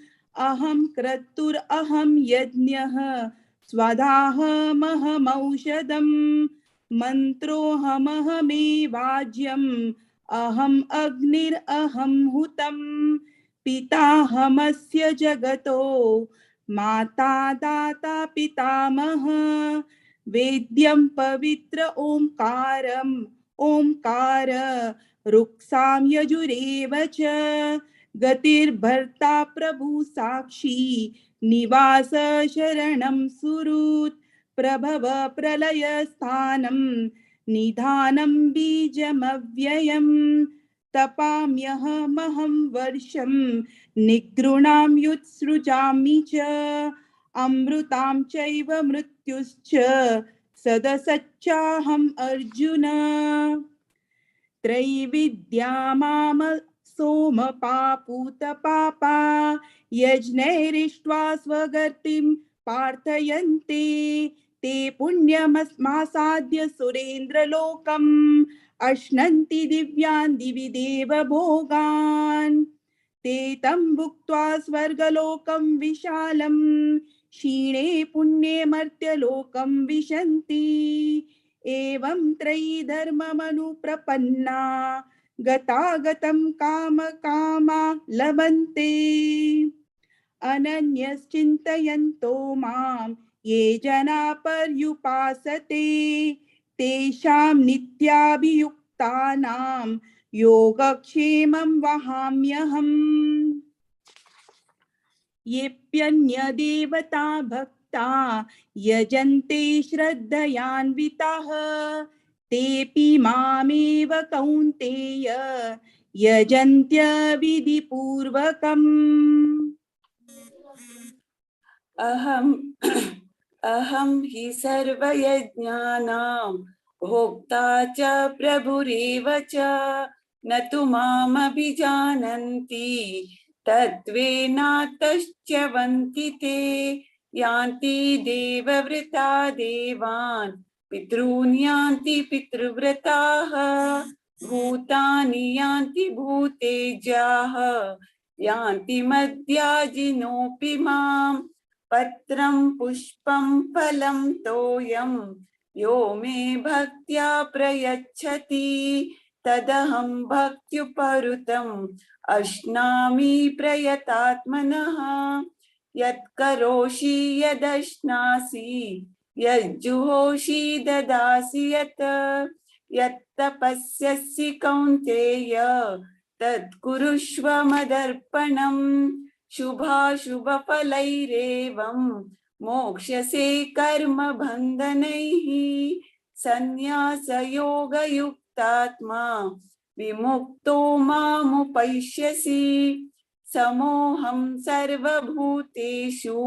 अहं क्रतुरहं यज्ञः स्वधाहमहमौषधम् मन्त्रोऽहमहमेवाज्यम् अहम् अग्निरहं हुतम् पिताहमस्य जगतो माता दाता पितामह वेद्यं पवित्र ओंकार रुक्सां यजुरेव च गतिर्भर्ता प्रभु साक्षी निवास शरणं सुहृत् प्रभव प्रलय स्थानं निधानं बीजमव्ययम् तपाम्यहमहं वर्षं निगृणां युत्सृजामि च अमृतां चैव मृत्युश्च सदसच्चाहम् अर्जुन त्रैविद्या माम सोमपापूतपापा यज्ञैरिष्ट्वा स्वगतिं पार्थयन्ते ते पुण्यमासाद्य सुरेन्द्रलोकम् अश्नन्ति दिव्यान् दिवि देव भोगान् ते तं भुक्त्वा स्वर्गलोकं विशालं क्षीणे पुण्ये मर्त्यलोकं विशन्ति एवं त्रयी धर्ममनुप्रपन्ना गतागतं काम कामा लभन्ते अनन्यश्चिन्तयन्तो मां ये जना पर्युपासते तेषां नित्याभियुक्तानां योगक्षेमं वहाम्यहम् येऽप्यन्यदेवता भक्ता यजन्ते श्रद्धयान्विताः तेऽपि मामेव कौन्तेय यजन्त्यविधिपूर्वकम् अहं हि सर्वयज्ञानां भोक्ता च प्रभुरेव च न तु मामभिजानन्ति तत्त्वेनातश्च्यवन्ति ते यान्ति देवव्रता देवान् पितॄन् यान्ति पितृव्रताः भूतानि यान्ति भूतेजाः यान्ति मद्याजिनोऽपि माम् पत्रं पुष्पं फलं तोयं यो मे भक्त्या प्रयच्छति तदहं भक्त्युपहृतम् अश्नामि प्रयतात्मनः यत्करोषि यदश्नासि यज्जुहोषि ददासि यत्तपस्यसि कौन्तेय तत्कुरुष्व मदर्पणम् शुभाशुभफलैरेवं मोक्ष्यसे कर्मबन्धनैः संन्यासयोगयुक्तात्मा विमुक्तो मामुपैष्यसि समोऽहं सर्वभूतेषु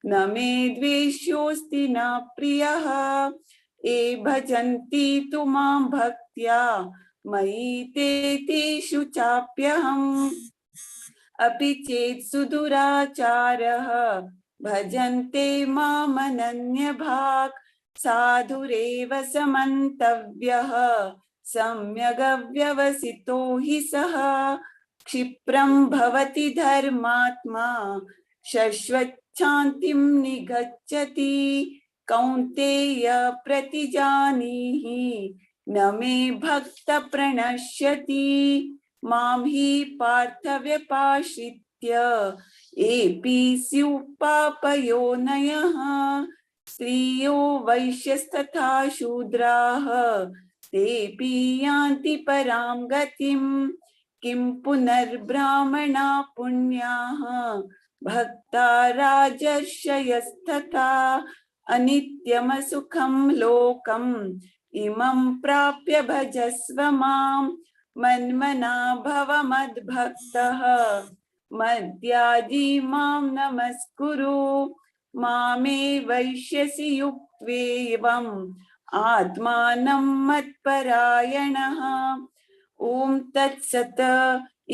न मे द्वेष्योऽस्ति न प्रियः ये भजन्ति तु मां भक्त्या मयि ते तेषु चाप्यहम् अपि चेत् सुदुराचारः भजन्ते मामनन्यभाक् साधुरेव समन्तव्यः सम्यगव्यवसितो हि सः क्षिप्रं भवति धर्मात्मा शश्वच्छान्तिं निगच्छति कौन्तेय प्रतिजानीहि न मे भक्त प्रणश्यति मां हि पार्थव्यपाश्रित्य एपि स्युपापयोनयः स्त्रियो वैश्यस्तथा शूद्राः तेऽपि यान्ति परां गतिं किं पुनर्ब्राह्मणा पुण्याः भक्ता राजर्षयस्तथा अनित्यमसुखं लोकम् इमं प्राप्य भजस्व मां मन्मना भव मद्भक्तः मद्याजी मां नमस्कुरु मामे वैश्यसि युक्त्वेवम् आत्मानं मत्परायणः ॐ तत्सत्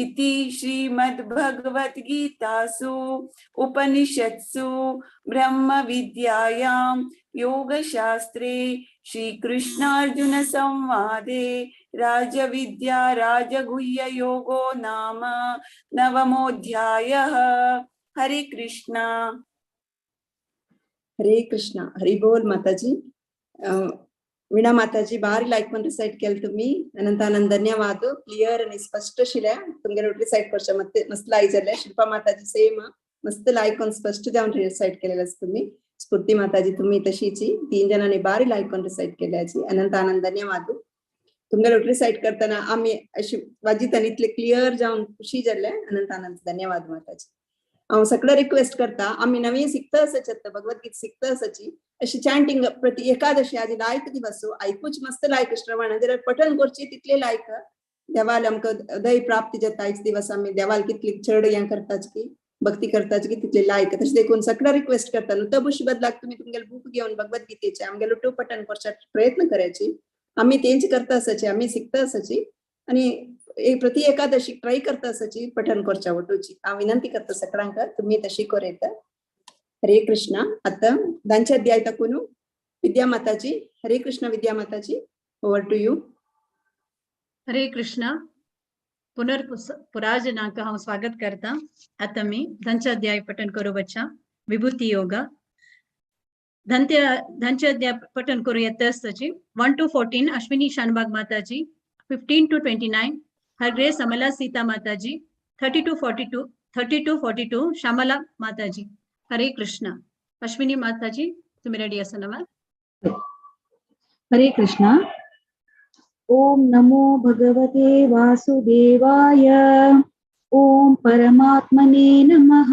इति श्रीमद्भगवद्गीतासु उपनिषत्सु ब्रह्मविद्यायां योगशास्त्रे श्रीकृष्णार्जुन संवादे राजविद्या राजगुह्य योगो नाम नवमोऽध्यायः। हरे कृष्णा हरि बोल माताजी। वीणा माताजी बारी लायक पण रिसाइट केलं तुम्ही अनंतानंद धन्यवाद क्लियर आणि स्पष्ट शिल्या तुमगे रिसाइट करशा मस्त लाई झाले शिल्पा माताजी सेम मस्त लायक स्पष्ट जाऊन रिसाइट केलेलं तुम्ही स्फूर्ती माताजी तुम्ही तशीची 3 जणांनी बारी लायक रिसाइट केल्याची अनंतानंद धन्यवाद तुमगे रिसाइट करताना आम्ही अशी वाजितान इतले क्लियर जाऊन खुशी झाले अनंतानंद धन्यवाद माताजी। हांव सगळं रिक्वेस्ट करता आम्ही नवी शिकता असत भगवद्गीता शिकता असची अशी चॅन्टिंग प्रति एकादशी आज लायक दिवस ऐकूच मस्त लायक श्रवण जर पठन करची तितले लायक देवाल आमकां दय प्राप्ती जाता आयज दिवस आम्ही देवाल कितली चड हें करताच की भक्ती करताच की तितले लायक तशें देखून सगळं रिक्वेस्ट करता नुतबुशी बदलाक तुम्ही तुमगेले बुक घेवन भगवद्गीतेचे आमगेलो टू पठन करचा प्रयत्न करायची आम्ही तेंच करता असची आम्ही शिकता असची आणि प्रति एकादशी ट्राय करता असची पठन करच्या वटूची हांव विनंती करता सगळ्यांक तुम्ही तशी करेत। हरे कृष्ण अत ದಂಚಾಧ್ಯಾಯ ತಕುನು ವಿದ್ಯಾ ಮಾತಾಜಿ हरे कृष्ण विद्या माताजी ओवर टू यू हरे कृष्ण पुराजनांक हांव स्वागत करता आता मी ದಂಚಾಧ್ಯಾಯ पठन करू बच्चा विभूती योग ದಂಚಾಧ್ಯಾಯ पठन करू यथास्थची 1 to 14 अश्विनी शानबाग माताजी 15 to 29 हरग्रेस अमला सीता माताजी 30 to 42 श्यामला माताजी हरे कृष्ण अश्विनी माताजी तुम्ही रेडी असा नवा हरे कृष्ण ओम नमो भगवते वासुदेवाय ओम परमात्मने नमः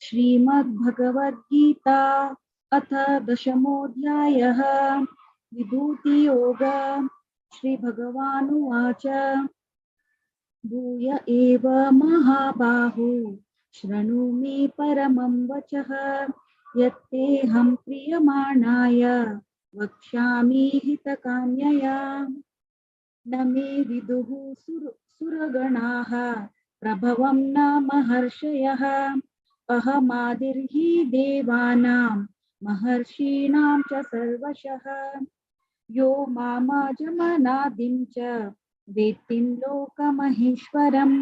श्रीमद्भगवद्गीता अथ दशमोऽध्यायः विभूति योग श्री भगवानुवाच भूय एव महाबाहु शृणु मे परमं वचः यत्तेऽहं प्रीयमाणाय वक्ष्यामि हितकाम्यया न मे विदुः सुरगणाः प्रभवं न महर्षयः अहमादिर्हि देवानां महर्षीणां च सर्वशः यो मामजमनादिं च वेत्तिं लोकमहेश्वरम्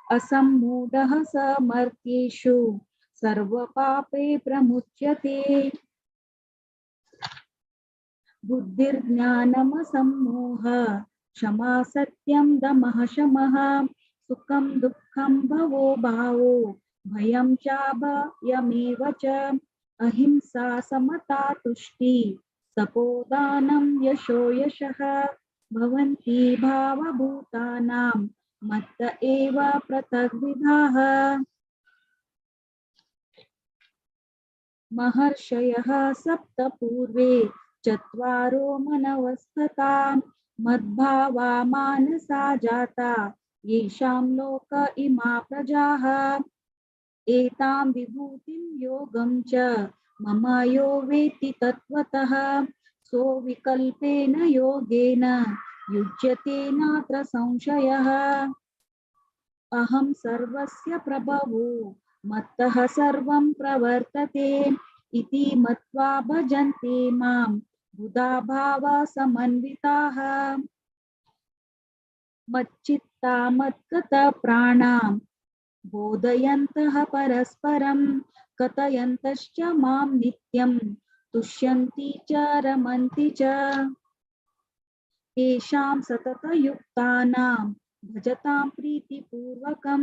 असम्मूढः स मर्त्येषु सर्वपापे प्रमुच्यते बुद्धिर्ज्ञानमसम्मोह क्षमा सत्यं दमः शमः सुखं दुःखं भवो भावो भयं चाभयमेव च अहिंसा समता तुष्टि सपोदानं यशो यशः भवन्ति भावभूतानां मत्त एव पृथग्विधाः महर्षयः सप्त पूर्वे चत्वारो मनवस्तथा मद्भावा मानसा जाता येषां लोक इमा प्रजाः एतां विभूतिं योगं च मम यो वेत्ति तत्त्वतः सो विकल्पेन योगेन युज्यते नात्र संशयः अहं सर्वस्य प्रभवो मत्तः सर्वं प्रवर्तते इति मत्वा भजन्ते मां बुधा भावा समन्विताः मच्चित्ता मद्गत प्राणां बोधयन्तः परस्परं कथयन्तश्च मां नित्यं तुष्यन्ति च रमन्ति च तेषां सततयुक्तानां भजतां प्रीतिपूर्वकं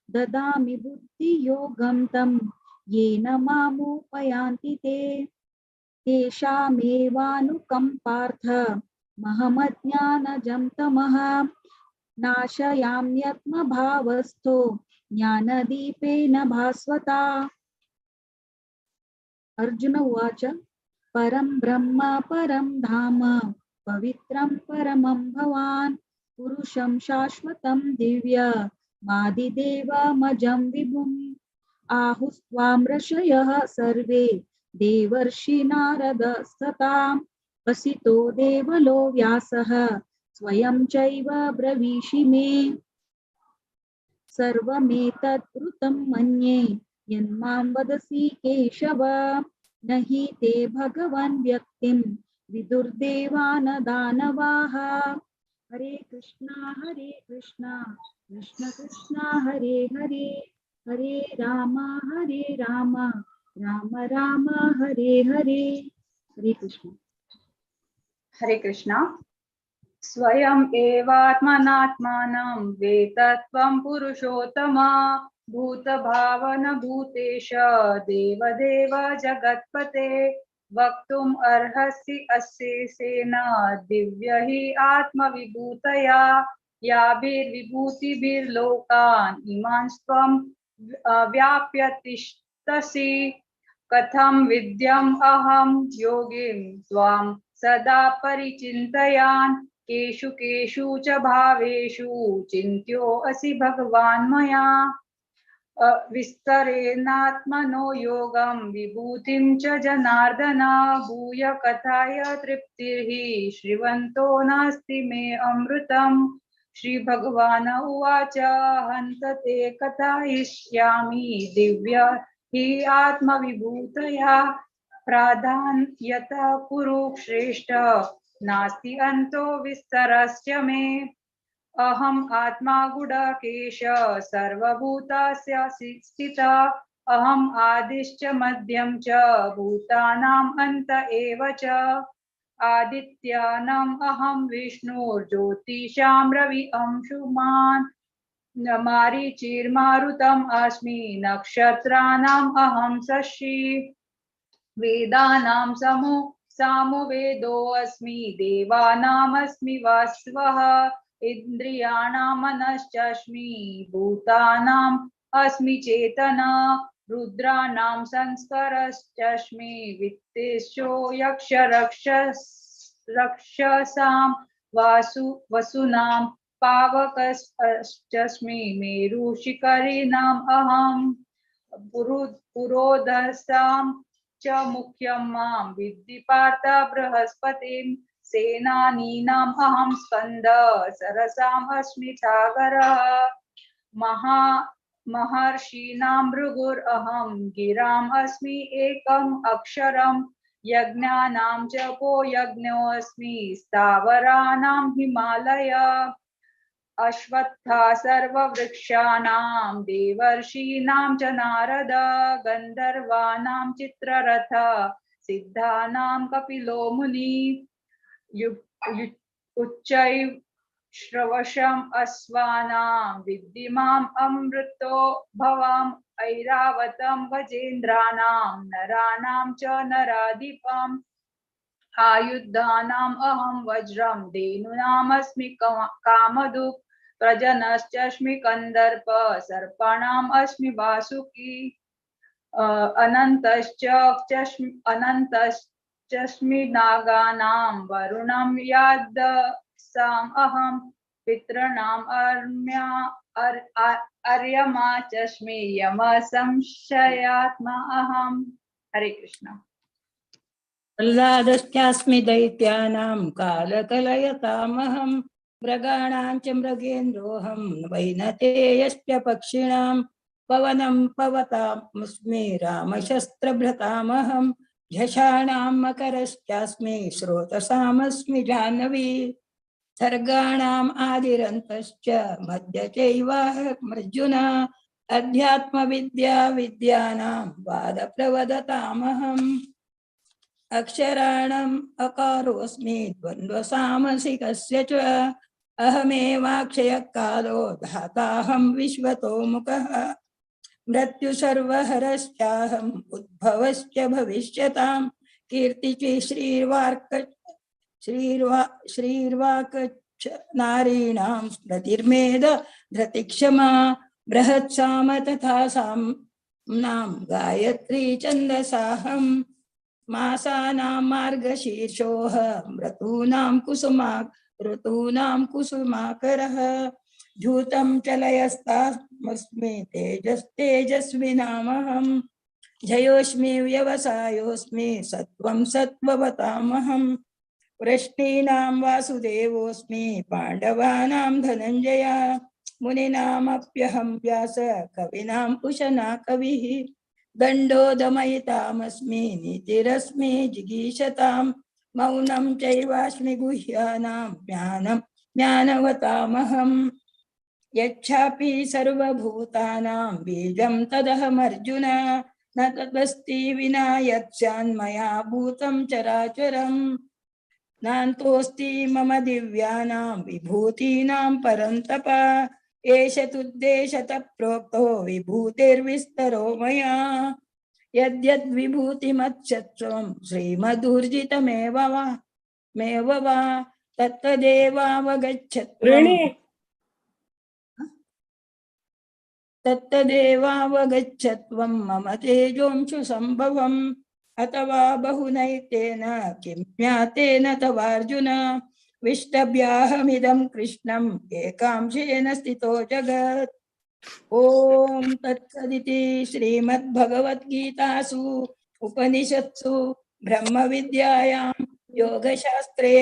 ददामि बुद्धियोगं तं येन मामुपयान्ति ते तेषामेवानुकम्पार्थ महमज्ञानजं तमः नाशयाम्यत्मभावस्थो ज्ञानदीपेन भास्वता अर्जुन उवाच परं ब्रह्म परं धाम पवित्रं परमं भवान् पुरुषं शाश्वतं दिव्यमादिदेवमजं विभुम् आहुस्त्वां ऋषयः सर्वे देवर्षि नारदस्तथां वसितो देवलो व्यासः स्वयं चैव ब्रवीषि मे सर्वमेतत् कृतं मन्ये यन्मां वदसि केशव न हि ते भगवन् व्यक्तिं विदुर्देवान् दानवाः हरे कृष्णा कृष्ण कृष्ण हरे हरे हरे राम राम राम हरे हरे हरे कृष्ण हरे कृष्णा स्वयं एवात्मनात्मानं वेत्त्वं पुरुषोत्तमा भूतभावन भूतेश देवदेव जगत्पते वक्तुम् अर्हसि अस्येन दिव्य हि आत्मविभूतया याभिर्विभूतिभिर्लोकान् इमांस्त्वं व्याप्य तिष्ठसि कथं विद्यम् अहं योगिं त्वां सदा परिचिन्तयान् केषु केषु च भावेषु चिन्त्यो असि भगवान् मया विस्तरेणात्मनो योगं विभूतिं च जनार्दन भूय कथाय तृप्तिर्हि श्रीवन्तो नास्ति मे अमृतम् श्रीभगवान् उवाच हन्त ते कथयिष्यामि दिव्य हि आत्मविभूतया प्राधान्यतः कुरु श्रेष्ठ नास्ति अन्तो विस्तरस्य मे अहम् आत्मा गुडकेश सर्वभूतस्य स्थिता अहम् आदिश्च मध्यं च भूतानाम् अन्त एव च आदित्यानाम् अहं विष्णुर्ज्योतिषां रवि अंशुमान् मारीचिर्मारुतम् अस्मि नक्षत्राणाम् अहं शशी वेदानां सामवेदोऽस्मि देवानामस्मि वासवः इन्द्रियाणां मनश्चास्मि भूतानाम् अस्मि चेतना रुद्राणां संस्कारश्चास्मि वित्तेषो यक्ष रक्षसां वसूनां पावकश्चास्मि मेरुशिखरीणाम् अहं पुरोधसां च मुख्यं मां विद्धि पार्थ बृहस्पतिं सेनानीनाम् अहं स्कन्द सरसाम् अस्मि सागरः महर्षीणां भृगुरहं गिराम् अस्मि एकम् अक्षरं यज्ञानां च को यज्ञोऽस्मि स्थावराणां हिमालय अश्वत्था सर्ववृक्षाणां देवर्षीणां च नारद गन्धर्वाणां चित्ररथ सिद्धानां कपिलो मुनि उच्चैः श्रवशम् अश्वानां विद्धिमाम् अमृतो भवाम् ऐरावतं गजेन्द्राणां नराणां च नराधिपम् आयुधानाम् अहं वज्रं धेनूनामस्मि कामधुक् प्रजनश्चास्मि कन्दर्प सर्पाणाम् अस्मि वासुकी अनन्तश्चास्मि नागानां वरुणं यादसाम् अहं पितॄणाम् अर्यमा चास्मि यम संशयात्मा अहं। हरे कृष्ण। प्रह्लादश्चास्मि दैत्यानां कालकलयतामहं मृगाणां च मृगेन्द्रोऽहं वैनतेयश्च पक्षिणां पवनं पवतामस्मि रामशस्त्रभृतामहं झषाणां मकरश्चास्मि स्रोतसामस्मि जाह्नवी सर्गाणाम् आदिरन्तश्च मध्य चैवाहमर्जुन अध्यात्मविद्या विद्यानां वादप्रवदतामहम् अक्षराणाम् अकारोऽस्मि द्वन्द्वसामसिकस्य च अहमेवाक्षयः कालो धाताहं विश्वतोमुखः मृत्यु सर्वहरश्चाहम् उद्भवश्च भविष्यतां कीर्तिचि श्रीर्वाक् नारीणां स्मृतिर्मेध धृतिक्षमा बृहत्साम तथा साम्नां गायत्री छन्दसाहम् मासानां मार्गशीर्षोः ऋतूनां कुसुमाकरः झूतं चलयस्तामस्मि तेजस्विनामहं जयोऽस्मि व्यवसायोऽस्मि सत्त्वं सत्त्ववतामहं वृष्णीनां वासुदेवोऽस्मि पाण्डवानां धनञ्जय मुनीनामप्यहं व्यास कवीनां उशना कविः दण्डो दमयितामस्मि नीतिरस्मि जिगीषतां मौनं चैवास्मि गुह्यानां ज्ञानवतामहम् यच्छापि सर्वभूतानां बीजं तदहमर्जुन न तदस्ति विना यत्स्यान्मया भूतं चराचरम् नान्तोऽस्ति मम दिव्यानां विभूतीनां परन्तप एष तुद्देशतः प्रोक्तो विभूतिर्विस्तरो मया यद्यद्विभूतिमत्सत्त्वं श्रीमदूर्जितमेव वा तत्तदेवावगच्छत्वं मम तेजोंशु संभवम् अथवा बहुनैतेन किं ज्ञातेन तवार्जुन विष्टभ्याहमिदं कृष्णम् एकांशेन स्थितो जगत्। ओम तत्सदिति श्रीमद्भगवद्गीतासु उपनिषत्सु ब्रह्मविद्यायां योगशास्त्रे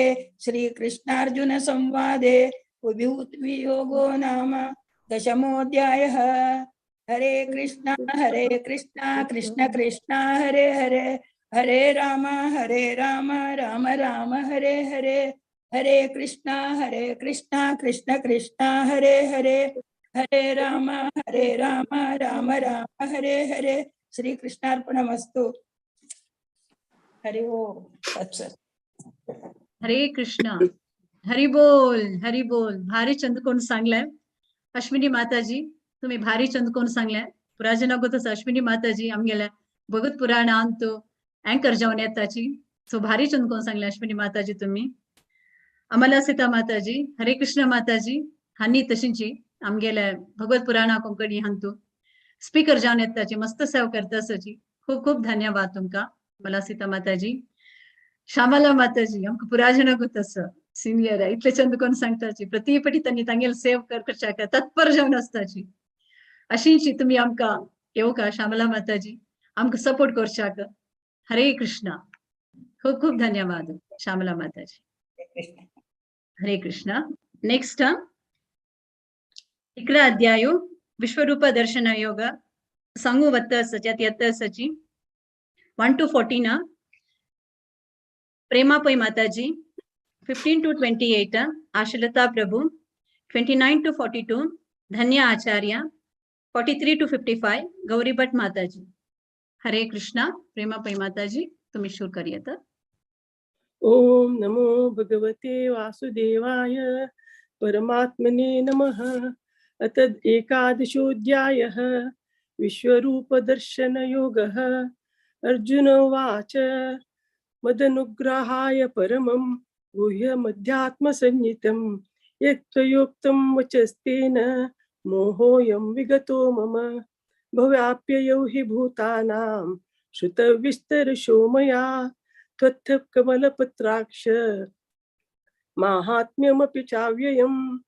श्रीकृष्णार्जुन संवादे विभूतियोगो नाम 10मोऽध्यायः। हरे कृष्णा कृष्ण कृष्ण हरे हरे, हरे राम राम राम हरे हरे, हरे कृष्णा कृष्ण कृष्ण हरे हरे, हरे राम राम राम हरे हरे. श्री कृष्णार्पणमस्तु. हरि ओम तत्सत. हरे कृष्णा. हरी बोल. भारी छंद कोण सांगलाय? अश्विनी माताजी, तुम्ही भारी छंद कोण सांगलाय? पुराजनागोतच अश्विनी माताजी आमगेल्या भगत पुराण आणतो अँकर जाऊन येताची. सो भारी छंद कोण सांगलाय अश्विनी माताजी तुम्ही? अमला सीता माताजी, हरे कृष्ण माताजी, हानी तशींची आमगेल्या भगवत पुराणा कोंकणी हांतू स्पीकर जाऊन येताची मस्त सेव करताची. खूप खूप धन्यवाद तुमका मला सीता माताजी. श्यामला माताजी आमकां पुराजना गुतस सिनियर आहे इतले चंद कोण सांगताची प्रतिपटी त्यांनी तांगेल सेव करच्या तत्पर जाऊन असताची. अशींची तुम्ही आमकां येऊ का श्यामला माताजी आमकां सपोर्ट करशाक. हरे कृष्णा. खूप खूप धन्यवाद श्यामला माताजी. हरे कृष्णा. नेक्स्ट इकडे अध्याय विश्वरूप दर्शन योग संगु सची 1 to 14 प्रेमा पै माताजी 15 to 28 आशलता प्रभु 29 to 42 धन्य आचार्य 43 to 55 गौरी भट माताजी. हरे कृष्णा. प्रेमा पै माताजी तुम्ही शुरू करियत. ओम नमो भगवते वासुदेवाय परमात्मने नमः. अथ एकादशोऽध्यायः विश्वरूप दर्शन योगः. अर्जुन उवाच मदनुग्रहाय परमं गुह्यमध्यात्मसंज्ञितं यत्त्वयोक्तं वचस्तेन मोहोऽयं विगतो मम. भवाप्ययौ हि भूतानां श्रुतविस्तरशो मया त्वत्थ कमलपत्राक्ष माहात्म्यमपि चाव्ययम्.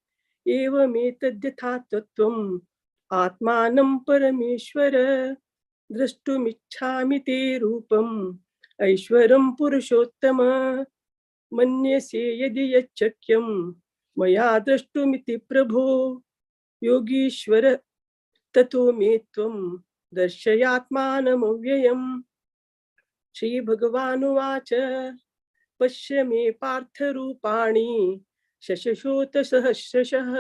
एवमेतद्यथा तत्त्वम् आत्मानं परमेश्वर द्रष्टुमिच्छामि ते रूपम् ऐश्वरं पुरुषोत्तम. मन्यसे यदि यच्चक्यं मया द्रष्टुमिति प्रभो योगीश्वर ततो मे त्वं दर्शयात्मानमव्ययम्. श्रीभगवानुवाच पश्य मे पार्थरूपाणि शशशोतसहस्रशः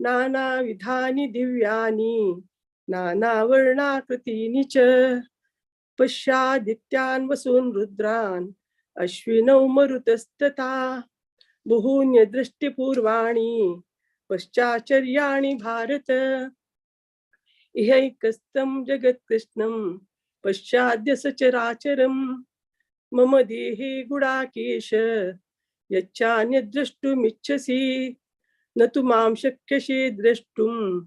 नानाविधानि दिव्यानि नानावर्णाकृतीनि च. पश्यादित्यान् वसून् रुद्रान् अश्विनौ मरुतस्तथा बहून्यदृष्टिपूर्वाणि पश्चाचर्याणि भारत. इहैकस्तं जगत्कृष्णं पश्चाद्य सचराचरं मम देहे गुडाकेश यच्चान्यद्द्रष्टुमिच्छसि न तु मां शक्यसे द्रष्टुम्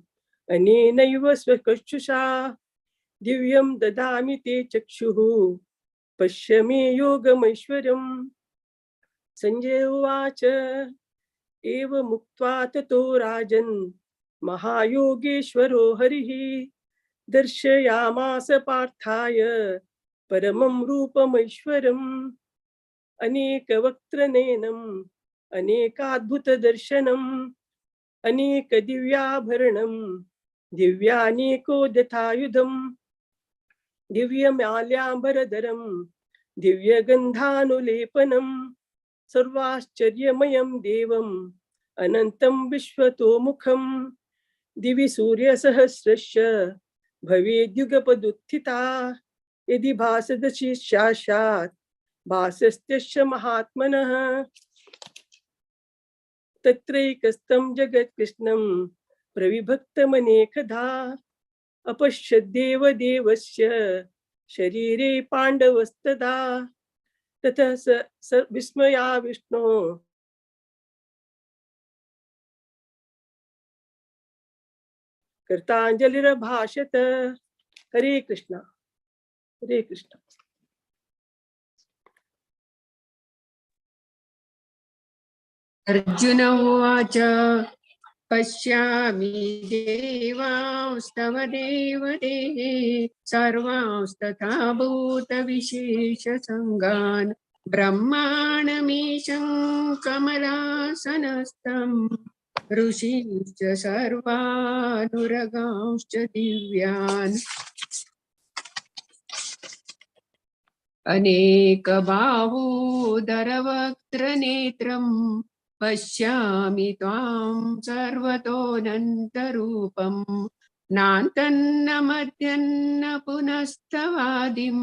अनेनैव स्वचक्षुषा. दिव्यं ददामि ते चक्षुः पश्य मे योगमैश्वरम्. संजय उवाच एवमुक्त्वा ततो राजन् महायोगेश्वरो हरिः दर्शयामास पार्थाय परमं रूपमैश्वरम्. अनेकवक्त्रनयनम् अनेकाद्भुतदर्शनम् अनेकदिव्याभरणम् दिव्यानेकोद्यतायुधम् दिव्यमाल्याम्बरधरम् दिव्यगन्धानुलेपनम् सर्वाश्चर्यमयं देवम् अनन्तं विश्वतोमुखम्. दिवि सूर्यसहस्रस्य भवेद्युगपदुत्थिता यदि भासदशि साक्षात् भासस्त्यस्य महात्मनः. तत्रैकस्तं जगत्कृष्णं प्रविभक्तमनेकधा अपश्यद्देवदेवस्य शरीरे पाण्डवस्तदा. ततः स विस्मया विष्णो कृताञ्जलिरभाषत. हरे कृष्ण. हरे कृष्ण. अर्जुन उवाच पश्यामि देवांस्तव देवदेहे सर्वांस्तथा भूतविशेषसङ्गान् ब्रह्माणमीशं कमलासनस्थम् ऋषींश्च सर्वानुरगांश्च दिव्यान् अनेकबाहूदरवक्त्रनेत्रम् पश्यामि त्वां सर्वतोऽनन्तरूपम् नान्तन्न मध्यन्न पुनस्तवादिं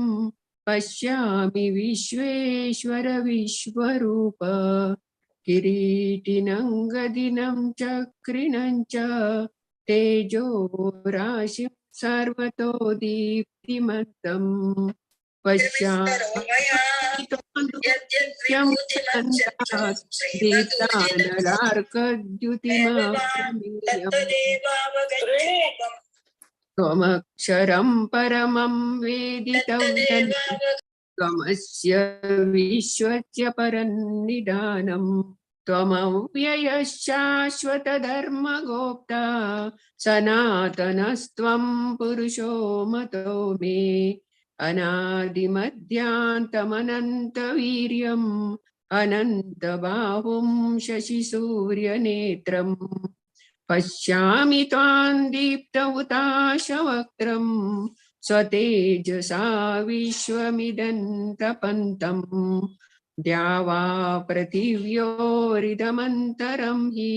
पश्यामि विश्वेश्वर विश्वरूप किरीटिनं गदिनं चक्रिणं च तेजो राशिं सर्वतो दीप्तिमन्तम् पश्यामि त्वां दीप्तानलार्कद्युतिमप्रमेयम् त्वमक्षरं परमं वेदितव्यं त्वमस्य विश्वस्य परन्निधानम् त्वमव्ययः शाश्वतधर्मगोप्ता सनातनस्त्वं पुरुषो मतो मे अनादिमध्यान्तमनन्तवीर्यम् अनन्तबाहुं शशिसूर्यनेत्रम् पश्यामि त्वां दीप्तहुताशवक्त्रम् स्वतेजसा विश्वमिदन्तपन्तम् द्यावा पृथिव्योरिदमन्तरं हि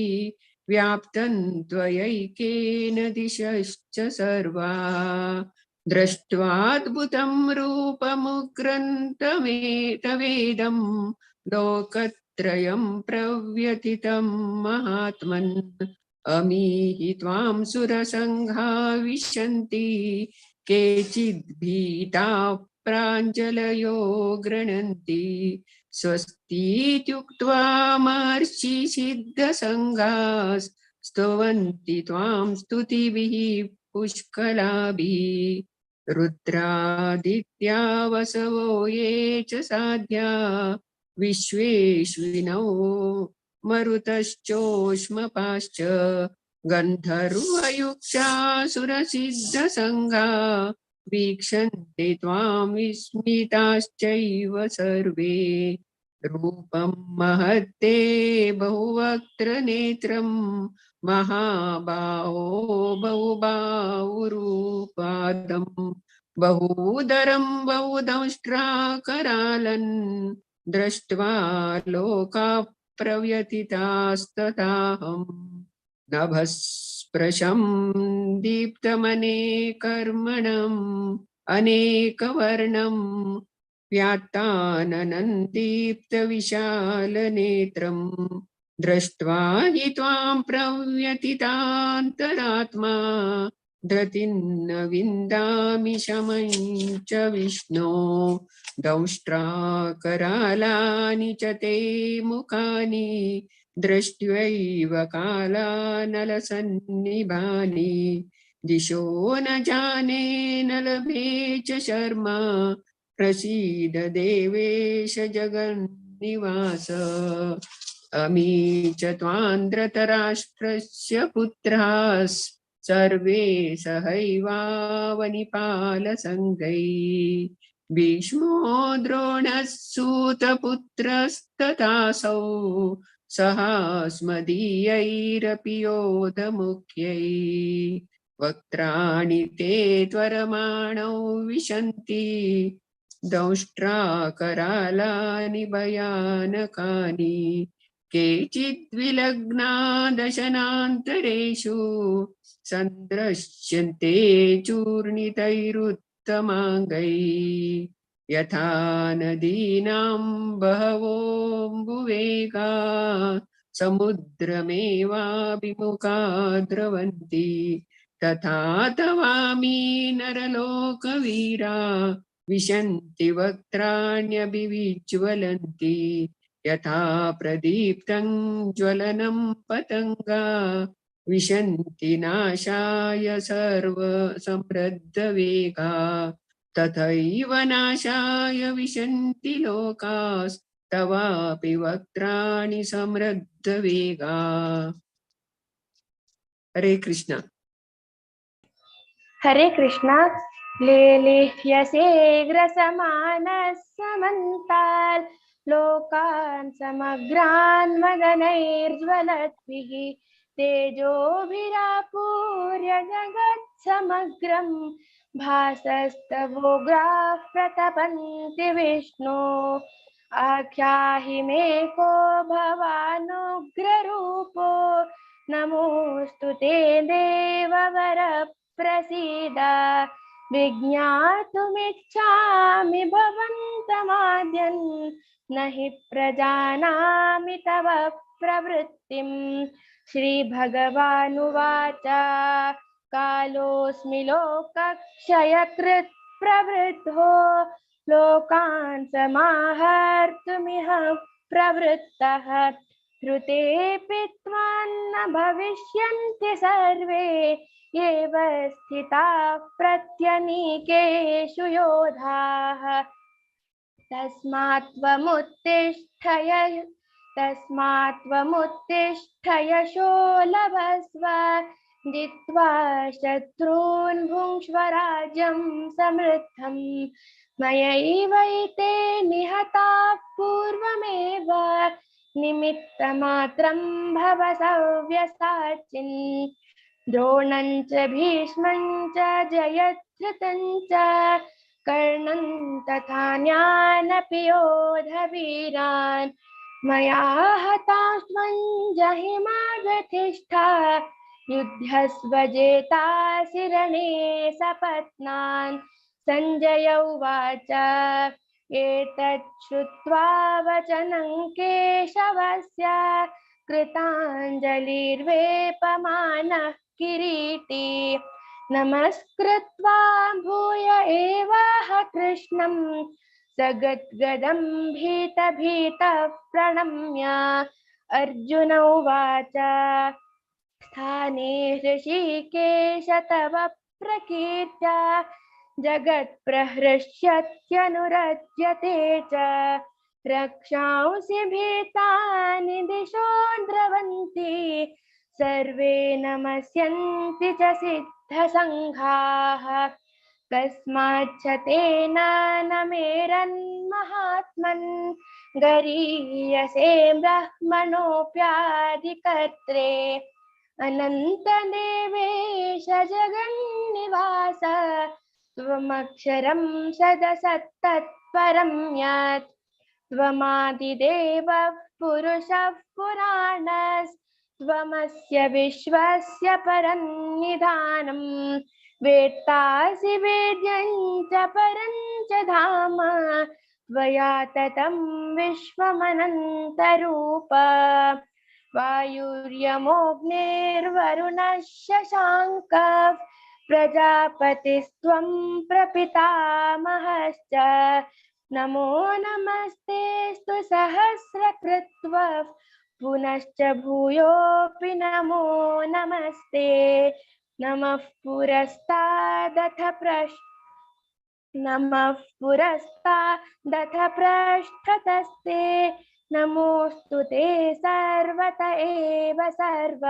व्याप्तं त्वयैकेन दिशश्च सर्वा दृष्ट्वाद्भुतं रूपमुग्रन्तमेतवेदं लोकत्रयं प्रव्यथितं महात्मन् अमीहि त्वां सुरसङ्घा विशन्ति केचिद्भीताः प्राञ्जलयो गृह्णन्ति स्वस्तीत्युक्त्वा महर्षिसिद्धसङ्घाः स्तुवन्ति त्वां स्तुतिभिः पुष्कलाभिः रुद्रादित्या वसवो ये च साध्या विश्वेश्विनौ मरुतश्चोष्मपाश्च गन्धर्वयुक्षासुरसिद्धसङ्घा वीक्षन्ते त्वां विस्मिताश्चैव सर्वे रूपं महत्ते बहुवक्त्रनेत्रं महाबाहो बहुबाहुरूपादं बहूदरं बहुदंष्ट्राकरालन् दृष्ट्वा लोका प्रव्यथितास्तथाहं नभस्पृशं दीप्तमनेकर्मणम् अनेकवर्णं व्यात्ताननं दीप्तविशालनेत्रं दृष्ट्वा हि त्वां प्रव्यथितान्तरात्मा धृतिन्न विन्दामि शमं च विष्णो दंष्ट्राकरालानि च ते मुखानि दृष्ट्वैव कालानलसन्निभानि दिशो न जाने न लभे च शर्मा प्रसीद देवेश जगन्निवास अमी च त्वां धृतराष्ट्रस्य पुत्राः सर्वे सहैवावनिपालसङ्घैः भीष्मो द्रोणः सूतपुत्रस्तथासौ सहास्मदीयैरपि योधमुख्यैः वक्त्राणि ते त्वरमाणौ विशन्ति दंष्ट्राकरालानि भयानकानि केचिद्विलग्ना दशनान्तरेषु सन्दृश्यन्ते चूर्णितैरुत्तमाङ्गैः यथा नदीनां बहवोऽम्बुवेगा समुद्रमेवाभिमुखा द्रवन्ति तथा तवामी नरलोकवीरा विशन्ति वक्त्राण्यभिविज्वलन्ति यथा प्रदीप्तं ज्वलनं पतंगा विशन्ति नाशाय सर्वसमृद्धवेगा तथैव नाशाय विशन्ति लोकास्तवापि वक्त्राणि समृद्धवेगा। हरे कृष्ण। हरे कृष्ण। लेलिह्यसे ग्रसमानः समन्तात् लोकान् समग्रान् मदनैर्ज्वलद्भिः तेजोभिरापूर्य जगत्समग्रं भासस्तवोग्राः प्रतपन्ति विष्णो आख्याहि मे को भवानुग्ररूपो नमोऽस्तु ते देववर प्रसीद विज्ञातुमिच्छामि भवन्तमाद्यन् न हि प्रजानामि तव प्रवृत्तिम् श्रीभगवानुवाच कालोऽस्मि लोकक्षयकृत् प्रवृद्धो लोकान् समाहर्तुमिह प्रवृत्तः ऋतेऽपि त्वान्न भविष्यन्ति सर्वे एव स्थिताः प्रत्यनीकेषु योधाः तस्मात् त्वमुत्तिष्ठ यशो लभस्व जित्वा शत्रून् भुङ्क्ष्व राज्यं समृद्धम् मयैवैते निहताः पूर्वमेव निमित्तमात्रं भव सव्यसाचिन् द्रोणं च भीष्मं च जयद्रथं च कर्णं तथान्यानपि योधवीरान् मया हतास्त्वं जहिमा व्यथिष्ठा युध्यस्व जेतासि रणे सपत्नान् सञ्जय उवाच एतत् श्रुत्वा वचनं केशवस्य कृताञ्जलिर्वेपमानः किरीटी नमस्कृत्वा भूय एवाह कृष्णं सगद्गदं भीतः प्रणम्य अर्जुन उवाच स्थाने ऋषिकेश तव प्रकीर्त्या जगत्प्रहृष्यत्यनुरज्यते च रक्षांसि भीतानि दिशो द्रवन्ति सर्वे नमस्यन्ति च सिद्धसङ्घाः कस्माच्च तेन न मेरन्महात्मन् गरीयसे ब्रह्मणोऽप्यादिकर्त्रे अनन्तदेवेश जगन्निवास त्वमक्षरं सदसत्तत्परं यत् त्वमादिदेवः पुरुषः पुराणस्त्वमस्य विश्वस्य परन्निधानम् वेत्तासि वेद्यं च परं च धाम त्वया ततं विश्वमनन्तरूप वायुर्यमोऽग्निर्वरुणः शशाङ्कः प्रजापतिस्त्वं प्रपितामहश्च नमो नमस्तेऽस्तु सहस्रकृत्वः पुनश्च भूयोऽपि नमो नमस्ते नमः पुरस्तादथ पृष्ठतस्ते नमोऽस्तु ते सर्वत एव सर्व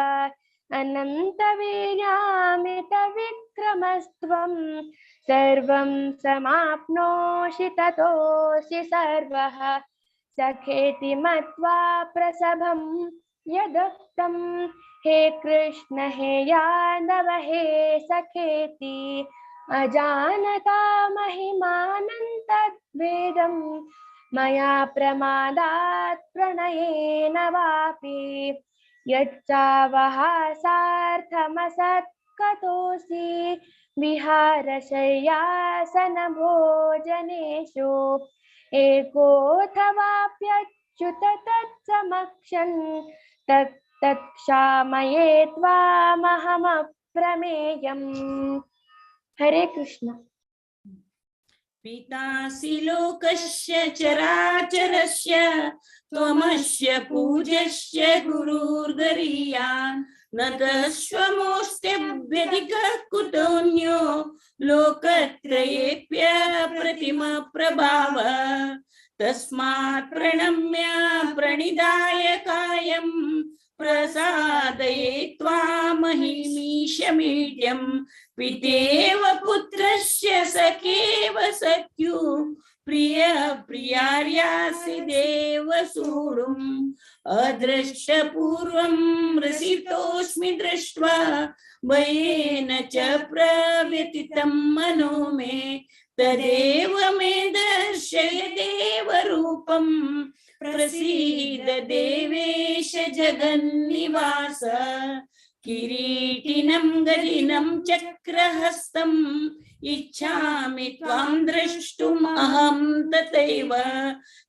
अनन्तवीर्यामितविक्रमस्त्वं सर्वं समाप्नोषि ततोऽसि सर्वः सखेति मत्वा प्रसभं यदुक्तं हे कृष्ण हे यादव हे सखेति अजानता महिमानन्तद्वेदं मया प्रमादात् प्रणयेन वापि यच्चावहासार्थमसत्कतोऽसि विहारशय्यासनभोजनेषु एकोऽथवाप्यच्युत तत्समक्षं तत्क्षामये त्वामहमप्रमेयम् हरे कृष्ण। पितासि लोकस्य चराचरस्य त्वमस्य पूज्यस्य गुरुर्गरीयान् न तस्त्वमोऽस्त्यभ्यधिकः कुतोऽन्यो लोकत्रयेऽप्यप्रतिमप्रभाव तस्मात् प्रणम्य प्रणिधाय कायं प्रसादये त्वामहिमीशमीड्यं पितेव पुत्रस्य सखेव सख्युः प्रिय प्रियार्यासि देव सोढुम् अदृष्टपूर्वं रसितोऽस्मि दृष्ट्वा भयेन च प्रव्यथितं मनो मे तदेव मे दर्शय देवरूपं प्रसीद देवेश जगन्निवास किरीटिनं गदिनं चक्रहस्तम् इच्छामि त्वां द्रष्टुम् अहं तथैव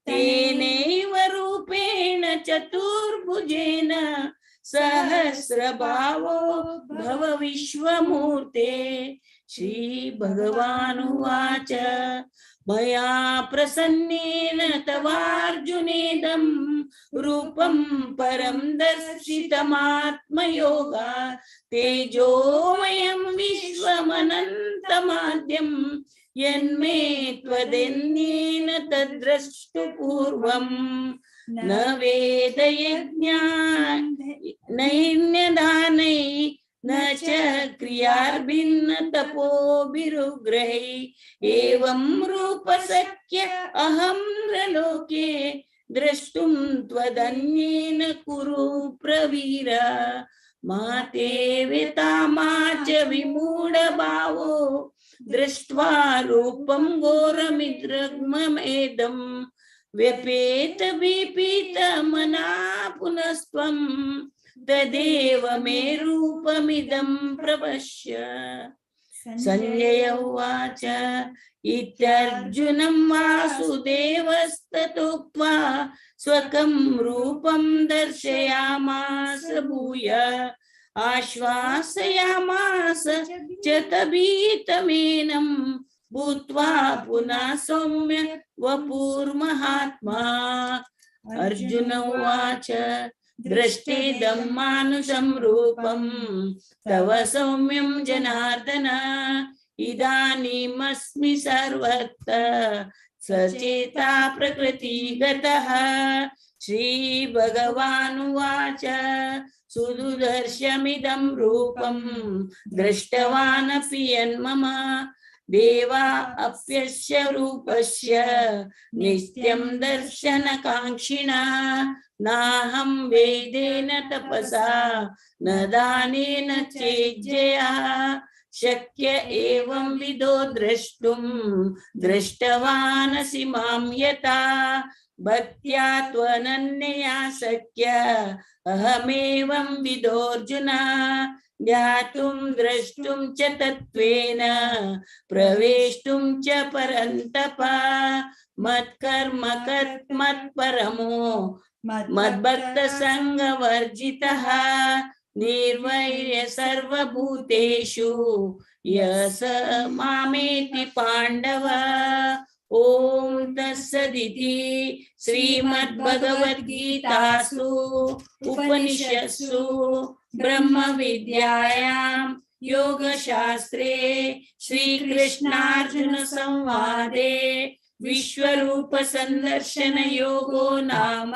तेनैव रूपेण चतुर्भुजेन सहस्रभावो भव विश्वमूर्ते श्रीभगवानुवाच मया प्रसन्नेन तवार्जुनेदं रूपं परं दर्शितमात्मयोगा तेजोमयं विश्वमनन्तमाद्यं यन्मे त्वदन्येन तद्द्रष्टुपूर्वम् न वेदयज्ञानैर्न्यदानै न च क्रियाभिन्न तपोभिरुग्रहै एवं रूपशक्य अहं नृलोके द्रष्टुं त्वदन्येन कुरु प्रवीर मा ते व्यथा मा च विमूढभावो दृष्ट्वा रूपं घोरमिदृग्ममेदम् व्यपेत विपीतमना पुनस्त्वं तदेव मे रूपमिदं प्रपश्य संजय उवाच इत्यर्जुनं वासुदेवस्ततोक्त्वा स्वकं रूपं दर्शयामास भूय आश्वासयामास च तभीतमेनं भूत्वा पुनः सौम्य वपुर्महात्मा अर्जुन उवाच दृष्टेदं मानुषं रूपं तव सौम्यं जनार्दन इदानीमस्मि सर्वत्र सचेता प्रकृतिगतः श्रीभगवानुवाच सुदुर्दर्शमिदं रूपं दृष्टवानपि यन्मम देवा अप्यस्य रूपस्य नित्यं दर्शनकाङ्क्षिणा नाहं वेदेन तपसा न दानेन चेज्जया शक्य एवं विदो द्रष्टुं दृष्टवानसि मां यथा भक्त्या त्वनन्यया शक्य अहमेवं विदोऽर्जुन ज्ञातुं द्रष्टुं च तत्त्वेन प्रवेष्टुं च परन्तप मत्कर्म मत्परमो मद्भक्तसङ्गवर्जितः निर्वैर्य सर्वभूतेषु यस मामेति पाण्डव ओम तत्सदिति श्रीमद्भगवद्गीतासु उपनिषत्सु ब्रह्मविद्यायां योगशास्त्रे श्रीकृष्णार्जुन संवादे विश्वरूप संदर्शन योगो नाम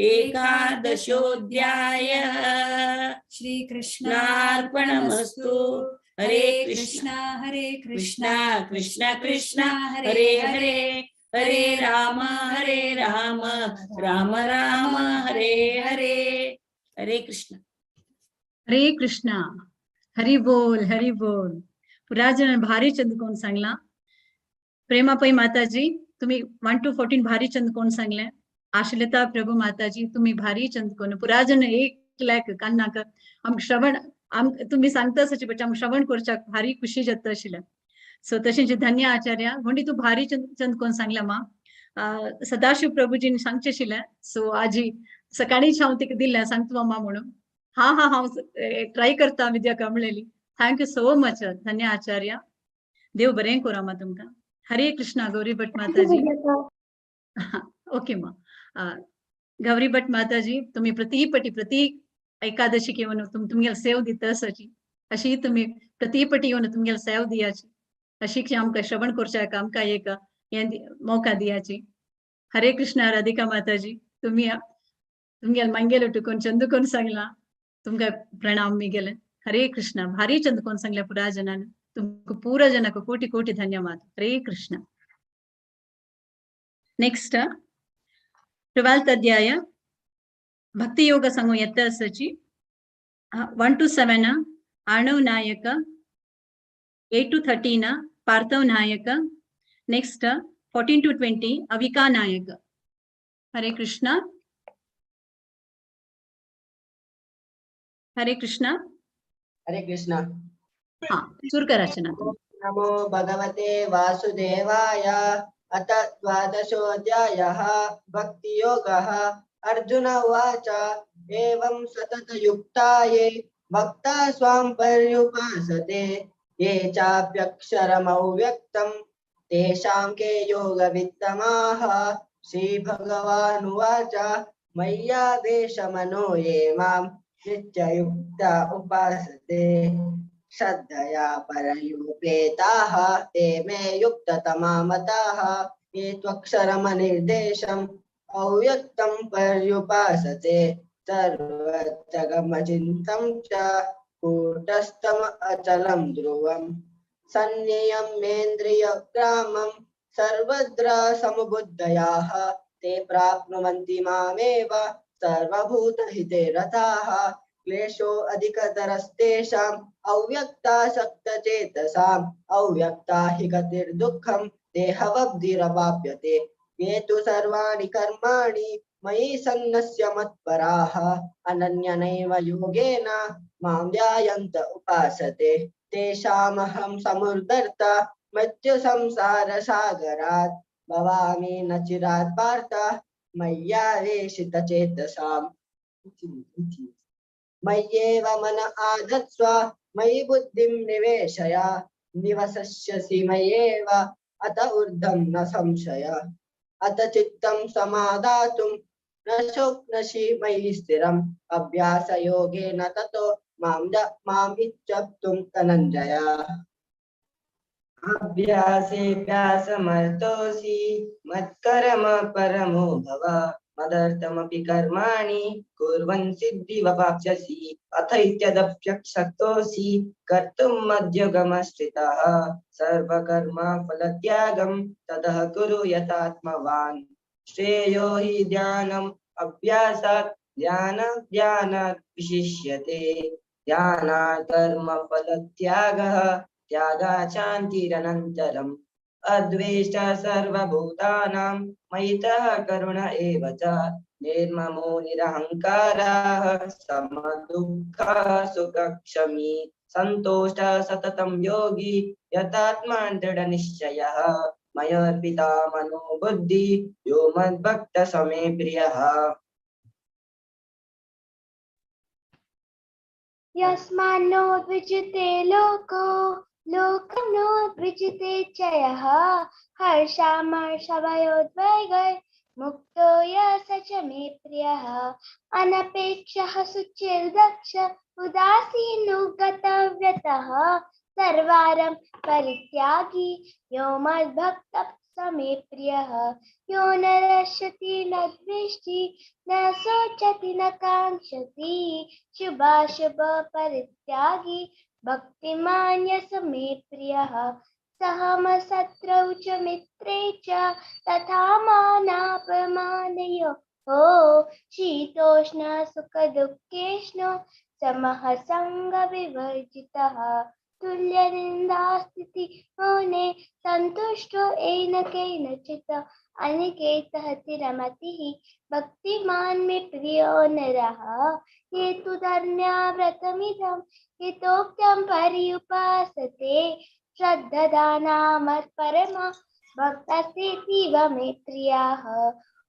एकादशोऽध्यायः। श्रीकृष्णार्पणमस्तु। हरे कृष्णा कृष्ण कृष्ण हरे हरे हरे राम राम राम हरे हरे। हरे कृष्ण हरी बोल पुराजन भारी चंद कोण सांगला? प्रेमापई माताजी तुम्ही 1 to 14 भारी चंद कोण सांगले? आशलता प्रभु माताजी तुम्ही भारी चंद कोण पुराजन 1 लाख कान्नाक आम श्रवण आम तुम्ही सांगता सची बच्चा आम श्रवण करच्याक भारी खुशी जाता आशिल्ले। सो तशेंच धन्य आचार्य म्हणटी तू भारी चंद कोण सांगला मा सदाशिव प्रभुजीन सांगचे आशिल्ले। सो आजी सकाळीच हांव तिका दिल्ले सांगता मा म्हणून हा हांव ट्राय करता विद्या कमळेली। थँक्यू सो मच धन्य आचार्य। देव बरें करूं मा तुमकां। हरे कृष्णा गौरी भट माताजी। ओके मा गौरी भट माताजी तुम्ही प्रति एकादशीक येवन तुमगेल सेव दिता आसाची अशी तुम्ही प्रतिपटी येवन तुमगेल सेव दियाची अशी आमकां श्रवण करच्याक आमकां एक मौका दियाची। हरे कृष्णा राधिका माताजी तुम्ही तुमगेल मंगेल उठून चंदुकोन सांगला तुमकां प्रणाम मी गेले। हरे कृष्णा भारी चंदुकोन सांगल्या पुरा जनान तुमकां पुरा जनाक कोटी कोटी धन्यवाद। हरे कृष्णा। नेक्स्ट 12th अध्याय भक्ति योग संघ यत्त सची 1 to 7 आर्णव नायक 8 to 13 पार्थव नायक नेक्स्ट 14 to 20 अविका नायक। हरे कृष्णा हरे कृष्णा हरे कृष्णा। हाँ सुर का रचना। नमो भगवते वासुदेवाय। अथ द्वादशोऽध्यायः भक्ति योगः। अर्जुन उवाच एवं सततयुक्ताये भक्ता स्वां पर्युपासते ये चाप्यक्षरमव्यक्तं तेषां के योगवित्तमाः। श्रीभगवानुवाच मय्यावेशमनो ये मां नित्ययुक्ता उपासते श्रद्धया परयुपेताः ते मे युक्ततमा मताः। ये त्वक्षरमनिर्देशम् अव्यक्तं पर्युपासते सर्वत्र गमचिन्तं च कूटस्थम् अचलं ध्रुवम् सन्नियम्येन्द्रियग्रामं सर्वत्र समुबुद्धयाः ते प्राप्नुवन्ति मामेव सर्वभूतहिते रताः। क्लेशो अधिकतरस्तेषाम् अव्यक्तासक्तचेतसाम् अव्यक्ता हि गतिर्दुःखं देहवद्भिरवाप्यते। ये तु सर्वाणि कर्माणि मयि सन्न्यस्य मत्पराः अनन्यनैव योगेन मां ध्यायन्त उपासते तेषामहं समुद्धर्ता मृत्युसंसारसागरात् भवामि न चिरात् पार्थ मय्यावेशितचेतसाम्। मय्येव मन आधत्स्व मयि बुद्धिं निवेशय निवसस्यसि मय्येव अत ऊर्ध्वं न संशय। अत चित्तं समादातुं न शोक्नसि मयि स्थिरम् अभ्यासयोगेन ततो माम् इच्छप्तुं धनञ्जय। अभ्यासेऽभ्यासमर्थोऽसि मत्कर्म परमो भव मदर्थमपि कर्माणि कुर्वन् सिद्धिमवाप्स्यसि। अथैत्यदप्यशक्तोऽसि कर्तुं मद्योगमश्रितः सर्वकर्म फलत्यागं ततः कुरु यथात्मवान्। श्रेयो हि ध्यानम् अभ्यासात् ध्यानात् विशिष्यते ध्यानात् कर्म फलत्यागः त्यागात् शान्तिरनन्तरम्। अद्वेष्टा सर्वभूतानां मयितः करुण एव च निर्ममो निरहङ्कारः समदुःखः सुखक्षमी सन्तोषः सततं योगी यतात्मा दृढनिश्चयः। मयोर्पिता मनो बुद्धि यो मद्भक्तः स मे प्रियः। यस्मान्नो द्विजते लोको लोकनो द्विजते च यः हर्षामर्षभयोद्वेगै मुक्तो यः स च मे प्रियः। अनपेक्षः शुचिर्दक्ष उदासीनो गतव्यतः सर्वारं परित्यागी यो मद्भक्तः स मे प्रियः। यो न रक्षति न द्वेष्टि न शोचति न काङ्क्षति शुभाशुभ परित्यागी भक्तिमान् स मे प्रियः। सहमशत्रौ च मित्रे च तथा मानापमानयोः शीतोष्ण सुखदुःखेष्णो समः सङ्गविवर्जितः। तुल्यनिन्दास्थितिमौने सन्तुष्टो येन केनचित् अनिकेतः तिरमतिः भक्तिमान् मे प्रियो नरः। ये तु धन्याव्रतमिदं हितोक्तं पर्युपासते श्रद्धदानामत्परमा भक्तस्तेतीव मे प्रियाः।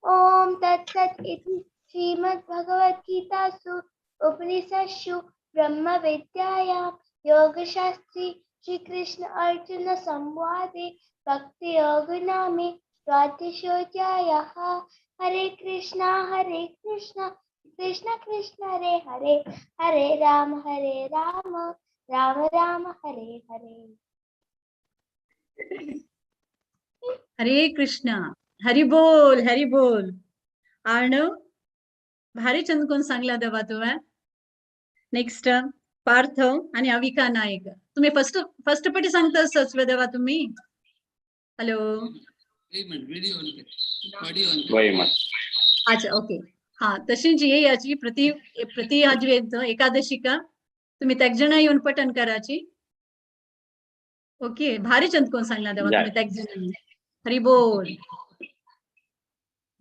ॐ तत्सत् इति श्रीमद्भगवद्गीतासु उपनिषत्सु ब्रह्मविद्यायां योगशास्त्रे श्रीकृष्ण अर्जुन संवादे भक्ति योग नामे द्वादशोऽध्यायः। हरे कृष्णा कृष्ण कृष्ण हरे हरे हरे राम राम राम हरे हरे। हरे कृष्णा हरि बोल। आर्णव भारी चंदकोन सांगला देवा तुवे। नेक्स्ट पार्थव आणि अविका नायक तुम्ही फर्स्ट पटी सांगता सचवे देवा तुम्ही। हॅलो वही मत अच्छा ओके हा तशी जी याची प्रति हाजी एकादशिका तुम्ही त्याग जण येऊन पठण कराची ओके भारी चंद कोण सांगला देवा तुम्ही त्याग जण हरी बोल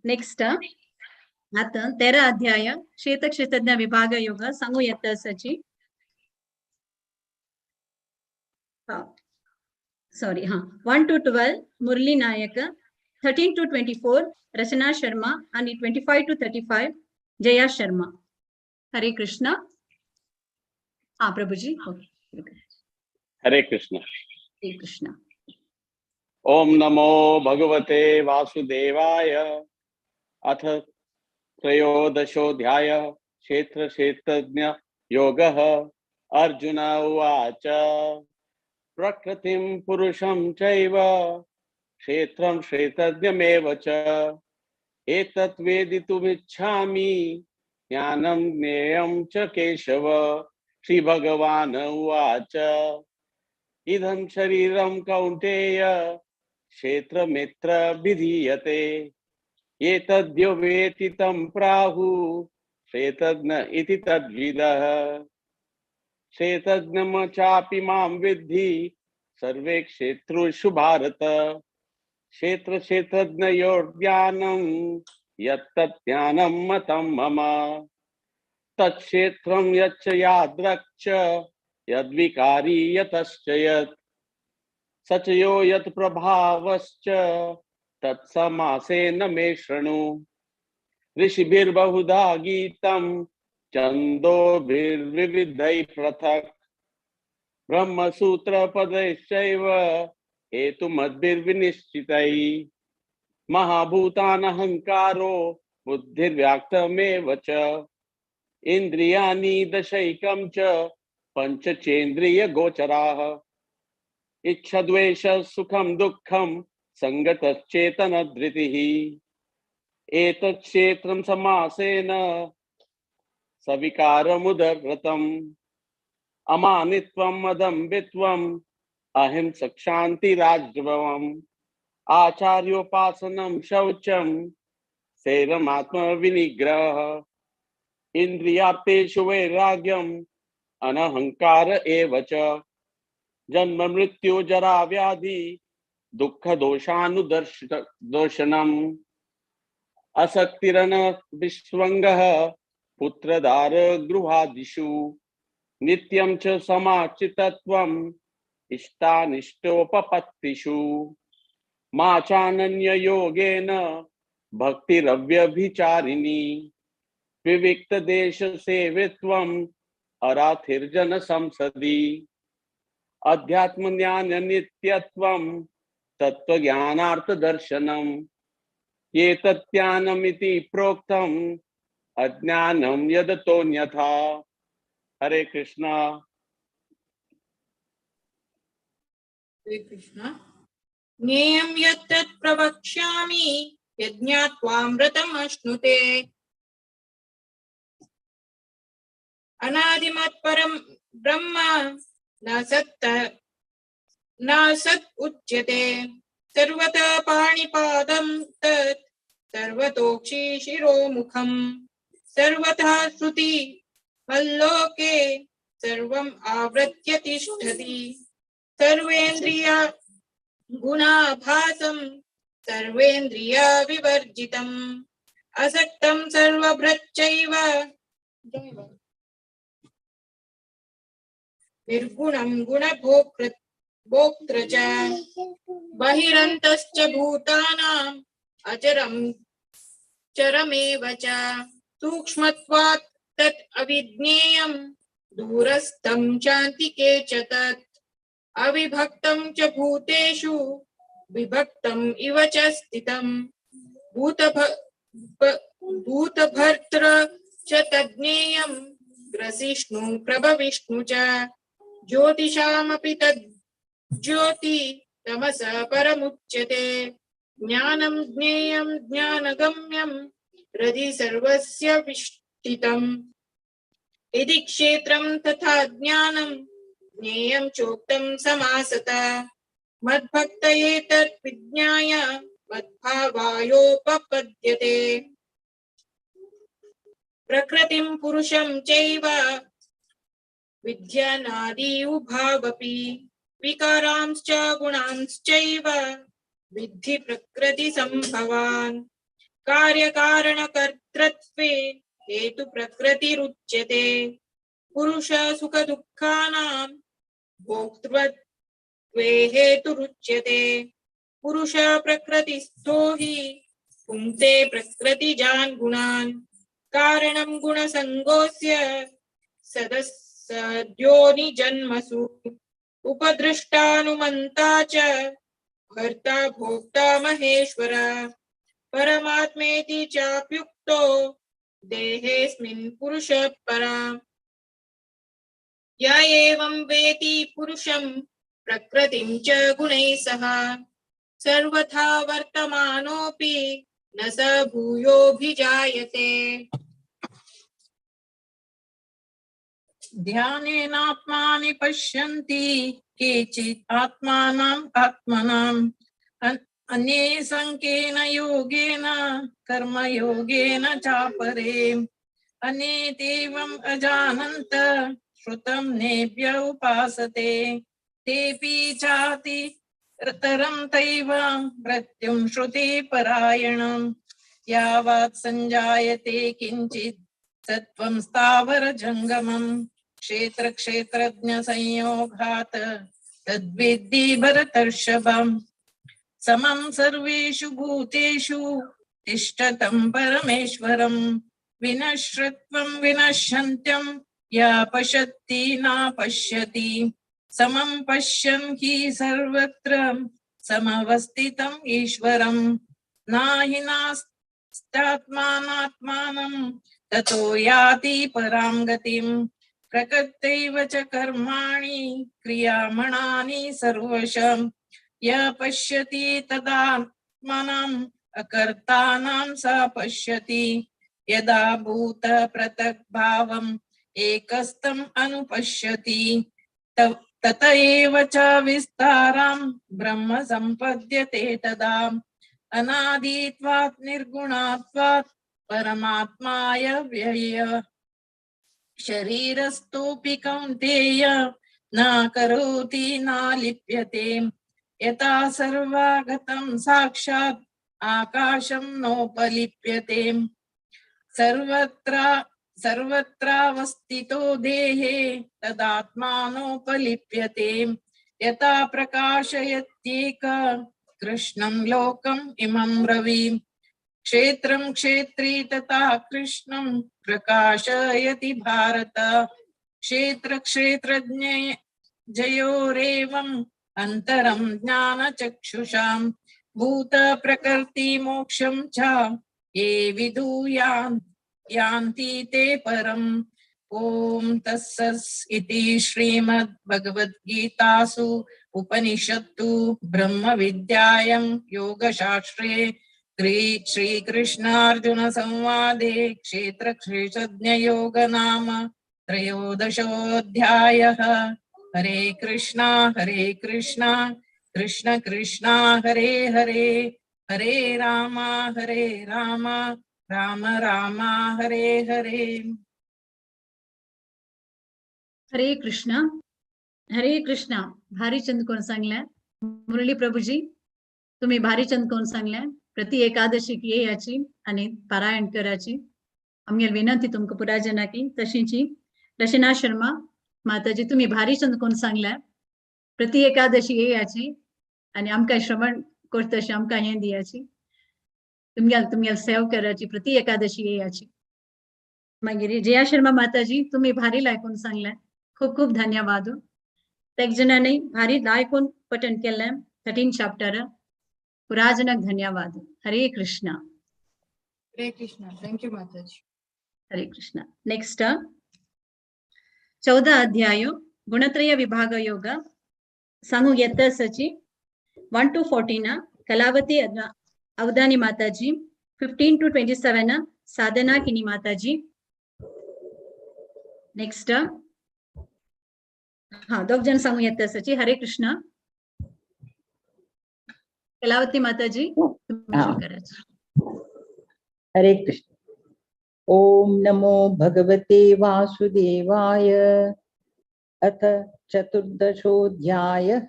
नेक्स्ट आता 13 अध्याय क्षेत्रज्ञ विभाग योग सांगू येत असाची सॉरी 1 to 12 मुरली नायक 13 to 24 रचना शर्मा आणि 25 to 35 जया शर्मा हरे कृष्ण प्रभुजी हरे कृष्ण हरे कृष्ण ओम नमो भगवते वासुदेवाय अथ त्रयोदशोऽध्याय क्षेत्रज्ञ योगः अर्जुन उवाच प्रकृतिं पुरुषं चैव क्षेत्रं क्षेत्रज्ञमेव च एतत् वेदितुमिच्छामि ज्ञानं ज्ञेयं च केशव श्रीभगवान् उवाच इदं शरीरं कौन्तेय क्षेत्रमित्र विधीयते एतद्यो वेति तं प्राहुः क्षेत्रज्ञ इति तद्विदः क्षेत्रज्ञं चापि मां विद्धि सर्वे क्षेत्रेषु भारत क्षेत्रज्ञयोर्ज्ञानं यत्तज्ज्ञानं मतं मम तत्क्षेत्रं यच्च यादृक् च यद्विकारी यतश्च यत् स च यो यत् प्रभावश्च तत्समासेन मे शृणु ऋषिभिर्बहुधा गीतं छन्दोभिर्विविधैः पृथक् ब्रह्मसूत्रपदैश्चैव हेतुमद्भिर्विनिश्चितैः महाभूतानहंकारो बुद्धिर्व्याक्तमेव च इन्द्रियाणि दशैकं च पञ्चचेन्द्रियगोचराः इच्छद्वेष सुखं दुःखं संगतश्चेतनधृतिः एतत् क्षेत्रं समासेन सविकारमुदरतम् अमानित्वम् अदम्भित्वम् अहिंसा क्षान्तिरार्जवम् आचार्योपासनं शौचं शैलमात्मविनिग्रहः इन्द्रियार्थेषु वैराग्यम् अनहंकार एव च जन्म मृत्यु जरा व्याधि दुःख दोषानुदर्शनम् असक्तिरन विश्वंगः पुत्रदार गृहादिषु नित्यं च समाचितत्वम् इष्टानिष्टोपपत्तिषु मा चानन्य योगेन भक्तिरव्यभिचारिणी विविक्त देश सेवित्वम् अराथिर्जन संसदि अध्यात्म ज्ञान नित्यत्वम् तत्वज्ञानार्थ दर्शनम् ये तत्ज्ञानमिति प्रोक्तम् अज्ञानं यदतोऽन्यथा हरे कृष्णा हरे कृष्ण ज्ञेयं यत्तत् प्रवक्ष्यामि यज्ञात्वामृतमश्नुते अनादिमत् परं ब्रह्म न सत् उच्यते सर्वतः पाणिपादं तत् सर्वतोक्षि शिरोमुखम् सर्वतः श्रुति मल्लोके सर्वम् आवृत्य तिष्ठति सर्वेन्द्रिय गुणाभासं सर्वेन्द्रिय विवर्जितम् असक्तं सर्वभृच्चैव निर्गुणं गुणभोक्तृ च बहिरन्तश्च भूतानाम् अचरं चरमेव च सूक्ष्मत्वात् तत् अविज्ञेयं दूरस्थं चान्तिके च तत् अविभक्तं च भूतेषु विभक्तम् इव च स्थितम् भूतभर्तृ च तज्ज्ञेयं ग्रसिष्णु प्रभविष्णु च ज्योतिषामपि तद् ज्योति तमसः परमुच्यते ज्ञानं ज्ञेयं ज्ञानगम्यं हृदि सर्वस्य विष्ठितम् इति क्षेत्रं तथा ज्ञानं ज्ञेयं चोक्तं समासतः मद्भक्तये तत् विज्ञाय मद्भावायोपपद्यते प्रकृतिं पुरुषं चैव विद्यानादि उभावपि विकारांश्च गुणांश्चैव विद्धि प्रकृति संभवान् कार्यकारणकर्तृत्वे हेतु प्रकृतिरुच्यते पुरुष सुख दुःखानां भोक्तृत्वे हेतुरुच्यते पुरुष प्रकृतिस्थो हि पुंक्ते प्रकृतिजान् गुणान् कारणं गुणसङ्गोऽस्य सदस्योनिजन्मसु उपदृष्टानुमन्ता च भर्ता भोक्ता महेश्वर परमात्मेति चाप्युक्तो देहेऽस्मिन् पुरुषः पराम् य एवं वेति पुरुषं प्रकृतिं च गुणैः सह सर्वथा वर्तमानोऽपि न स भूयोऽभिजायते ध्यानेनात्मानि पश्यन्ति केचित् आत्मानम् आत्मनाम् अन्ये सांख्येन योगेन कर्मयोगेन चापरे अन्ये तेवम् अजानन्त श्रुतं नेभ्य उपासते तेऽपि चाति तरं तैव मृत्युं श्रुतिपरायणं यावत् संजायते किञ्चित् सत्त्वं स्थावरजङ्गमम् क्षेत्रक्षेत्रज्ञसंयोगात् तद्विद्धि भरतर्षभम् समं सर्वेषु भूतेषु तिष्ठतं परमेश्वरं विनश्यत्वं विनश्यन्त्यं या पश्यति न पश्यति समं पश्यन् हि सर्वत्र समवस्थितम् ईश्वरं नाहि नास्त्यात्मानात्मानं ततो याति परां गतिं प्रकृत्यैव च कर्माणि क्रियामणानि सर्वशः यः पश्यति तदात्मानम् अकर्तानां स पश्यति यदा भूत पृथक् भावम् एकस्थम् अनुपश्यति तत एव च विस्तारं ब्रह्म सम्पद्यते तदा अनादित्वात् निर्गुणात्वात् परमात्माय व्यय शरीरस्थोऽपि कौन्तेय न करोति न लिप्यते यथा सर्वागतं साक्षात् आकाशं नोपलिप्यते सर्वत्रावस्थितो देहे तदात्मानोपलिप्यते यथा प्रकाशयत्येक कृष्णं लोकम् इमं रविम् क्षेत्रं क्षेत्री तथा कृष्णं प्रकाशयति भारत क्षेत्र क्षेत्रज्ञयोरेवम् अंतरं ज्ञानचक्षुषां भूत प्रकृति मोक्षं च ये यान्ति ते परम् ओम तत्सत् इति श्रीमद्भगवद्गीतासु उपनिषत्सु ब्रह्म विद्यायां योगशास्त्रे श्रीकृष्णार्जुन संवादे क्षेत्र क्षेत्रज्ञयोग नाम त्रयोदशोऽध्यायः। हरे कृष्णा कृष्ण कृष्णा हरे हरे हरे राम राम राम हरे हरे। हरे कृष्णा भारीचंद कोण सांगल्या मुरली प्रभुजी तुम्ही भारीचंद कोण सांगल्या प्रति एकादशी की याची आणि पारायण कराची आमगे विनंती तुमका पुरा जना की तशीची रचना शर्मा माताजी तुम्ही भारीचंद कोण सांगल्या प्रति एकादशी याची आणि आमका श्रवण करतशी आमका हे दियाची तुमगेल सेव कराची प्रति एकादशी याची मागीर जया शर्मा माताजी तुम्ही भारी लायकून सांगल्या खूप खूप धन्यवाद। एक जणांनी भारी लायकून पठण केलं 13 चॅप्टर पुराजनक धन्यवाद। हरे कृष्णा थैंक यू माताजी। हरे कृष्णा। नेक्स्ट 14 अध्याय गुणत्रय विभाग योग सांगू येत सची 1 to 14 कलावती अवधानी माताजी 15 to 27 साधना किनी माताजी। नेक्स्ट हाँ 2 जन सांगू येत सची। हरे कृष्णा। कलावती माताजी तुम्ही हाँ। सुरू करायचं. हरे कृष्ण. ओम नमो भगवते वासुदेवाय. अथ चतुर्दशोऽध्यायः.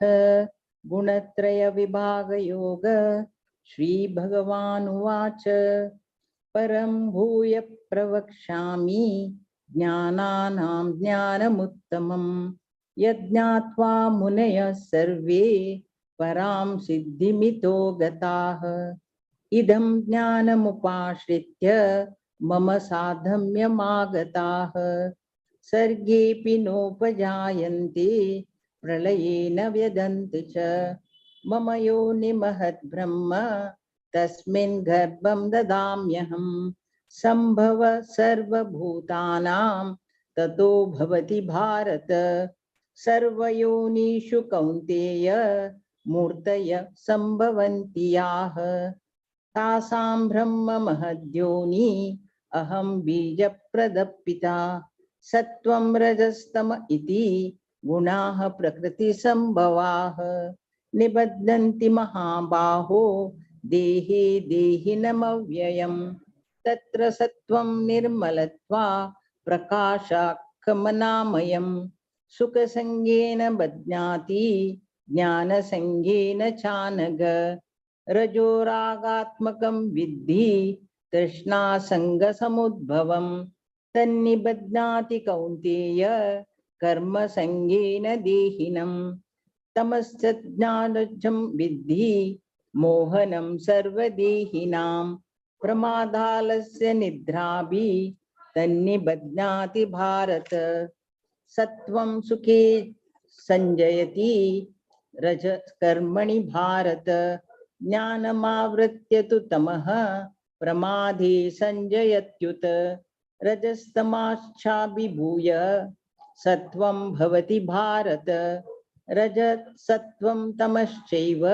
गुणत्रय विभाग योग. श्री भगवानुवाच. परं भूय प्रवक्ष्यामि ज्ञानानां ज्ञानमुत्तमं यज्ञात्वा मुनयः सर्वे परां सिद्धिमितो गताः. इदं ज्ञानमुपाश्रित्य मम साधम्यमागताः. सर्गेऽपि नोपजायन्ते प्रलये न व्यदन्ति च. मम योनिमहद् ब्रह्म तस्मिन् गर्भं ददाम्यहम्. सम्भव सर्वभूतानां ततो भवति भारत. सर्वयोनिषु कौन्तेय मूर्तय सम्भवन्ति याः. तासां ब्रह्म महद्योनि अहं बीजप्रदपिता. सत्वं रजस्तम इति गुणाः प्रकृतिसम्भवाः. निबध्नन्ति महाबाहो देहे देहिनमव्ययम्. तत्र सत्वं निर्मलत्वा प्रकाशाख्यमनामयम्. सुखसंगेन बध्नाति ज्ञानसंगेन चानघ. रजोरागात्मकं विद्धि तृष्णासंगसमुद्भवम्. तन्निबध्नाति कौन्तेय कर्मसंगेन देहिनम्. तमश्च ज्ञानजं विद्धि मोहनं सर्वदेहिनां. प्रमादालस्य निद्राभि तन्निबध्नाति भारत. सत्वं सुखे संजयति रजः कर्मणि भारत. ज्ञानमावृत्य तु तमः प्रमादे संजयत्युत. रजस्तमाश्चाभिभूय सत्वं भवति भारत. रजः सत्वं तमश्चैव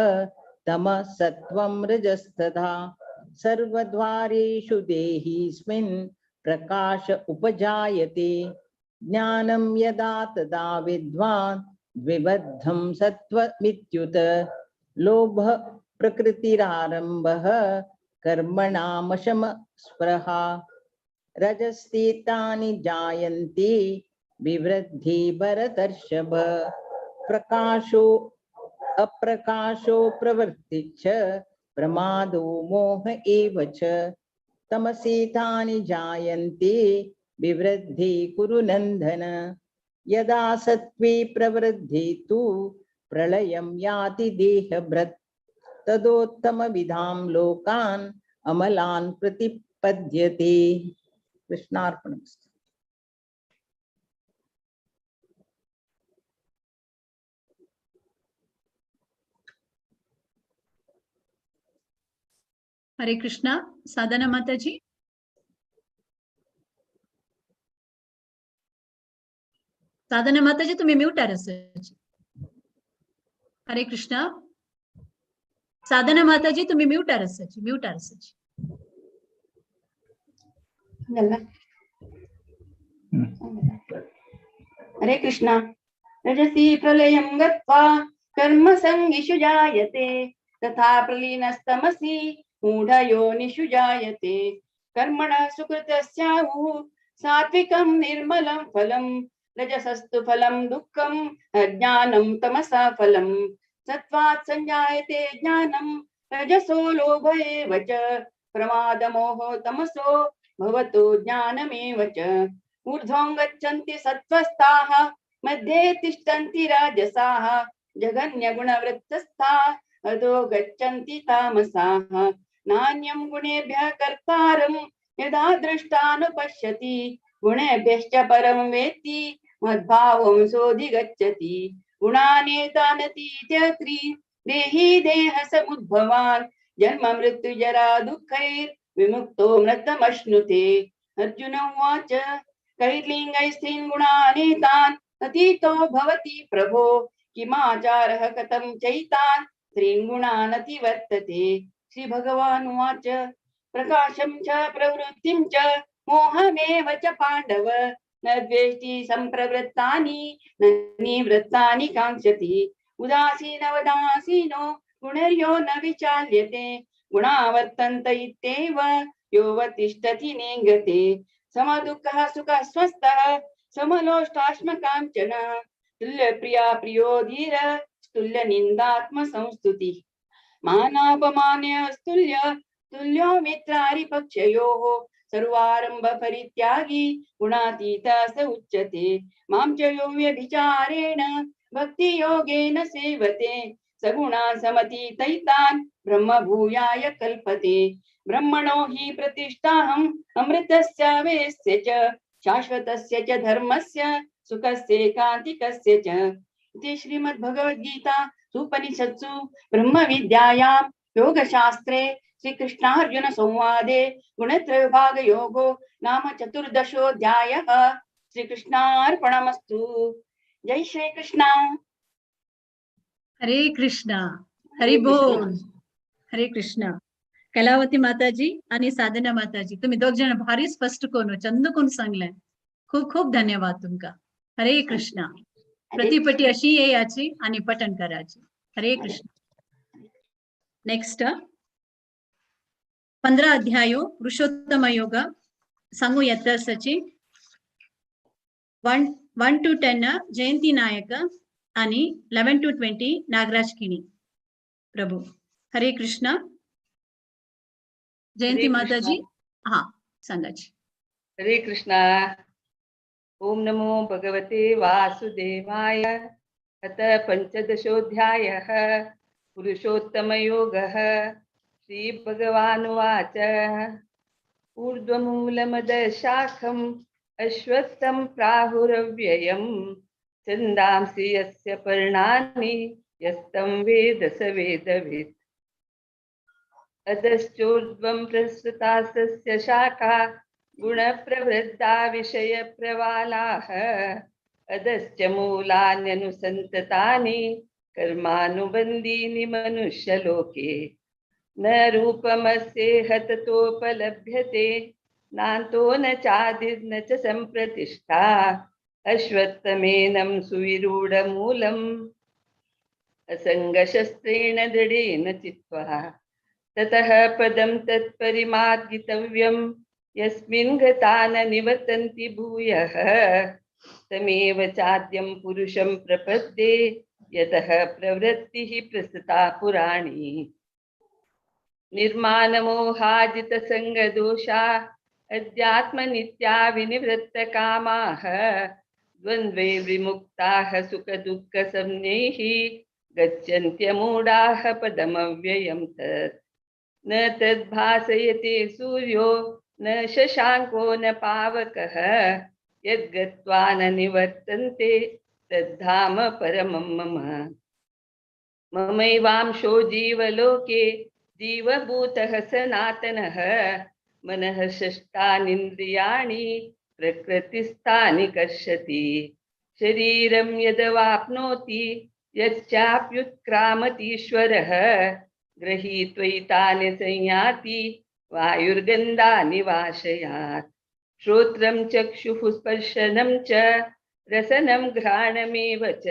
तमः सत्वं रजस्तथा. सर्वद्वारेषु देहिस्मिन् प्रकाश उपजायते. ज्ञानं यदा तदा विद्वान् द्विबद्धं सत्त्वमित्युत. लोभ प्रकृतिरारम्भः कर्मणामशम स्पृहा. रजस्तेतानि जायन्ते विवृद्धि भरतर्षभ. प्रकाशो अप्रकाशो प्रवृत्तिश्च प्रमादो मोह एव च. तमसेतानि जायन्ते विवृद्धि कुरु नन्दन. यदा सत्त्वे प्रवृद्धि तु प्रलयं याति देहभृत्. तदोत्तमविधां लोकान् अमलान् प्रतिपद्यते. कृष्णार्पणमस्तु. हरे कृष्णा. साधना माताजी. साधना माताजी तुम्ही म्यूट आहात. हरे कृष्णा. साधना माताजी तुम्ही म्यूट आहात. म्यूट आहात. हरे कृष्णा. रजसी प्रलयं गत्वा कर्मसंगिषु जायते तथा प्रलीनस्तमसि मूढयोनिषु जायते. कर्मणः सुकृतस्याहुः सात्विकं निर्मलं फलं. रजसस्तु फलं दुःखम् अज्ञानं तमसा फलं. सत्त्वात् संजायते ज्ञानं रजसो लोभ एव च. प्रमादमोहो तमसो भवतो ज्ञानमेव च. ऊर्ध्वं गच्छन्ति सत्त्वस्थाः मध्ये तिष्ठन्ति राजसाः. जघन्यगुणवृत्तस्थाः अधो गच्छन्ति तामसाः. नान्यं गुणेभ्यः कर्तारं यदा दृष्टानुपश्यति. गुणेभ्यश्च परं वेत्ति मद्भावं सोऽधिगच्छति. गुणानेतानतीत्य देही देहसमुद्भवान्. जन्म मृत्युजरा दुःखैर्विमुक्तो मृतमश्नुते. अर्जुन उवाच. कैर्लिङ्गैस्त्रीन् गुणानेतान् अतीतो भवति प्रभो. किमाचारः कथं चैतान् त्रीन् गुणान् अतिवर्तते. श्री भगवान् उवाच. प्रकाशं च प्रवृत्तिं च मोहमेव च पाण्डव. न द्वेष्टि सम्प्रवृत्तानि न निवृत्तानि काङ्क्षति. उदासीनवदासीनो गुणर्यो न विचाल्यते गुणावर्तन्त इत्येव योऽवतिष्ठति नेङ्गते समदुःखः सुखः स्वस्थः समलोष्टाश्मकाञ्चन तुल्यप्रिया प्रियो धीर तुल्यनिन्दात्मसंस्तुतिः मानापमानस्तुल्य तुल्यो मित्रारिपक्षयोः सर्वारंभ परित्यागी गुणातीत स उच्यते मां च यो व्यभिचारेण भक्ति योगेन सेवते सगुणान् समतीतैतान् ब्रह्म भूयाय कल्पते ब्रह्मणो हि प्रतिष्ठाहम् अमृतस्य वेस्य च शाश्वतस्य च धर्मस्य सुखस्य कान्तिकस्य च इति श्रीमद्भगवद्गीता उपनिषत्सु ब्रह्म विद्यायां योगशास्त्रे श्री कृष्णार्जुन संवादे गुणत्रय भाग योगो नाम चतुर्दशोऽध्यायः। श्री कृष्णार्पणमस्तु। जय श्री कृष्ण। हरे कृष्णा, हरि बोल, हरे कृष्णा. कलावती माताजी आणि साधना माताजी, तुम्ही दोघ जण भारी स्पष्ट कोण चंद कोण सांगलाय. खूप खूप धन्यवाद तुमका. हरे कृष्णा. प्रतिपटी अशी आहे याची आणि पठण करायची. हरे कृष्ण. नेक्स्ट 15 अध्यायो पुरुषोत्तम योग सांगू यत्तसची 1 to 10 जयंती नायक आणि 11 to 20 नागराज किणी प्रभू. हरे कृष्ण. जयंती माताजी हा सांगाची. हरे कृष्णा. ओम नमो भगवते वासुदेवाय. अथ पंचदशोऽध्यायः पुरुषोत्तमयोगः. श्रीभगवानुवाच ऊर्ध्वमूलमदशाखम् अश्वत्थं प्राहुरव्ययम् छन्दांसि यस्य पर्णानि यस्तं वेद स वेदवित्. अधश्चोर्ध्वं प्रसृता सस्य शाखा गुणप्रवृद्धा विषयप्रवालाः. अधश्च मूलान्यनुसन्ततानि कर्मानुबन्धीनि मनुष्यलोके. न रूपमस्येह ततोपलभ्यते नान्तो न चादिर्न च सम्प्रतिष्ठा. अश्वत्थमेनं सुविरूढमूलम् असङ्गशस्त्रेण दृढेन चित्वा. ततः पदं तत्परिमार्गितव्यं यस्मिन् गता न निवर्तन्ति भूयः. तमेव चाद्यं पुरुषं प्रपद्ये यतः प्रवृत्तिः प्रसृता पुराणी. निर्माणमोहाजितसङ्गदोषा अध्यात्मनित्या विनिवृत्तकामाः. द्वन्द्वे विमुक्ताः सुखदुःखसंज्ञैः गच्छन्त्यमूढाः पदमव्ययं तत्. न तद्भासयते सूर्यो न शशाङ्को न पावकः. यद्गत्वा न निवर्तन्ते तद्धाम परमं मम. ममैवांशो जीवलोके जीवभूतः सनातनः. मनः षष्ठानीन्द्रियाणि प्रकृतिस्थानि कर्षति. शरीरं यदवाप्नोति यच्चाप्युत्क्रामतीश्वरः. गृहीत्वैतानि संयाति वायुर्गन्धानि वाशयात्. श्रोत्रं चक्षुः स्पर्शनं च रसनं घ्राणमेव च.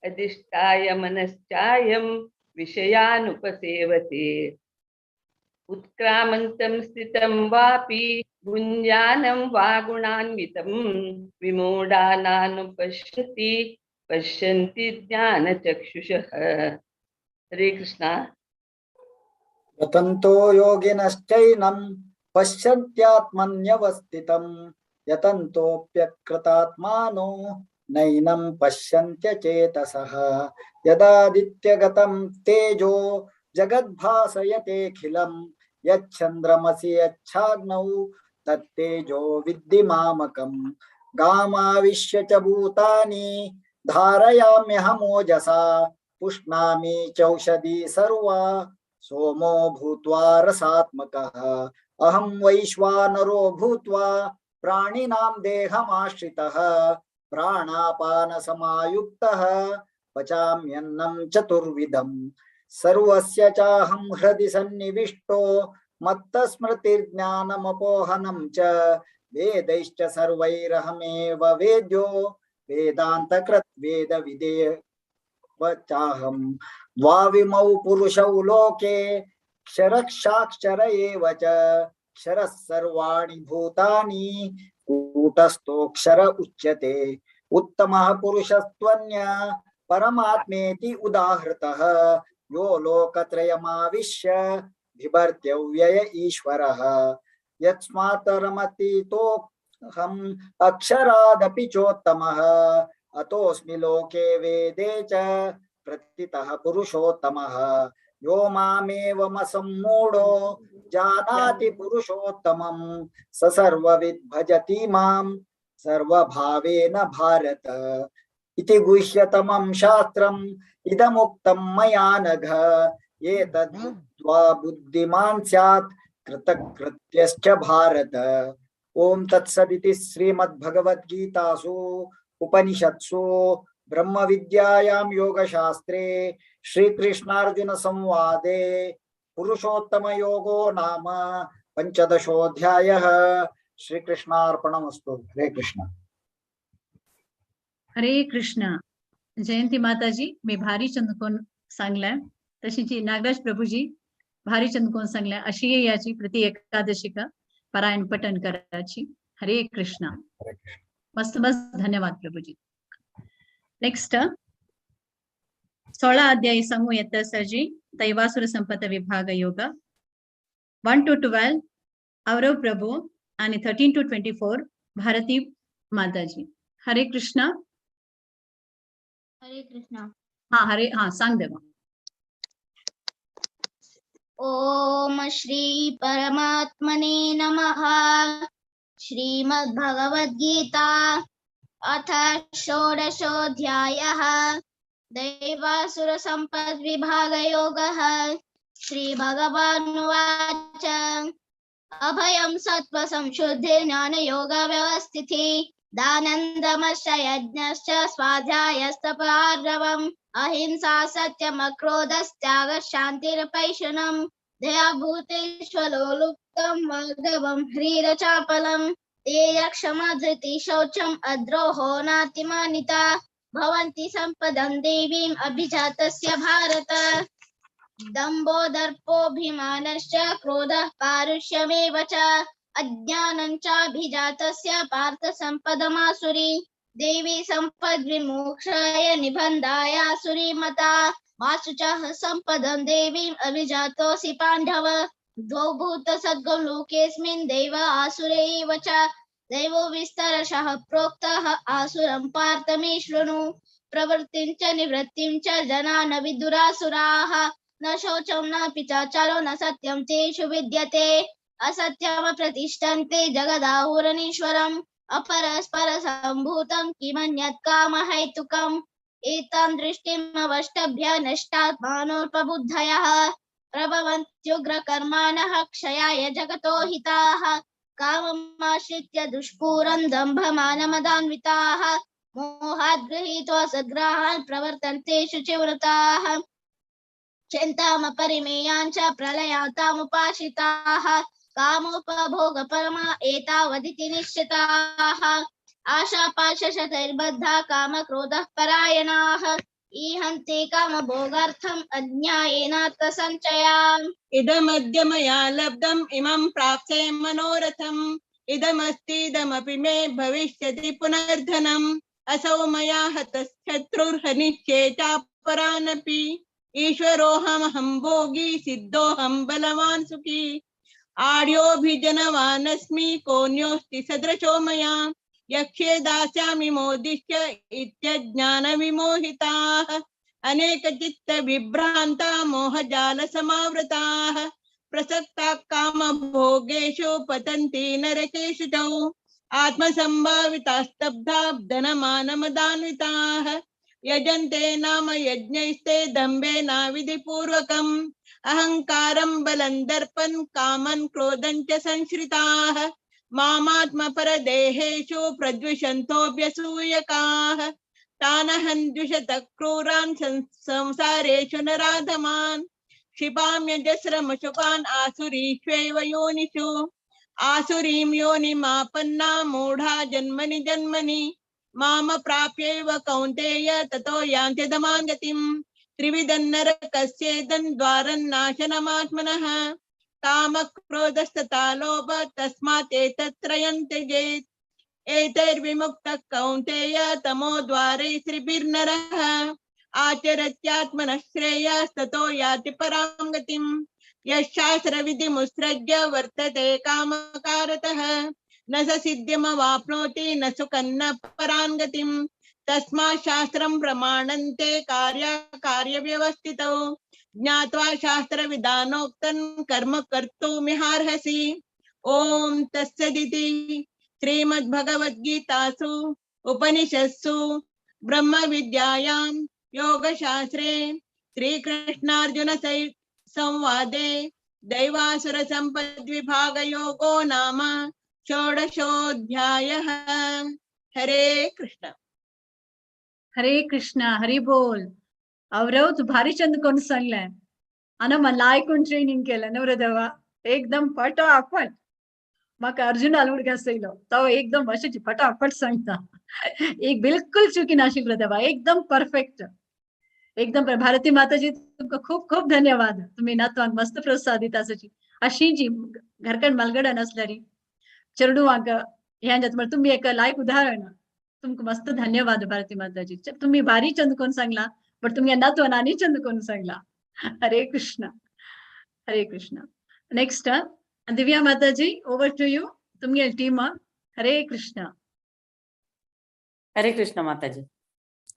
अधिष्ठाय मनश्चायं विषयानुपसेवते. उत्क्रामन्तं स्थितं वापि भुञ्जानं वा गुणान्वितं. विमूढानानुपश्यति पश्यन्ति ज्ञानचक्षुषः. हरे कृष्णा. यतन्तो योगिनश्चैनं पश्यन्त्यात्मन्यवस्थितं. यतन्तोऽप्यकृतात्मानो नैनं पश्यन्त्यचेतसः. यदादित्यगतं तेजो जगद्भासयतेऽखिलं. यच्चन्द्रमसि यच्छाग्नौ तत्तेजो विद्धि मामकम्. गामाविश्य च भूतानि धारयाम्यहमोजसा. पुष्णामि चौषधी सर्वा सोमो भूत्वा रसात्मकः. अहं वैश्वानरो भूत्वा प्राणिनां देहमाश्रितः. प्राणापानसमायुक्तः पचाम्यन्नं चतुर्विधम्. सर्वस्य चाहं हृदि सन्निविष्टो मत्तस्मृतिर्ज्ञानमपोहनं च. वेदैश्च सर्वैरहमेव वेद्यो वेदान्तकृत् वेदविदेव चाहं द्वाविमौ पुरुषौ लोके क्षरक्षाक्षर एव च क्षरः सर्वाणि भूतानि कूटस्थोऽक्षर उच्यते उत्तमः पुरुषस्त्वन्यः परमात्मेति उदाहृतः यो लोकत्रयमाविश्य बिभर्त्यव्यय ईश्वरः यस्मात्तरमतीतोऽहम् अक्षरादपि चोत्तमः अतोऽस्मि लोके वेदे च प्रतितः पुरुषोत्तमः यो मामेवमसम्मूढो जानाति पुरुषोत्तमं स सर्वविद् भजति मां सर्वभावेन भारत इति गुह्यतमं शास्त्रम् इदमुक्तं मया नघ एतद्बुद्ध्वा बुद्धिमान् स्यात् कृतकृत्यश्च भारत। ओम तत्सदिति श्रीमद्भगवद्गीतासु उपनिषत्सु ब्रह्म विद्यायां योगशास्त्रे श्रीकृष्णार्जुन संवादे पुरुषोत्तम योगो नाम पंचदशोऽध्यायः। श्रीकृष्णार्पणमस्तु। हरे कृष्ण। हरे कृष्ण। जयंती माताजी मी भारी चंदकोन सांगलाय तशी जी नागराज प्रभूजी भारी चंदकोन सांगलाय अशी याची प्रति एकादशीका पारायण पठन करायची। हरे कृष्ण। मस्त मस्त धन्यवाद प्रभूजी। नेक्स्ट 16 अध्याय सांगू येता सरजी दैवासुर संपत विभाग योग 1 to 12 औरव प्रभू आणि 13 to 24 भारती माताजी। हरे कृष्ण। हरे कृष्ण। हाँ सांग दे मग। ओम श्री परमात्मने नमः। श्रीमद्भगवद्गीता अथ षोडशोऽध्यायः दैवासुर संपद विभाग योगः। श्री भगवानुवाच अभयं सत्त्व संशुद्धि ज्ञान योग व्यवस्थिति दानन्दमश्च यज्ञश्च स्वाध्यायस्तपार्णवम् अहिंसा सत्यमक्रोधस्त्यागः शान्तिरपैशुनम् दया भूतेष्वलो लुप्तं वार्धवम् ह्रीरचापलम् तेजः क्षमा धृतिः शौचम् अद्रोहो नातिमानिता भवन्ति सम्पदं देवीम् अभिजातस्य भारत दम्भो दर्पोऽभिमानश्च क्रोधः पारुष्यमेव च अज्ञानं चाभिजातस्य पार्थ सम्पदमासुरी देवी सम्पद्विमोक्षाय निबन्धाय आसुरी मता वासुचः सम्पदं देवीम् अभिजातोऽसि पाण्डव द्वौ भूतसद्गौ लोकेऽस्मिन् दैव आसुरैव च दैवो विस्तरशः प्रोक्तः आसुरं पार्थ मे शृणु प्रवृत्तिं च निवृत्तिं च जना न विदुरासुराः न शौचं नापि चाचारो न सत्यं तेषु विद्यते असत्यमप्रतिष्ठन्ते जगदाहुरनीश्वरम् अपरस्परसम्भूतं किमन्यत् कामहैतुकम् एतां दृष्टिमवष्टभ्य नष्टात्मानोपबुद्धयः प्रभवन्त्युग्रकर्माणः क्षयाय जगतो हिताः काममाश्रित्य दुष्पूरं दम्भमानमदान्विताः मोहात् गृहीत्वा सद्ग्राहान् प्रवर्तन्ते शुचिव्रताः चिन्तामपरिमेयाञ्च प्रलयातामुपाश्रिताः कामोपभोगपरमा एतावदिति निश्चिताः आशापाशशतैर्बद्धा कामक्रोधः परायणाः ईहन्ते कामभोगार्थम् अज्ञायेनार्थसञ्चयान् इदमद्य मया लब्धम् इमं प्राप्स्ये मनोरथम् इदमस्तीदमपि मे भविष्यति पुनर्धनम् असौ मया हतशत्रुर्हनिष्ये चापरानपि ईश्वरोऽहमहं भोगी सिद्धोऽहं बलवान् सुखी आर्योऽभिजनवानस्मि कोऽन्योऽस्ति सदृशो मया यक्ष्ये दास्यामि मोदिष्य इत्यज्ञानविमोहिताः अनेकचित्तविभ्रान्ता मोहजालसमावृताः प्रसक्ताः कामभोगेषु पतन्ति नरकेषु च आत्मसम्भावितास्तब्धा धनमानमदान्विताः यजन्ते नाम यज्ञैस्ते दम्भेनाविधिपूर्वकम् अहङ्कारं बलं दर्पं कामं क्रोधं च संश्रिताः मामात्मपरदेहेषु प्रद्विषन्तोऽभ्यसूयकाः तानहं द्विषतः क्रूरान् संसारेषु नराधमान् क्षिपाम्यजस्रमशुकान् आसुरीष्वेव योनिषु आसुरीं योनिमापन्ना मूढा जन्मनि जन्मनि माम प्राप्यैव कौन्तेय ततो यान्ति धमां गतिम् त्रिविधन्नरकस्येदन् द्वारन्नाशनमात्मनः कामक्रोधस्तथा लोभ तस्मात् एतत्त्रयं त्यजेत् एतैर्विमुक्तः कौन्तेय तमो द्वारै श्रीभिर्नरः आचरत्यात्मनः श्रेयस्ततो याति परां गतिम् यशास्त्रविधिमुत्सृज्य वर्तते कामकारतः न स सिद्धिमवाप्नोति न सुखन्न परां गतिम् तस्मात् शास्त्रं प्रमाणन्ते कार्यव्यवस्थितौ ज्ञात्वा शास्त्रविधानोक्तं कर्म कर्तुमिहार्हसि। ओम तत्सदिति श्रीमद्भगवद्गीतासु उपनिषत्सु ब्रह्म विद्यायां योगशास्त्रे श्रीकृष्णार्जुन संवादे दैवासुर संपद्विभाग योगो नाम षोडशोऽध्यायः। हरे कृष्ण हरी बोल. अवरव तू भारी चंद कोण सांगलाय आणि मला ऐकून ट्रेनिंग केलं नवरदेवा एकदम फटाफट. म्हाका अर्जुन आलवड आसलो तो एकदम अशें फटाफट सांगता. एक बिलकुल चुकी नाशिल्लो देवा, एकदम परफेक्ट, एकदम. भारती माताजी तुमका खूप खूप धन्यवाद. तुम्ही नातवांक मस्त प्रोत्साह दिता आसाची. अशी जी घरकन मालगडन असल्यारी चेडूवांक ह्या जात तुम्ही एक लायक उदाहरण. तुमका मस्त धन्यवाद भारती माताजी. तुम्ही भारी चंद कोण सांगला बट तुम्ही नातवान आनी चंद कोण सांगला. हरे कृष्ण हरे कृष्ण. नेक्स्ट दिव्या माताजी, ओवर टू यू. तुम्ही टीम. हरे कृष्ण माताजी.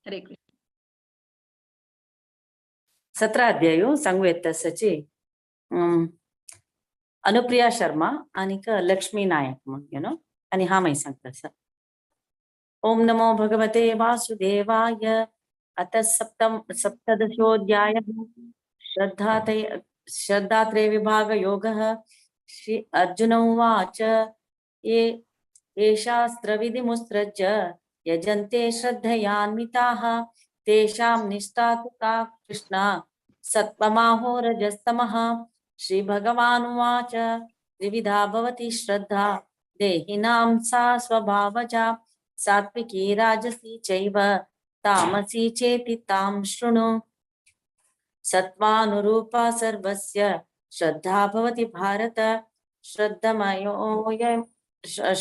हरे कृष्ण. 17 अध्याय सांगूया तसची अनुप्रिया शर्मा आणि लक्ष्मी नायक म्हणून आणि हा माहिती सांगता. ओम नमो भगवते वासुदेवाय. अथ सप्तदशोऽध्यायः श्रद्धात्रय विभाग योगः. श्री अर्जुन उवाच ये शास्त्रविधिमुत्सृज्य यजन्ते श्रद्धयान्विताः तेषां निष्ठा तु का कृष्ण सत्त्वमाहो रजस्तमः. श्रीभगवानुवाच त्रिविधा भवति श्रद्धा देहिनां सा स्वभावजा सात्विकी राजसी चैव तामसी चेति तां शृणु. सत्त्वानुरूपा सर्वस्य श्रद्धा भवति भारत.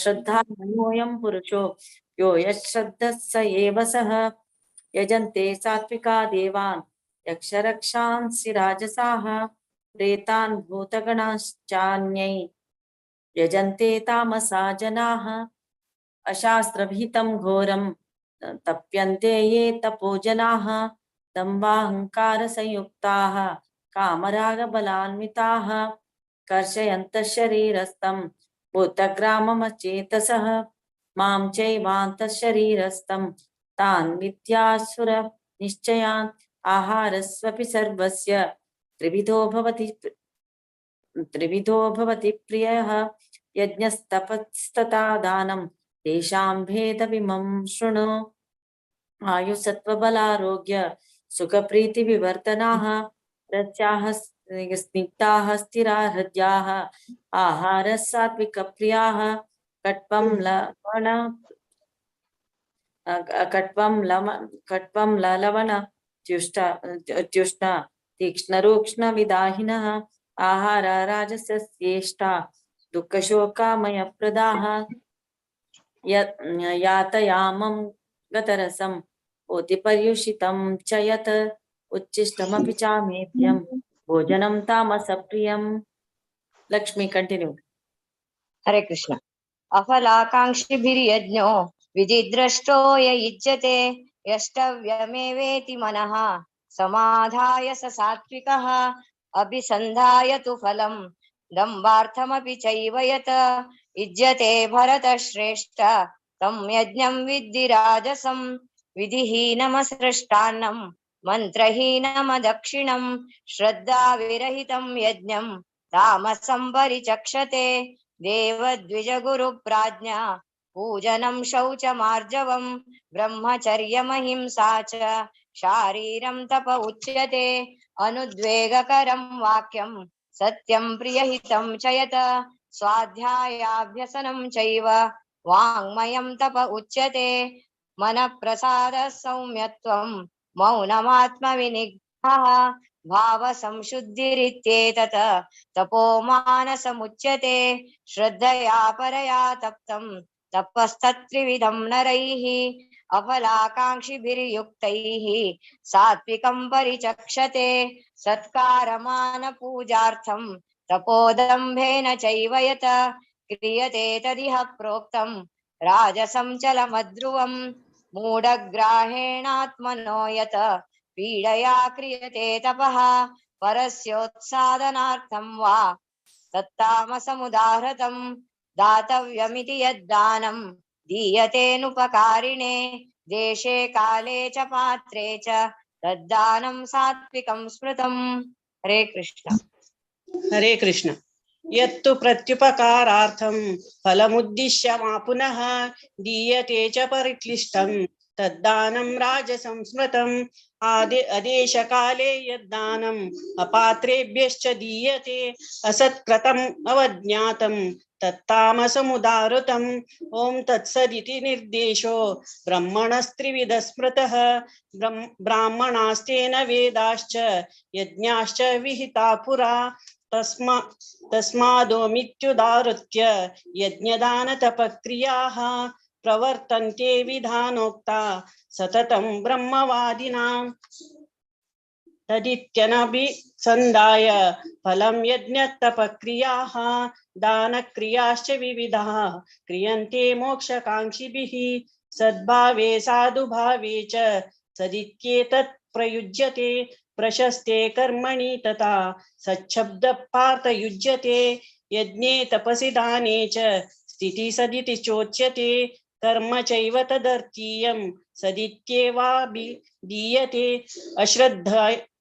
श्रद्धामयोऽयं पुरुषो यो यश्रद्धः स एव सः. यजन्ते सात्विका देवान् यक्षरक्षांसि राजसाः प्रेतान् भूतगणाश्चान्यै यजन्ते तामसा जनाः. अशास्त्रविहितं घोरं तप्यन्ते ये तपो जनाः दम्भाहंकार संयुक्ताः कामरागबलान्विताः कर्षयन्तः शरीरस्थं भूतग्राममचेतसः. मां चैवान्तः शरीरस्थं तान् विद्यासुर निश्चयान्. आहारस्वपि सर्वस्य त्रिविधो भवति प्रियः. यज्ञस्तपस्तथा दानं तेषां भेदमिमं शृणु. आयुसत्त्वबलारोग्य सुखप्रीतिविवर्तनाः रस्याः स्निग्धाः स्थिरा हृद्याः आहारः सात्विकप्रियाः. कट्वं ललवण त्युष्ण तीक्ष्णरूक्ष्णविदाहिनः. आहार राजसस्येष्टा दुःखशोकामयप्रदाः. यातयामं गतरसं ओतिपर्युषितं च यत् उच्छिष्टमपि चामेध्यं भोजनं तामसप्रियम्. लक्ष्मी कंटिन्यू. हरे कृष्ण. अफलाकांक्षिभिर्यज्ञो विधिद्रष्टो य युज्यते यष्टव्यमेवेति मनः समाधाय स सात्विकः. अभिसन्धाय तु फलं दम्भार्थमपि चैव यत् युज्यते भरतश्रेष्ठ तं यज्ञं विद्धि राजसं. विधिहीनमसृष्टान्नं मन्त्रहीनमदक्षिणं श्रद्धाविरहितं यज्ञं तामसं परिचक्षते. देवद्विजगुरुप्राज्ञा पूजनं शौचमार्जवं ब्रह्मचर्यमहिंसा च शारीरं तप उच्यते. अनुद्वेगकरं वाक्यं सत्यं प्रियहितं च यत् स्वाध्यायाभ्यसनं चैव वाङ्मयं तप उच्यते. मनः प्रसादः सौम्यत्वं मौनमात्मविनिग्रहः भावसंशुद्धिरित्येतत् तपोमानसमुच्यते श्रद्धया परया तप्तं तपस्तत्त्रिविधं नरैः अफलाकाङ्क्षिभिर्युक्तैः सात्विकं परिचक्षते सत्कारमानपूजार्थं तपोदम्भेन चैव यत् क्रियते तदिह प्रोक्तं राजसं चलमध्रुवं मूढग्राहेणात्मनो यत् पीडया क्रियते तपः परस्योत्सादनार्थं वा तत्तामसमुदाहृतं दातव्यमिति यद्दानं दीयतेनुपकारिणे देशे काले च पात्रे च तद्दानं सात्विकं स्मृतम्। हरे कृष्ण। हरे कृष्ण। यत्तु प्रत्युपकारार्थं फलमुद्दिश्य मा पुनः दीयते च परिक्लिष्टं तद्दानं राजसंस्मृतम् अदेशकाले यद्दानम् अपात्रेभ्यश्च दीयते असत्कृतम् अवज्ञातं तत्तामसमुदाहृतम्। ॐ तत्सदिति निर्देशो ब्रह्मणस्त्रिविध स्मृतः ब्राह्मणास्तेन वेदाश्च यज्ञाश्च विहिता पुरा तस्मादोमित्युदाहृत्य यज्ञदानतपक्रियाः प्रवर्तन्ते विधानोक्ता सततं ब्रह्मवादिनां तदित्यनभिसन्धाय फलं यज्ञतपक्रियाः दानक्रियाश्च विविधाः क्रियन्ते मोक्षकाङ्क्षिभिः सद्भावे साधुभावे च सदित्येतत् प्रयुज्यते प्रशस्ते कर्मणि तथा सच्छब्द पार्थ युज्यते यज्ञे तपसि दाने च स्थिति सदिति चोच्यते कर्म चैव तदर्थीयं सदित्येवाभिधीयते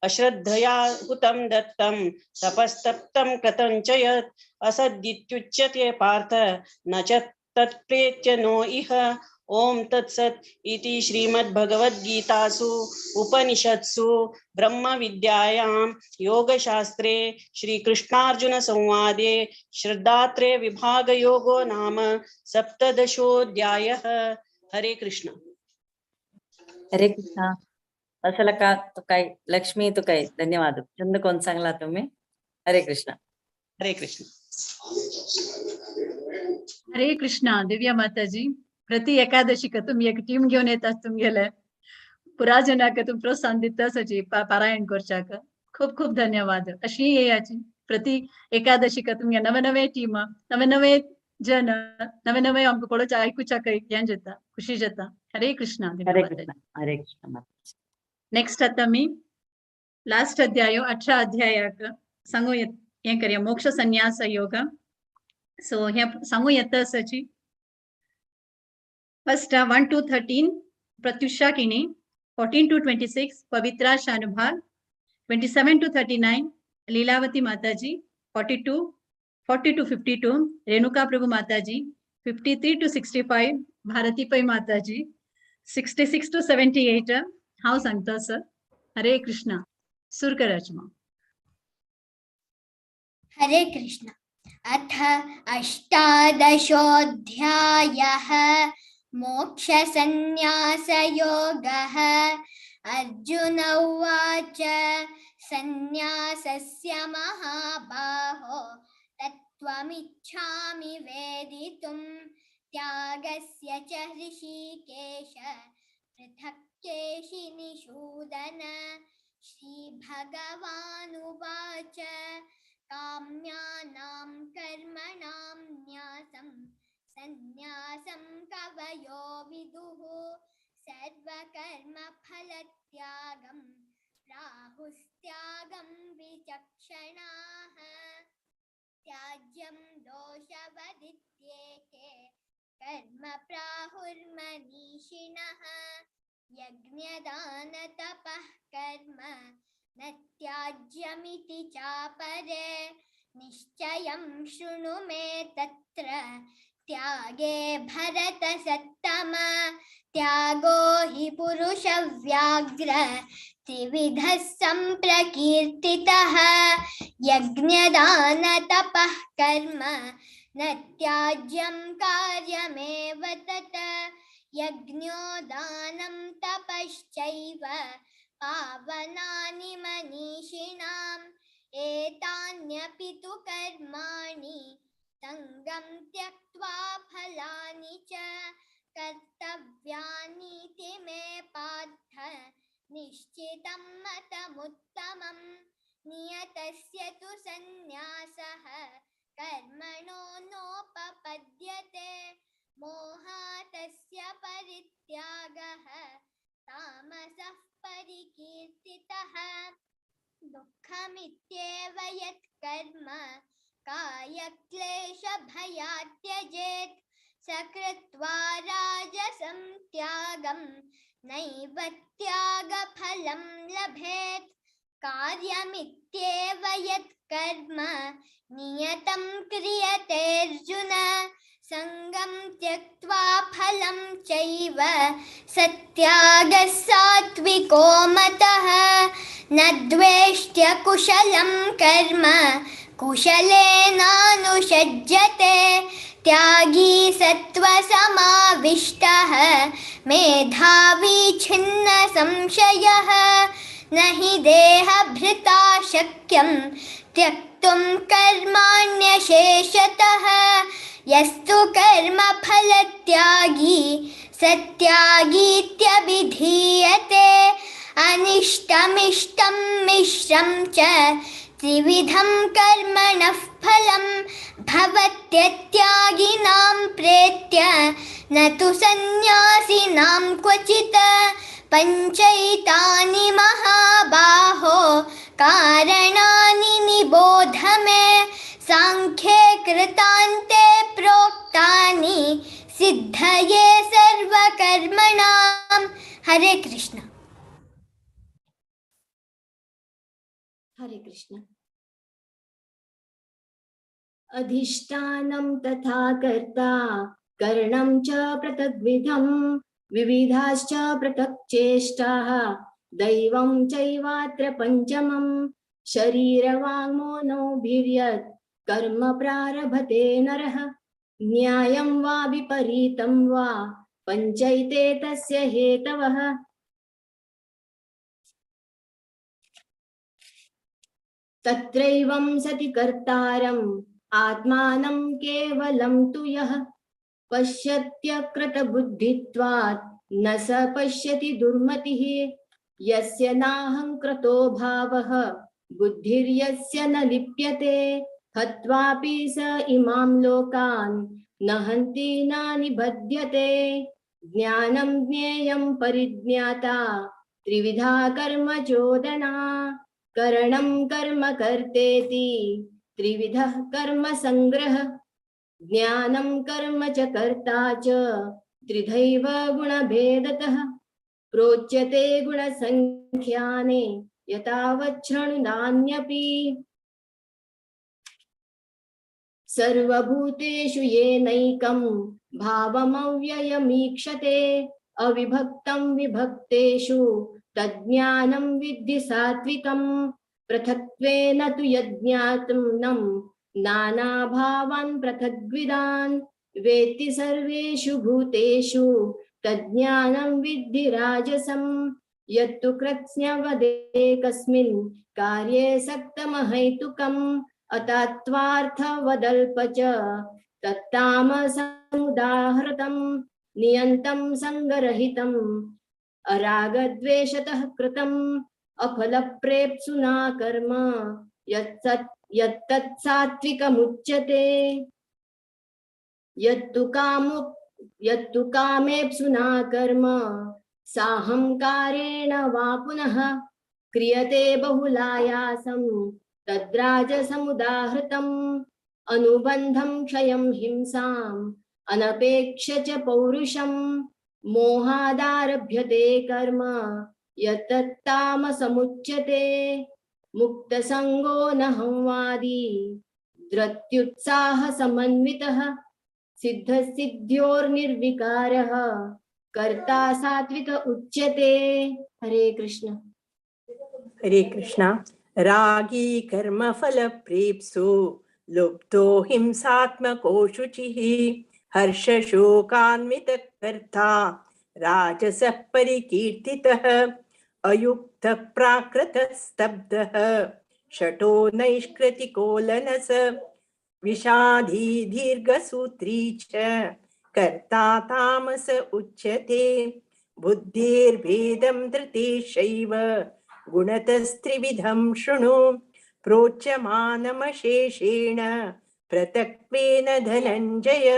अश्रद्धया हुतं दत्तं तपस्तप्तं कृतं च यत् असदित्युच्यते पार्थ न च तत्प्रेत्य नो इह। ओम तत्सत् इति श्रीमद्भगवद्गीतासु उपनिषत्सु ब्रह्म विद्यायां योगशास्त्रे श्रीकृष्णार्जुन संवादे श्रद्धात्रय विभाग योगो नाम सप्तदशोऽध्यायः। हरे कृष्ण। हरे कृष्ण. वसलका तुकाय लक्ष्मी तुकाय धन्यवाद. छंद कोण सांगला तुम्ही? हरे कृष्ण. हरे कृष्ण. हरे कृष्णा. दिव्या माताजी प्रति एकादशीक तुम्ही एक टीम घेऊन येतात तुमगेले पुराजनाक तुम प्रोत्साहन दिताची पारायण करच्याक खूप खूप धन्यवाद. अशी याची प्रति एकादशीक तुमगे नवे नवे टीम नवे नवे जन नवे नवे आमकां पळोवच्या आयकुच्याक हें जाता खुशी जाता. हरे कृष्णा. हरे कृष्ण. हरे कृष्ण. नेक्स्ट आता मी लास्ट अध्याय 18 अध्यायाक सांगू हें करया मोक्ष संन्यास योग. सो हे सांगू येता आसाची फर्स्ट 1 to 13 प्रत्युषा किनी 14 to 26 पवित्रा शानुभाग 27 to 39 लीलावती माताजी 42 40 to 52 रेणुका प्रभु माताजी 53 to 65 भारती पै माताजी 66 to 78 हांव सांगता सर. हरे कृष्णा. सुरकराजमा. हरे कृष्ण. अथ अष्टादशोऽध्यायः मोक्षसंन्यासयोगः. अर्जुन उवाच संन्यासस्य महाबाहो तत्त्वमिच्छामि वेदितुं त्यागस्य च ऋषिकेश पृथक् केशिनिषूदन. श्रीभगवानुवाच काम्यानां कर्मणां न्यासं संन्यासं कवयो विदुः सर्वकर्मफलत्यागं प्राहुस्त्यागं विचक्षणाः. त्याज्यं दोषवदित्येके कर्म प्राहुर्मनीषिणः. यज्ञदानतपः कर्म न त्याज्यमिति चापरे. निश्चयं शृणु मे तत्र त्यागे भरतसत्तम. त्यागो हि पुरुषव्याघ्र त्रिविधः सम्प्रकीर्तितः. यज्ञदानतपः कर्म न त्याज्यं कार्यमेव तत्. यज्ञो दानं तपश्चैव पावनानि मनीषिणाम् एतान्यपि तु कर्माणि सङ्गं त्यक्त्वा फलानि च कर्तव्यानीति मे पार्थ निश्चितं मतमुत्तमम् नियतस्य तु सन्न्यासः कर्मणो नोपपद्यते मोहातस्य परित्यागः तामसः परिकीर्तितः दुःखमित्येव यत् कर्म कायक्लेशभयात् त्यजेत् सकृत्वा राजसं त्यागं नैव त्यागफलं लभेत् कार्यमित्येव यत् कर्म नियतं क्रियते अर्जुन संगं त्यक्त्वा फलं चैव सत्यागः सात्विको मतः न द्वेष्ट्य कुशलं कर्म कुशलेनानुषज्यते त्यागी सत्त्वसमाविष्टः मेधावी छिन्न संशयः न हि देहभृता शक्यं त्यक्तुं कर्माण्यशेषतः यस्तु कर्मफलत्यागी सत्यागीत्यभिधीयते अनिष्टमिष्टं मिश्रं च त्रिविधं कर्मणः फलं भवत्यत्यागिनां प्रेत्य न तु सन्न्यासिनां क्वचित् पञ्चैतानि महाबाहो कारणानि निबोध मे सांख्ये कृतान्ते प्रोक्तानि सिद्धये सर्वकर्मणां। हरे कृष्ण। हरे कृष्ण। अधिष्ठानं तथा कर्ता करणं च पृथग्विधं विविधाश्च पृथक् चेष्टाः दैवं चैवात्र पञ्चमं शरीरवाङ्मनोभिर्यत् कर्म प्रारभते नरः न्यायं वा विपरीतं वा पञ्चैते तस्य हेतवः। तत्रैवं सति कर्तारम् आत्मानं केवलं तु यः पश्यत्यकृतबुद्धित्वात् न स पश्यति दुर्मतिः यस्य नाहङ्कृतो भावः बुद्धिर्यस्य न लिप्यते हत्वापि स इमां लोकान् न हन्ति न निबध्यते। ज्ञानं ज्ञेयं परिज्ञाता त्रिविधा कर्म चोदना करणं कर्म कर्तेति त्रिविधः कर्म संग्रह ज्ञानं कर्म च कर्ता च त्रिधैव गुणभेदतः प्रोच्यते गुणसंख्याने यतावच्छृणुनान्यपि। सर्वभूतेषु येनैकं भावमव्ययमीक्षते अविभक्तं विभक्तेषु तज्ज्ञानं विद्धि सात्विकं पृथक्त्वेन तु यज्ञातं नानाभावान् पृथग्विदान् वेत्ति सर्वेषु भूतेषु तज्ज्ञानं विद्धि राजसं यत्तु कृत्स्नवदेकस्मिन् कार्ये सक्तमहैतुकम् अतत्त्वार्थवदल्प च तत्तामसमुदाहृतं नियन्तं संगरहितम् अरागद्वेषतः कृतम् अफलप्रेप्सुना कर्म यत्तत् सात्विकमुच्यते। यत्तु कामेप्सुना कर्म साहंकारेण वा पुनः क्रियते बहुलायासं तद्राजसमुदाहृतम् अनुबन्धं क्षयं हिंसाम् अनपेक्ष्य च पौरुषं मोहादारभ्यते कर्म यत्तत्तामसमुच्यते। मुक्तसंगो न संवादी धृत्युत्साहसमन्वितः सिद्धसिद्ध्योर्निर्विकारः कर्ता सात्विक उच्यते। हरे कृष्ण। हरे कृष्ण। रागी कर्मफलप्रेप्सु लुब्धो हिंसात्मको शुचिः हर्षशोकान्वितकर्ता राजसः परिकीर्तितः अयुक्तः प्राकृतः स्तब्धः शठो नैष्कृतिकोलनस विषादी दीर्घसूत्री च कर्ता तामस उच्यते बुद्धिर्भेदं धृतेशैव गुणतस्त्रिविधं शृणु प्रोच्यमानमशेषेण पृथक्त्वेन धनञ्जय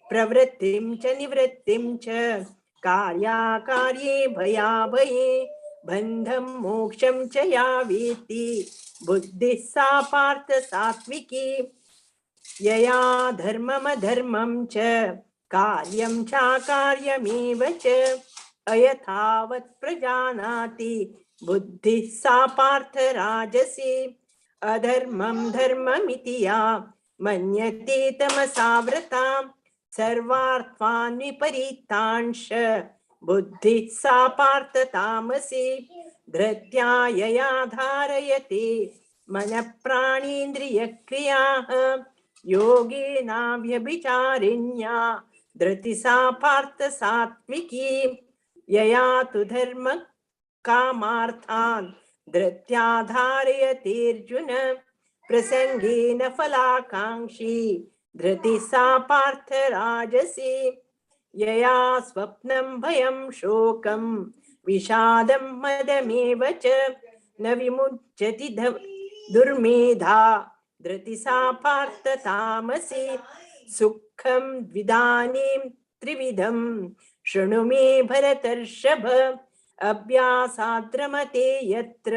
प्रवृत्तिं च निवृत्तिं च कार्याकार्ये भयाभये बन्धं मोक्षं च या वेत्ति बुद्धिः सा पार्थ सात्विकी यया धर्ममधर्मं च कार्यं चाकार्यमेव च अयथावत् प्रजानाति बुद्धिः सा पार्थ राजसी अधर्मं धर्ममिति या मन्यते तमसावृता सर्वार्थान् विपरीतांश बुद्धिः सा पार्थ तामसी धृत्या यया धारयते मनः प्राणेन्द्रियक्रियाः योगेनाव्यभिचारिण्या धृति सा पार्थ सात्विकी यया तु धर्म कामार्थान् धृत्या धारयतेऽर्जुन प्रसंगेन फलाकांक्षी धृति सा पार्थ राजसी यया स्वप्नं भयं शोकं विषादं मदमेव च न विमुच्यति दुर्मेधा धृति सा पार्थ तामसी सुखं द्विदानीं त्रिविधं शृणु मे भरतर्षभ अभ्यासाद्रमते यत्र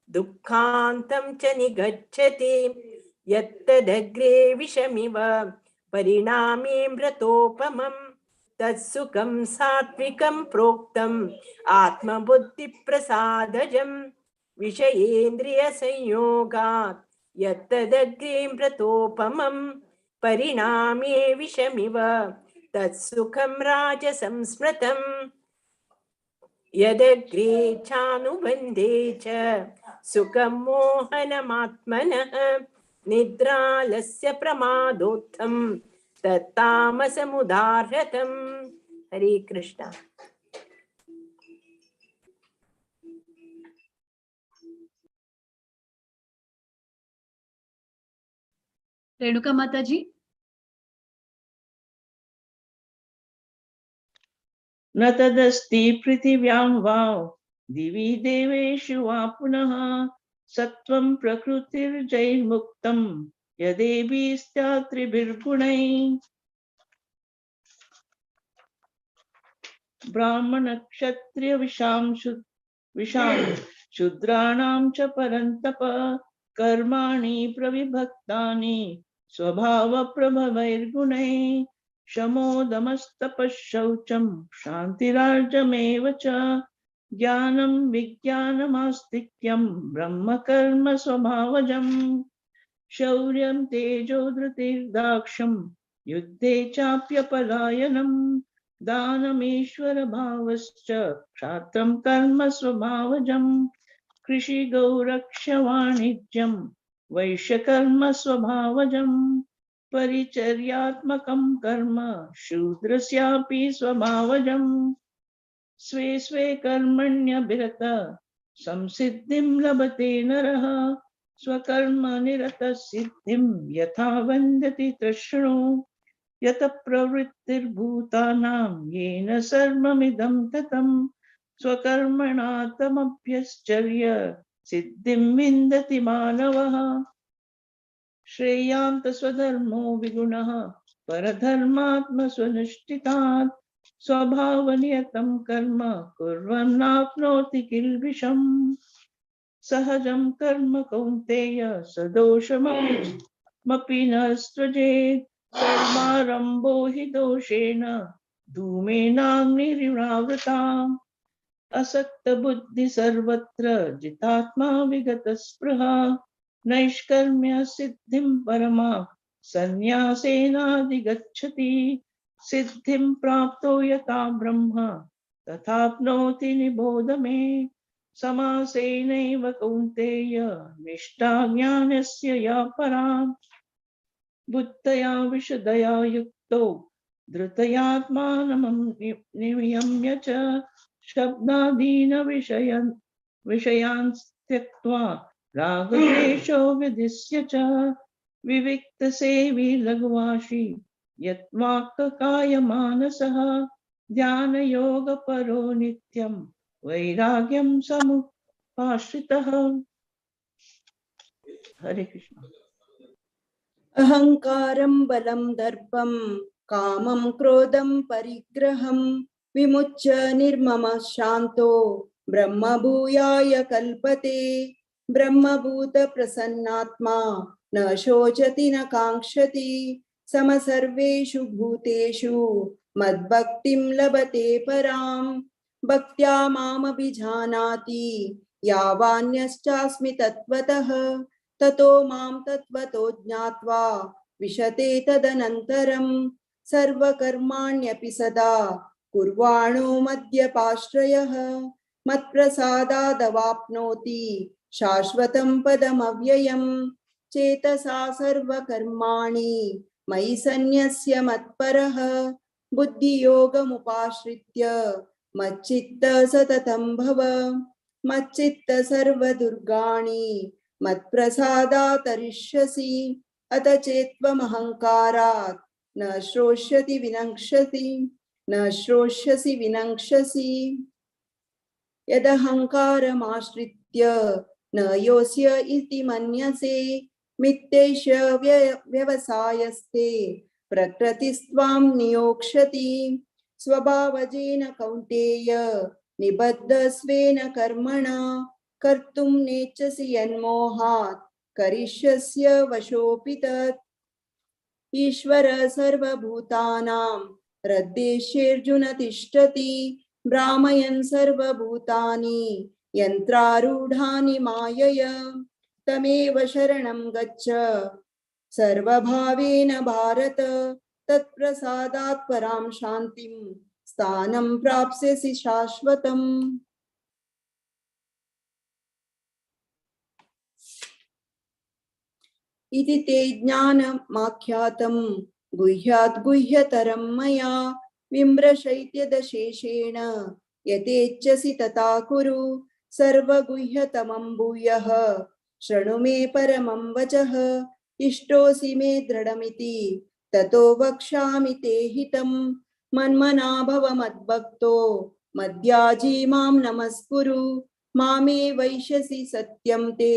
दुःखान्तं च निगच्छति यत्तदग्रे विषमिव परिणामेऽमृतोपमम् तत्सुखं सात्विकं प्रोक्तम् आत्मबुद्धिप्रसादजम् विषयेन्द्रियसंयोगात् यत्तदग्रेऽमृतोपमम् परिणामे विषमिव तत्सुखं राजसंस्मृतम् यदग्रे चानुबन्धे च सुखं मोहनमात्मनः निद्रालस्य प्रमादोत्थं तत्तामसमुदाहृतम्। हरे कृष्ण। रेणुका माता जी। न तदस्ति पृथिव्यां वा दिवि देवेषु वा पुनः सत्वं प्रकृतिर्जैर्मुक्तं यदेभिस्त्यात् त्रिभिर्गुणैः ब्राह्मण क्षत्रिय विशां शूद्राणां च परन्तप कर्माणि प्रविभक्तानि स्वभाव प्रभवैर्गुणैः शमोदमस्तपः शौचं शान्तिरार्जमेव च ज्ञानं विज्ञानमास्तिक्यं ब्रह्म कर्म स्वभावजम् शौर्यं तेजो धृतिर्दाक्ष्यं युद्धे चाप्यपलायनं दानमीश्वर भावश्च क्षात्रं कर्म स्वभावजम् कृषि गौरक्ष वाणिज्यं वैश्यकर्म स्वभावजम् परिचर्यात्मकं कर्म शूद्रस्यापि स्वभावजम् स्वे स्वे कर्मण्यभिरत संसिद्धिं लभते नरः स्वकर्म निरतः सिद्धिं यथा वन्दति तृष्णु यत प्रवृत्तिर्भूतानां येन सर्वमिदं ततं स्वकर्मणा तमभ्यश्चर्य सिद्धिं विन्दति मानवः श्रेयांत स्वधर्मो विगुणः परधर्मात्मस्वनुष्ठितात् स्वभावनियतं कर्म कुर्वन्नाप्नोति किल्बिषम् सहजं कर्म कौन्तेय सदोषमपि न स्वजेत् कर्मारम्भो हि दोषेण धूमेनाग्निरिवावृताम् असक्त बुद्धि सर्वत्र जितात्मा विगत स्पृहा नैष्कर्म्य सिद्धिं परमा संन्यासेनाधिगच्छति सिद्धिं प्राप्तो यथा ब्रह्म तथाप्नोति निबोध मे समासेनैव कौन्तेय निष्ठा ज्ञानस्य या परा बुद्धया विशदया युक्तो धृतयात्मानं नियम्य च शब्दादीन विषयान् त्यक्त्वा रागद्वेषो विधिस्य च विविक्तसेवी लघ्वाशी यत्वाक्कायमानसः ध्यानयोगपरो नित्यं वैराग्यं समुपाश्रितः। हरे कृष्ण। अहंकारं बलं दर्पं कामं क्रोधं परिग्रहं विमुच्य निर्ममः शान्तो ब्रह्मभूयाय कल्पते। ब्रह्मभूत प्रसन्नात्मा न शोचति न काङ्क्षति समसर्वेषु भूतेषु मद्भक्तिं लभते परां। भक्त्या मामभिजानाति यावान्यश्चास्मि तत्त्वतः ततो मां तत्त्वतो ज्ञात्वा विशते तदनन्तरं सर्वकर्माण्यपि सदा कुर्वाणो मद्यपाश्रयः मत्प्रसादादवाप्नोति शाश्वतं पदमव्ययं। चेतसा सर्वकर्माणि मयि सन्न्यस्य मत्परः बुद्धियोगमुपाश्रित्य मच्चित्त सततं भव। मच्चित्त सर्वदुर्गाणि मत्प्रसादात्तरिष्यसि अत चेत्त्वमहङ्कारात् न श्रोष्यसि विनङ्क्षसि। यदहङ्कारमाश्रित्य न योऽस्य इति मन्यसे मिथ्यैष व्यवसायस्ते प्रकृतिस्त्वां नियोक्ष्यति। स्वभावजेन कौन्तेय निबद्धस्वेन कर्मणा कर्तुं नेच्छसि यन्मोहात् करिष्यस्य वशोऽपि तत्। ईश्वर सर्वभूतानां हृद्देशेऽर्जुन तिष्ठति भ्रामयन् सर्वभूतानि यन्त्रारूढानि मायया। तमेव शरणं गच्छ सर्वभावेन भारत तत्प्रसादात् परां शान्तिं स्थानं प्राप्स्यसि शाश्वतम्। इति ते ज्ञानमाख्यातं गुह्यात् गुह्यतरं मया विम्रशैत्यदशेषेण यतेच्छसि तथा कुरु सर्वगुह्यतमं भूयः शृणु मे परमं वचः। इष्टोऽसि मे दृढमिति ततो वक्ष्यामि ते हितं मन्मना भव मद्भक्तो मद्याजी मां नमस्कुरु मामे वैश्यसि सत्यं ते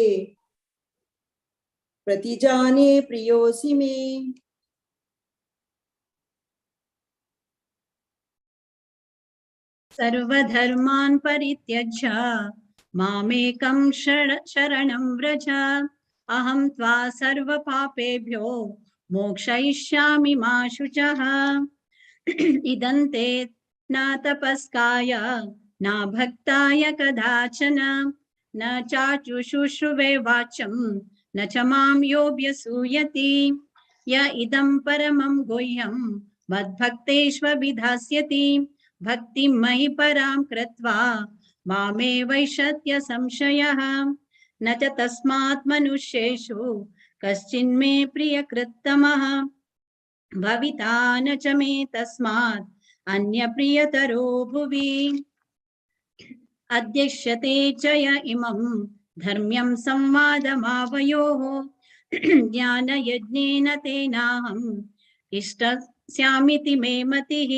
प्रतिजाने प्रियोऽसि मे। सर्वधर्मान् परित्यज्य मामेकं शरणं व्रज अहं त्वा सर्वपापेभ्यो मोक्षयिष्यामि मा शुचः। इदं ते न तपस्काय न भक्ताय कदाचन न चाचुशुश्रुवे वाचं न च मां योऽभ्यसूयति। य इदं परमं गुह्यं मद्भक्तेष्वभिधास्यति भक्तिं मयि परां कृत्वा मामे वैशत्य संशयः। न च तस्मात् मनुष्येषु कश्चिन्मे प्रियकृत्तमः भविता न च मे तस्मात् अन्यप्रियतरो भुवि। अध्यक्ष्यते च य इमं धर्म्यं संवादमावयोः ज्ञानयज्ञेन तेनाहम् इष्टस्यामिति मे मतिः।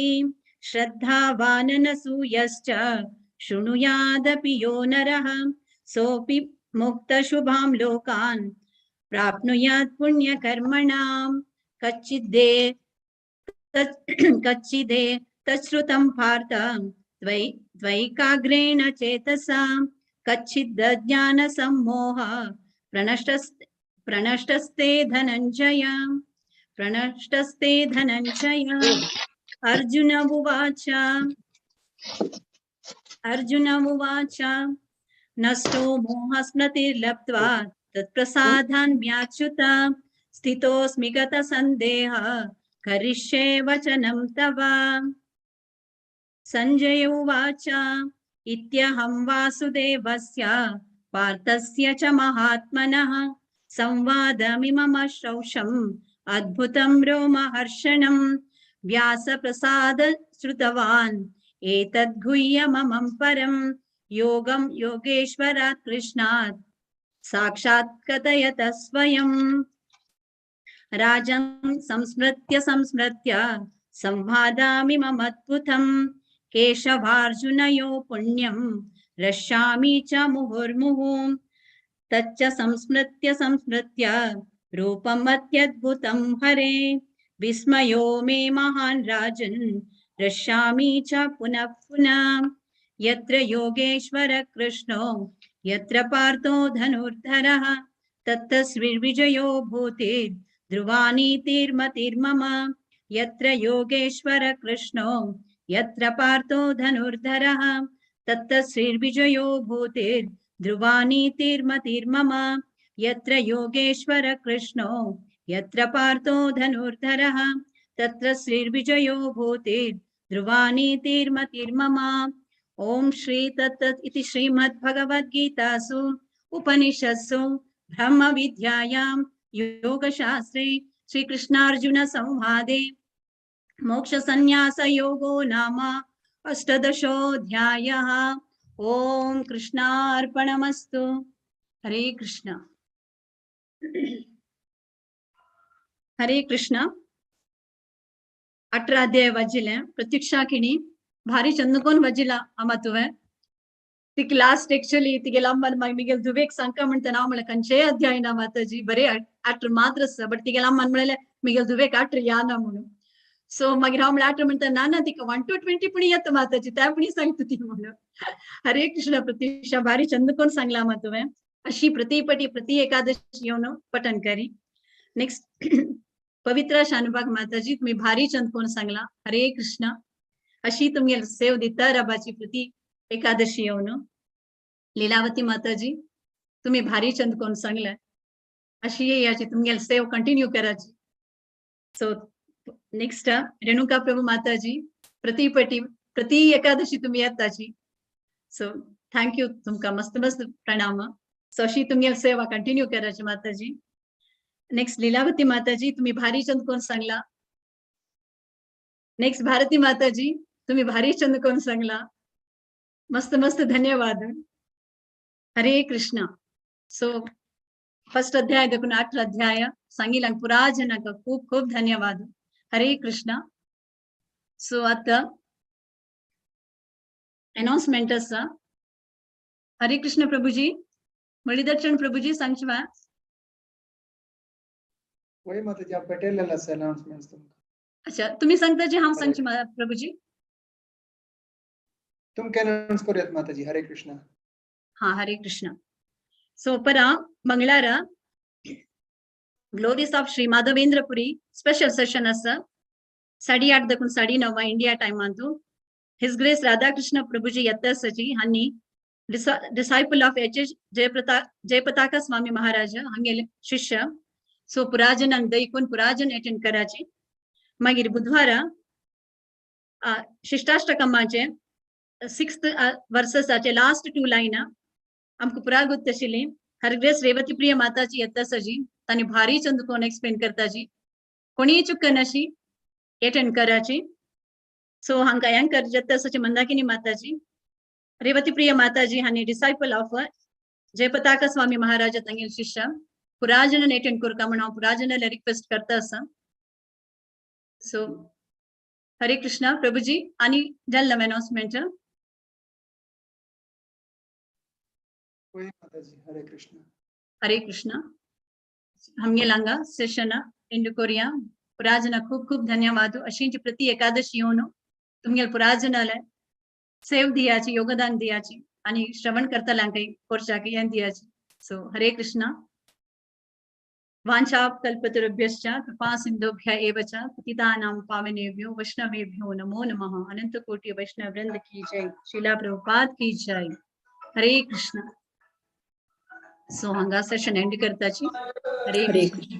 श्रद्धावाननसूयश्च शृणुयादपि यो नरः सोऽपि मुक्तशुभां लोकान् प्राप्नुयात् पुण्यकर्मणां। कच्चिदे तच्छ्रुतं पार्थ त्वैकाग्रेण चेतसा कच्चिदज्ञानसम्मोह प्रणष्टस्ते धनञ्जय। अर्जुन उवाच नष्टो मोहस्मृतिर्लब्ध्वा तत्प्रसादान् व्याच्युत स्थितोऽस्मि गतसन्देहः करिष्ये वचनं तव। संजय उवाच इत्यहं वासुदेवस्य पार्थस्य च महात्मनः संवादमिममश्रौषम् अद्भुतं रोमहर्षणं व्यासप्रसाद श्रुतवान् एतद्गुह्यममं परं योगं योगेश्वरात् कृष्णात् साक्षात् कथयत स्वयं। राजं संस्मृत्य संवादामिममद्भुतं केशवार्जुनयो पुण्यं रश्यामि च मुहुर्मुहुः। तच्च संस्मृत्य रूपम् अत्यद्भुतं हरे विस्मयो मे महान् राजन् रश्यामि च पुनः पुनः। यत्र योगेश्वर कृष्णो यत्र पार्थो धनुर्धरः तत्र श्रीर्विजयो भूतिर् ध्रुवानीतिर्मतिर्मम। यत्र योगेश्वर कृष्णो यत्र पार्थो धनुर्धरः तत्र श्रीर्विजयो भूतिर् ध्रुवानीतिर्मतिर्मम। यत्र योगेश्वर कृष्णो यत्र पार्थो धनुर्धरः तत्र श्रीर्विजयो भूतिर् ध्रुवानीतिर्मतिर्मम। ओम श्री तत्तत् इति श्रीमद्भगवद्गीतासु उपनिषत्सु ब्रह्म विद्यायां योगशास्त्रे श्रीकृष्णार्जुन संवादे मोक्ष संन्यास योगो नाम अष्टादशोऽध्यायः। ओम कृष्णार्पणमस्तु। हरे कृष्ण। हरे कृष्ण. 18 अध्याय वाजिले प्रतीक्षाकिनी भारी चंदकोन वाजिला अमतुवे तिक लास्ट एक्चुअली तिगेला मन मिगेल दुवेक संका म्हणता नाव मला कंचे अध्याय ना माताजी बरे आटर मात्र स बट तिगेला मन म्हणले मिगेल दुवेक आटर या ना म्हणून सो मागीर हांव म्हणले आटर म्हणता ना ना तिक 1 to 20 पण येत माताजी त्या पण सांगता ती म्हणून. हरे कृष्ण. प्रतीक्षा भारी चंदकोन सांगला मातुवे अशी प्रतिपटी प्रति एकादशी येऊन पठन करी. नेक्स्ट पवित्र शानुभाग माताजी तुम्ही भारी चंदकोन सांगला. हरे कृष्ण. अशी तुम्ही सेव दिता रबाची प्रति एकादशी येऊन. लीलावती माताजी तुम्ही भारी चंदकोन सांगला अशी याची तुम्ही सेव कंटिन्यू करायची. सो नेक्स्ट रेणुका प्रभू माताजी प्रतिपटी प्रति एकादशी तुम्ही येताची. सो थँक्यू तुमका मस्त मस्त प्रणाम. सो अशी तुम्ही सेवा कंटिन्यू करायची माताजी. नेक्स्ट लीलावती माताजी तुम्ही भारी चंदकोन सांगला. नेक्स्ट भारती माताजी तुम्ही भारी चंदकोन सांगला. मस्त मस्त धन्यवाद. हरे कृष्ण. सो फर्स्ट अध्याय देखून 8 अध्याय सांगिला पुरा जनक खूप खूप धन्यवाद. हरे कृष्ण. सो आता अनाउन्समेंट असा. हरे कृष्ण प्रभुजी मुरलीधर प्रभुजी सांगवा. वही माताजी आप पटेल अनाउंसमेंट्स तुमका. अच्छा तुम्ही सांगता जी हम सांगची प्रभुजी तुम क्या अनाउंस करूयात माताजी. हरे कृष्ण. हाँ हरे कृष्ण. सो परा मंगळारा glories of Shri Madhavendrapuri special session असा 8:30 देखून 9:30 इंडिया टाइम अंतू हिज ग्रेस राधाकृष्ण प्रभुजी यत्तसजी हानी disciple of H Jayapataka Swami Maharaj हंगे शिष्य. सो पुराजन दैकून पुराजन अटेंड कराची. मागीर बुधवार शिष्टाष्टकमाचे 6th वर्साचे लास्ट 2 लाइन आमक पुरागुत तशिली. हर ग्रेस रेवती प्रिय माताजी यत्तसजी तानी भारी चंदकोन एक्सप्लेन करताजी कोणी चुक्कनशी अटेंड कराची. सो हांका एंकर यत्तसची मंदाकिनी माताजी रेवती प्रिय माताजी हानी डिसाइपल ऑफ जयपताका स्वामी महाराज तंगेल शिष्य पुराजन अटेंड करका म्हणून पुराजनाला रिक्वेस्ट करता असा. सो हरे कृष्ण प्रभुजी आणि जल्लम अनाउन्समेंट. वही माताजी. हरे कृष्ण. हरे कृष्ण. हमगे लांगा सेशन इंडु कोरिया पुराजन खूप खूप धन्यवाद. अशींची प्रति एकादशी येऊन तुमगे पुराजनाला सेव दियाची योगदान दियाची आणि श्रवण करता लांकई कोर्चाकी यान दियाची. सो हरे कृष्ण. वाञ्छाकल्पतरुभ्यश्च कृपा सिन्धुभ्य एव च पतितानां पावनेभ्यो वैष्णवेभ्यो नमो नमः. अनंत कोटि वैष्णव वृंद की जय. शीला प्रभुपाद की जय. हरे कृष्ण. सो हांगा सेशन एंड करताची. हरे कृष्ण.